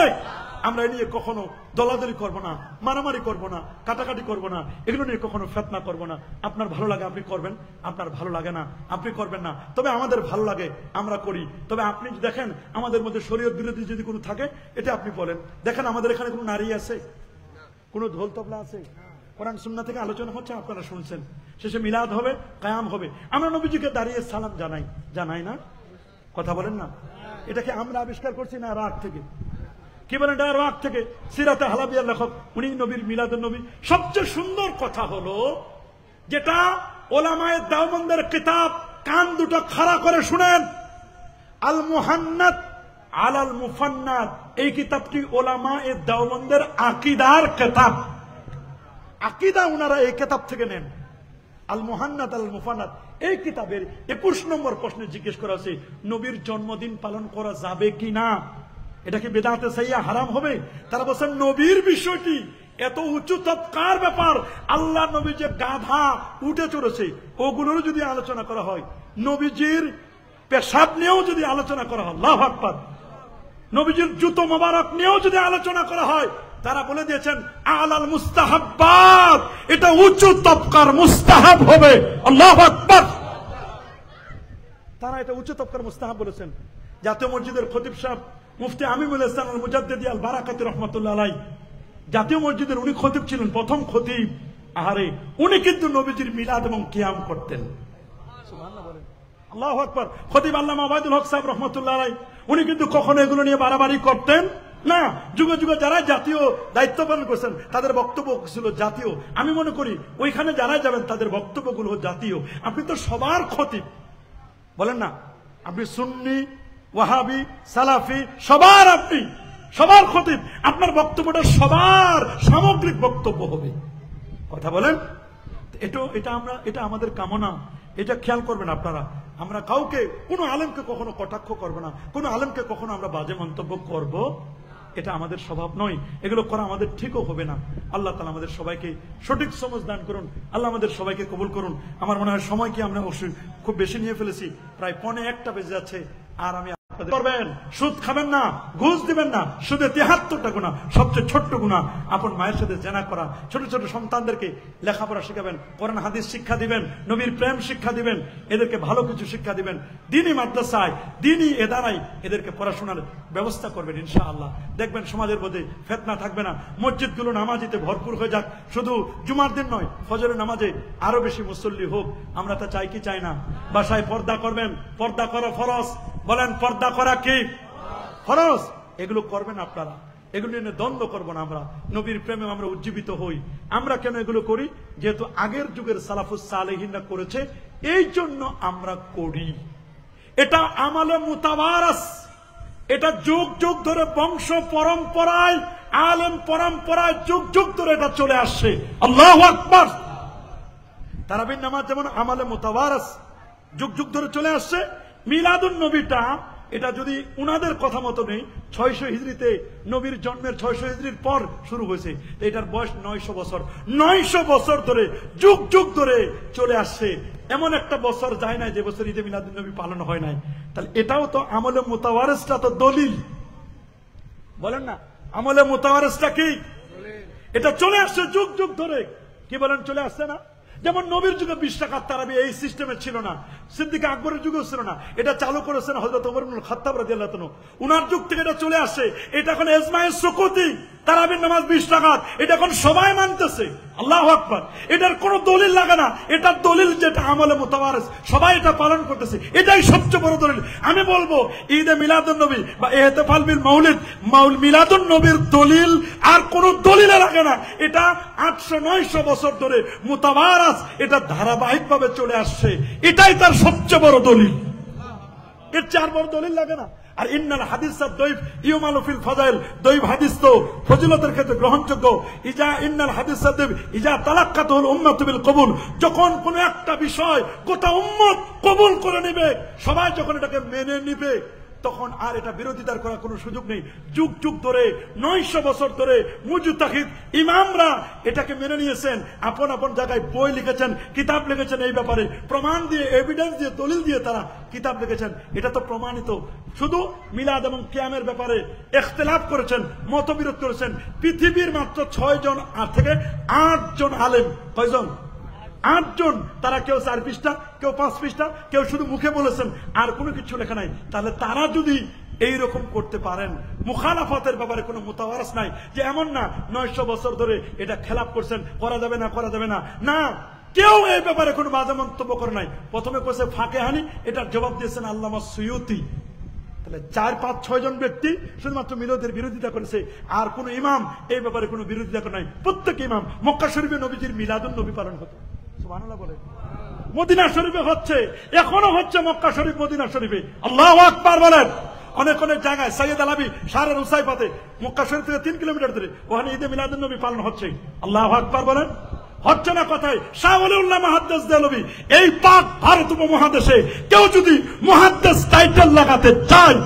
Speaker 1: আমরা এ নিয়ে কখনো দলাদলি করবো না, মারামারি করবো না, কাটাকাটি করবো না, এগুলো নিয়ে কখনো ফিতনা করবো না। আপনার ভালো লাগে আপনি করবেন, আপনার ভালো লাগে না আপনি করবেন না। তবে আমাদের ভালো লাগে আমরা করি। তবে আপনি দেখেন আমাদের মধ্যে শরীয়ত বিরোধী যদি কোনো থাকে, এটা আপনি বলেন। দেখেন আমাদের এখানে কোনো নারী আছে, কোনো ঢোল তবলা আছে? কোরআন সুন্নাহ থেকে আলোচনা হচ্ছে, আপনারা শুনছেন। শেষে মিলাদ হবে, কায়াম হবে, আমরা নবীজিকে দাঁড়িয়ে সালাম জানাই না? কথা বলেন না? এটাকে আমরা আবিষ্কার করছি না রাগ থেকে? কি বলেন, এটা রাগ থেকে। সিরাতে হালাবিয়ার লেখক, উনি নবীর মিলাদুন নবী। সবচেয়ে সুন্দর কথা হলো যেটা ওলামায়ে দেওবন্দের কিতাব, কান দুটো খাড়া করে শুনেন, আল মুহান্নাদ আলাল মুফান্নাদ, এই কিতাবটি ওলামায়ে দেওবন্দের আকীদার কিতাব। আকীদা উনারা এই কিতাব থেকে নেন। আল মুহান্নাদ আল মুফান্নাদ এই কিতাবের 21 নম্বর প্রশ্নে জিজ্ঞেস করা আছে নবীর জন্মদিন পালন করা যাবে কি না, এটা কি বেদাতে সাইয়া হারাম হবে? তারা বলছেন নবীর বিষয়টি এত উঁচু তৎকার ব্যাপার, আল্লাহ নবী যে গাধা উঠে চড়েছে ওগুলোরও যদি আলোচনা করা হয়, নবীজির পেশাব নিয়েও যদি আলোচনা করা হয়, আল্লাহু আকবার, নবীজির জুতো মোবারক নিয়েও যদি আলোচনা করা হয়, তারা বলে দিয়েছেন আলাল মুস্তাহাব্বাত, এটা উঁচু তবকার মুস্তাহাব হবে, আল্লাহু আকবার। তারা এটা উচ্চ তবকার মুস্তাহাব বলেছেন। জাতীয় মসজিদের খতিব সাহেব মুফতি আমিনুল ইসলাম আল মুজাদ্দিদি আল বারাকাতি রাহমাতুল্লাহ আলাইহি, জাতীয় মসজিদের উনি খতিব ছিলেন, প্রথম খতিব। আহারে, উনি কিন্তু নবীজির মিলাদ এবং কিয়াম করতেন, সুবহানাল্লাহ বলেন, আল্লাহু আকবার। খতিব আল্লামা ওবায়দুল হক সাহেব রাহমাতুল্লাহ আলাইহি, উনি কিন্তু কখনো এগুলো নিয়ে বাড়াবাড়ি করতেন না। যুগে যুগে যারা জাতীয় দায়িত্ব পালন করছেন তাদের বক্তব্য ছিল জাতীয়। আমি মনে করি ওইখানে যারা যাবেন তাদের বক্তব্যগুলো জাতীয়। আপনি তো সবার খতিব, বলেন না, আপনি সুন্নি, ওয়াহাবি, সালাফি, সবার আপনি সবার খতিব, আপনার বক্তব্যটা সবার সামগ্রিক বক্তব্য হবে, কথা বলেন। এটা আমাদের কামনা, এটা খেয়াল করবেন আপনারা। আমরা কাউকে, কোনো আলেমকে কখনো কটাক্ষ করবো না, কোনো আলেমকে কখনো আমরা বাজে মন্তব্য করব, এটা আমাদের স্বভাব নয়, এগুলো করা আমাদের ঠিকও হবে না। আল্লাহ তাআলা আমাদের সবাইকে সঠিক সমঝ দান করুন, আল্লাহ আমাদের সবাইকে কবুল করুন। আমার মনে হয় সময় কি আমরা অবশ্যই খুব বেশি নিয়ে ফেলেছি, প্রায় 1:45 বেজে যাচ্ছে। আর আমি করবেন, সুদ খাবেন না, ঘুষ দিবেন না, সুদে 73টা গুনাহ, সবচেয়ে ছোট্ট গুনাহ আপন মায়ের সাথে জেনা করা। ছোট ছোট সন্তানদেরকে লেখাপড়া শিখাবেন, কোরআন হাদিস শিক্ষা দিবেন, নবীর প্রেম শিক্ষা দিবেন, এদেরকে ভালো কিছু শিক্ষা দিবেন, দ্বীনি মাদ্রাসায়, দ্বীনি এদারায় এদেরকে পড়াশোনার ব্যবস্থা করবেন ইনশাআল্লাহ। দেখবেন সমাজের মধ্যে ফিতনা থাকবে না, মসজিদগুলো নামাজিতে ভরপুর হয়ে যাক। শুধু জুমার দিন নয়, ফজরের নামাজে আরো বেশি মুসল্লি হোক, আমরা তা চাই কি চাই না? বাসায় পর্দা করবেন, পর্দা করা ফরজ, বলেন পর্দা করা কি ফরজ? এগুলো করবেন আপনারা, এগুলো নিয়ে দ্বন্দ্ব করবো না। আমরা নবীর প্রেমে আমরা উজ্জীবিত হই। আমরা কেন এগুলো করি? যেহেতু আগের যুগের সালাফুস সালেহিনরা করেছে, এই জন্য আমরা করি। এটা আমালে মুতাওয়ারাস, এটা যুগ যুগ ধরে বংশ পরম্পরায়, আলেম পরম্পরায় যুগ যুগ ধরে এটা চলে আসছে, আল্লাহু আকবার। তারাবির নামাজ যেমন আমালে মুতাওয়ারাস, যুগ যুগ ধরে চলে আসছে। মিলাদুন নবীটা, এটা যদি উনাদের কথা মতো নেই, 600 হিজরিতে নবীর জন্মের 600 হিজরির পর শুরু হয়েছে, এটার বয়স 900 বছর। 900 বছর ধরে যুগ যুগ ধরে চলে আসছে। এমন একটা বছর যায় না যে বছর ঈদে মিলাদুন নবী পালন হয় নাই। তাহলে এটাও তো আমলে মুতাওয়ারিসটা তো দলিল, বলেন না, আমলে মুতাওয়ারিসটা কি? এটা চলে আসছে যুগ যুগ ধরে, কি বলেন, চলে আসছে না? যেমন নবীর যুগে 20 টাকার তারাবি এই সিস্টেমে ছিল না, সিদ্দিক আকবরের যুগেও ছিল না, এটা চালু করেছেন হযরত ওমর ইবনুল খাত্তাব রাদিয়াল্লাহু তাআলা। উনার যুগ থেকে এটা চলে আসে। এটা এখন ইজমায়ে সুকুতি, তারাবির নামাজ 20 টাকা, এটা এখন সবাই মানতেছে, আল্লাহু আকবার। এটার কোনো দলিল লাগে না, এটার দলিল যেটা আমলে মুতাওয়ারিস, সবাই এটা পালন করতেছে, এটাই সবচেয়ে বড় দলিল। আমি বলবো ঈদে মিলাদুন নবী বা ইহতিফাল বিল মাউলিদ, মিলাদুন নবীর দলিল আর কোন দলিলে লাগে না। এটা 800-900 বছর ধরে মুতাওয়ারিস, এটা ধারাবাহিকভাবে চলে আসছে, এটাই তার সবচেয়ে বড় দলিল। এর চার বড় দলিল লাগে না। আর ইন্নাল হাদিসাত দাইফ ইউমালু ফিল ফাযাইল, দাইফ হাদিস তো ফজিলতের ক্ষেত্রে গ্রহণযোগ্য। ইন্নাল হাদিসাত দাইফ ইজা তালাক্কাতুল উম্মাতু বিল কবুল, যখন কোন একটা বিষয় গোটা উম্মত কবুল করে নেবে, সবাই যখন এটাকে মেনে নেবে, তখন আর এটা বিরোধিতার করার কোনো সুযোগ নেই। যুগ যুগ ধরে 900 বছর ধরে মুজতাহিদ ইমামরা এটাকে মেনে নিয়েছেন, আপন আপন জায়গায় বই লিখেছেন, কিতাব লিখেছেন, এই ব্যাপারে প্রমাণ দিয়ে, এভিডেন্স দিয়ে, দলিল দিয়ে তারা কিতাব লিখেছেন। এটা তো প্রমাণিত। শুধু মিলাদ এবং কিয়ামের ব্যাপারে ইখতিলাফ করেছেন, মতবিরোধ করেছেন পৃথিবীর মাত্র 6 জন থেকে 8 জন আলেম। কয়জন? 8 জন। তারা কেউ 4 পৃষ্ঠা, কেউ 5 পৃষ্ঠা, কেউ শুধু মুখে বলেছেন, আর কোনো কিছু লেখা নাই। তাহলে তারা যদি এইরকম করতে পারেন, মুখালাফতের ব্যাপারে কোনো মুতাওয়ারিস নাই, যে এমন না 900 বছর ধরে এটা খেলাফ করছেন, করা যাবে না, করা যাবে না, না, কেউ এই ব্যাপারে কোনো বাজে মন্তব্য করে নাই। প্রথমে কইছে ফাকেহানি, এটার জবাব দিয়েছেন আল্লামা সুয়ুতি। তাহলে 4-5-6 জন ব্যক্তি শুধুমাত্র মিলাদের বিরোধিতা করেছে, আর কোন ইমাম এই ব্যাপারে কোনো বিরোধিতা করে নাই। প্রত্যেক ইমাম, মক্কা শরীফে নবীজির মিলাদুন নবী পালন হতো, সুবহানাল্লাহ বলে। মদিনা শরীফে হচ্ছে, এখনো হচ্ছে মক্কা শরীফ, মদিনা শরীফে, আল্লাহু আকবার বলেন। অনেক অনেক জায়গায় সাইয়েদ আলাবি শাহরের উসাইফাতে, মক্কা শরীফ থেকে 3 কিলোমিটার দূরে, ওখানে ঈদে মিলাদুন নবী পালন হচ্ছে, আল্লাহু আকবার বলেন। হচ্ছে না কথায়। শাহ ওলিউল্লাহ মুহাদ্দিস দেহলভী, এই পাক ভারত উপমহাদেশে কেউ যদি মুহাদ্দিস টাইটেল লাগাতে চায়,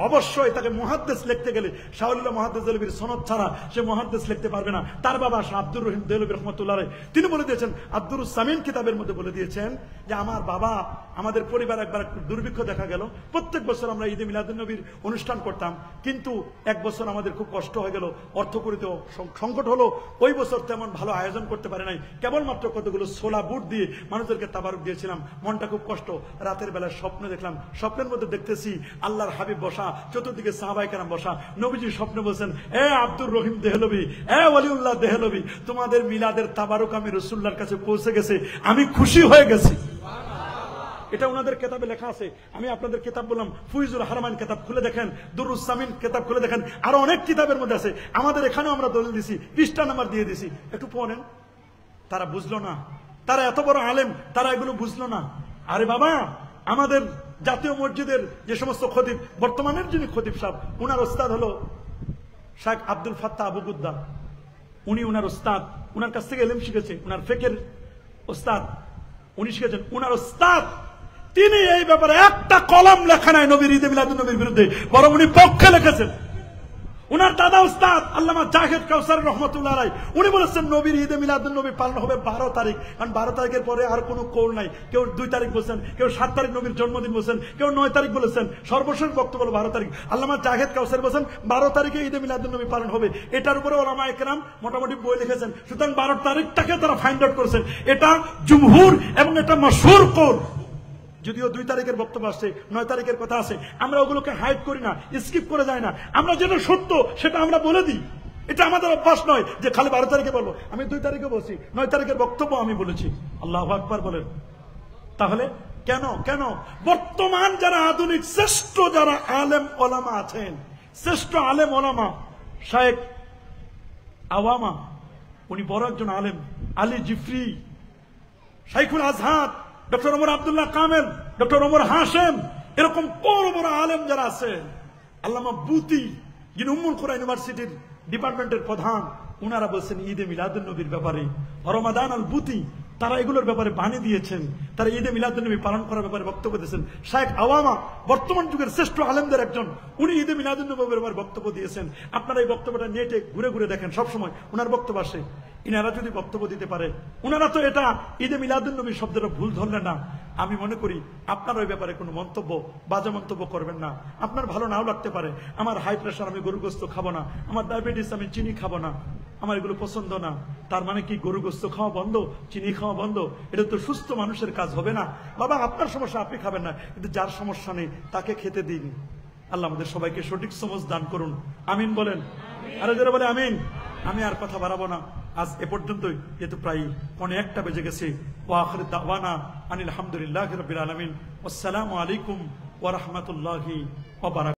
Speaker 1: অবশ্যই তাকে মুহাদ্দিস লিখতে গেলে শাহ ওলিউল্লাহ মুহাদ্দিস দেহলভীর সনদ ছাড়া সে মুহাদ্দিস লিখতে পারবে না। তার বাবা শাহ আব্দুর রহিম দেহলভী রহমাতুল্লাহ আলাইহি তিনি বলে দিয়েছেন, আব্দুরুস সামিন কিতাবের মধ্যে বলে দিয়েছেন যে আমার বাবা, আমাদের পরিবার একবার দুর্ভিক্ষ দেখা গেল। প্রত্যেক বছর আমরা ঈদে মিলাদুন নবীর অনুষ্ঠান করতাম, কিন্তু এক বছর আমাদের খুব কষ্ট হয়ে গেল, অর্থকরিত সংকট হলো। ওই বছর তেমন ভালো আয়োজন করতে পারে নাই, কেবলমাত্র কতগুলো ছোলা বুট দিয়ে মানুষদেরকে তাবারুক দিয়েছিলাম। মনটা খুব কষ্ট। রাতের বেলায় স্বপ্ন দেখলাম, স্বপ্নের মধ্যে দেখতেছি আল্লাহর হাবিব বসা, চতুর্দিকে সাহাবায়ে কেরাম বসা। নবীজি স্বপ্নে বলছেন, এ আব্দুর রহিম দেহলভী, এ ওলিউল্লাহ দেহলভী, তোমাদের মিলাদের তাবারুক আমি রাসূলুল্লাহর কাছে পৌঁছে গেছে, আমি খুশি হয়ে গেছি। এটা ওনাদের কিতাবে লেখা আছে। আমি আপনাদের কিতাব বললাম, ফুইজুল হারামাইন কিতাব খুলে দেখেন, দুরুস সামিন কিতাব খুলে দেখেন, আরো অনেক কিতাবের মধ্যে আছে। আমাদের এখানেও আমরা দলিল দিছি, পৃষ্ঠা নাম্বার দিয়ে দিছি, একটু পড়েন। তারা বুঝলো না, তারা এত বড় আলেম, তারা এগুলো বুঝলো না। আরে বাবা, আমাদের জাতীয় মসজিদের যে সমস্ত খতিব, বর্তমানের যিনি খতিব সাহেব, উনার ওস্তাদ হলো শেখ আব্দুল ফাত্তাহ আবু গুদ্দা। উনি উনার ওস্তাদ, উনার কাছ থেকে ইলম শিখেছে, উনার ফিকহের ওস্তাদ উনি শিখেছেন। উনার ওস্তাদ তিনি এই ব্যাপারে একটা কলম লেখা নাই নবীর ঈদে মিলাদুন নবীর বিরুদ্ধে, বরং উনি পক্ষে লিখেছেন। উনার দাদা উস্তাদ আল্লামা জাহিদ কাউসার রহমাতুল্লাহ আলাইহি উনি বলেছেন নবীর ঈদে মিলাদুন নবী পালন হবে 12 তারিখ, কারণ 12 তারিখের পরে আর কোনো কৌল নাই। কেউ 2 তারিখ বলেছেন, কেউ 7 তারিখ নবীর জন্মদিন বলেছেন, কেউ 9 তারিখ বলেছেন, সর্বশেষ বক্তব্য হলো 12 তারিখ। আল্লামা জাহিদ কাউসার বলেছেন 12 তারিখে ঈদে মিলাদুন নবী পালন হবে। এটার উপরে ওলামায়ে কেরাম মোটামুটি বই লিখেছেন। সুতরাং 12 তারিখটাকে তারা ফাইন্ড আউট করেছেন। এটা জুমহুর এবং এটা মাশহুর কৌল। যদিও 2 তারিখের বক্তব্য আসছে, 9 তারিখের কথা আছে, আমরা ওগুলোকে হাইড করি না, স্কিপ করে যাই না। আমরা যেটা সত্য সেটা আমরা বলে দিই। এটা আমাদের অভ্যাস নয় যে খালি 12 তারিখে বলবো। আমি 2 তারিখে বলছি, 9 তারিখের বক্তব্য আমি বলেছি। আল্লাহু আকবার বলেন। তাহলে কেন কেন বর্তমান যারা আধুনিক শ্রেষ্ঠ যারা আলেম ওলামা আছেন, শ্রেষ্ঠ আলেম ওলামা শায়েখ আওয়ামা, উনি বড় একজন আলেম, আলী জিফরি, শাইখুল আজহার, ডক্টর ওমর আব্দুল্লাহ কামেল, ডক্টর ওমর হাশেম, এরকম বড় বড় আলেম যারা আছে, আল্লামা বুতি যিনি উম্মুল কুরা ইউনিভার্সিটির ডিপার্টমেন্টের প্রধান, উনারা বলছেন ঈদে মিলাদুন নবীর ব্যাপারে, রমাদান আল বুতি, তারা এগুলোর ব্যাপারে বাণী দিয়েছেন, তারা ঈদে মিলাদুন নবী পালন করার ব্যাপারে বক্তব্য দিয়েছেন। শায়েখ আওয়ামা বর্তমান যুগের শ্রেষ্ঠ আলেমদের একজন, উনি ঈদে মিলাদুন নবীর ব্যাপারে বক্তব্য দিয়েছেন। আপনারা এই বক্তব্যটা নেটে ঘুরে ঘুরে দেখেন, সবসময় উনার বক্তব্য আসে। ইনারা যদি বক্তব্য দিতে পারে, উনারা তো এটা ঈদে মিলাদুন নবী শব্দটা ভুল ধরলেন না। আমি মনে করি আপনার ওই ব্যাপারে কোনো মন্তব্য, বাজে মন্তব্য করবেন না। আপনার ভালো নাও লাগতে পারে, আমার হাই প্রেশার, আমি গরু গোস্ত খাবো না, আমার ডায়াবেটিস, আমি চিনি খাবো না, আমার এগুলো পছন্দ না। তার মানে কি গরু গোস্ত খাওয়া বন্ধ, চিনি খাওয়া বন্ধ? এটা তো সুস্থ মানুষের কাজ হবে না। বাবা, আপনার সমস্যা আপনি খাবেন না, কিন্তু যার সমস্যা নেই তাকে খেতে দিন। আল্লাহ আমাদের সবাইকে সঠিক সমঝ দান করুন। আমিন বলেন। আরে যারা বলে আমিন। আমি আর কথা বাড়াবো না, আজ এ পর্যন্তই, যেহেতু প্রায় 1:15 বেজে গেছে। ওয়া আখিরু দাওয়ানা আনিল হামদুলিল্লাহি রাব্বিল আলামিন। আসসালামু আলাইকুম ওয়া রাহমাতুল্লাহি ওয়া বারাকাতুহু।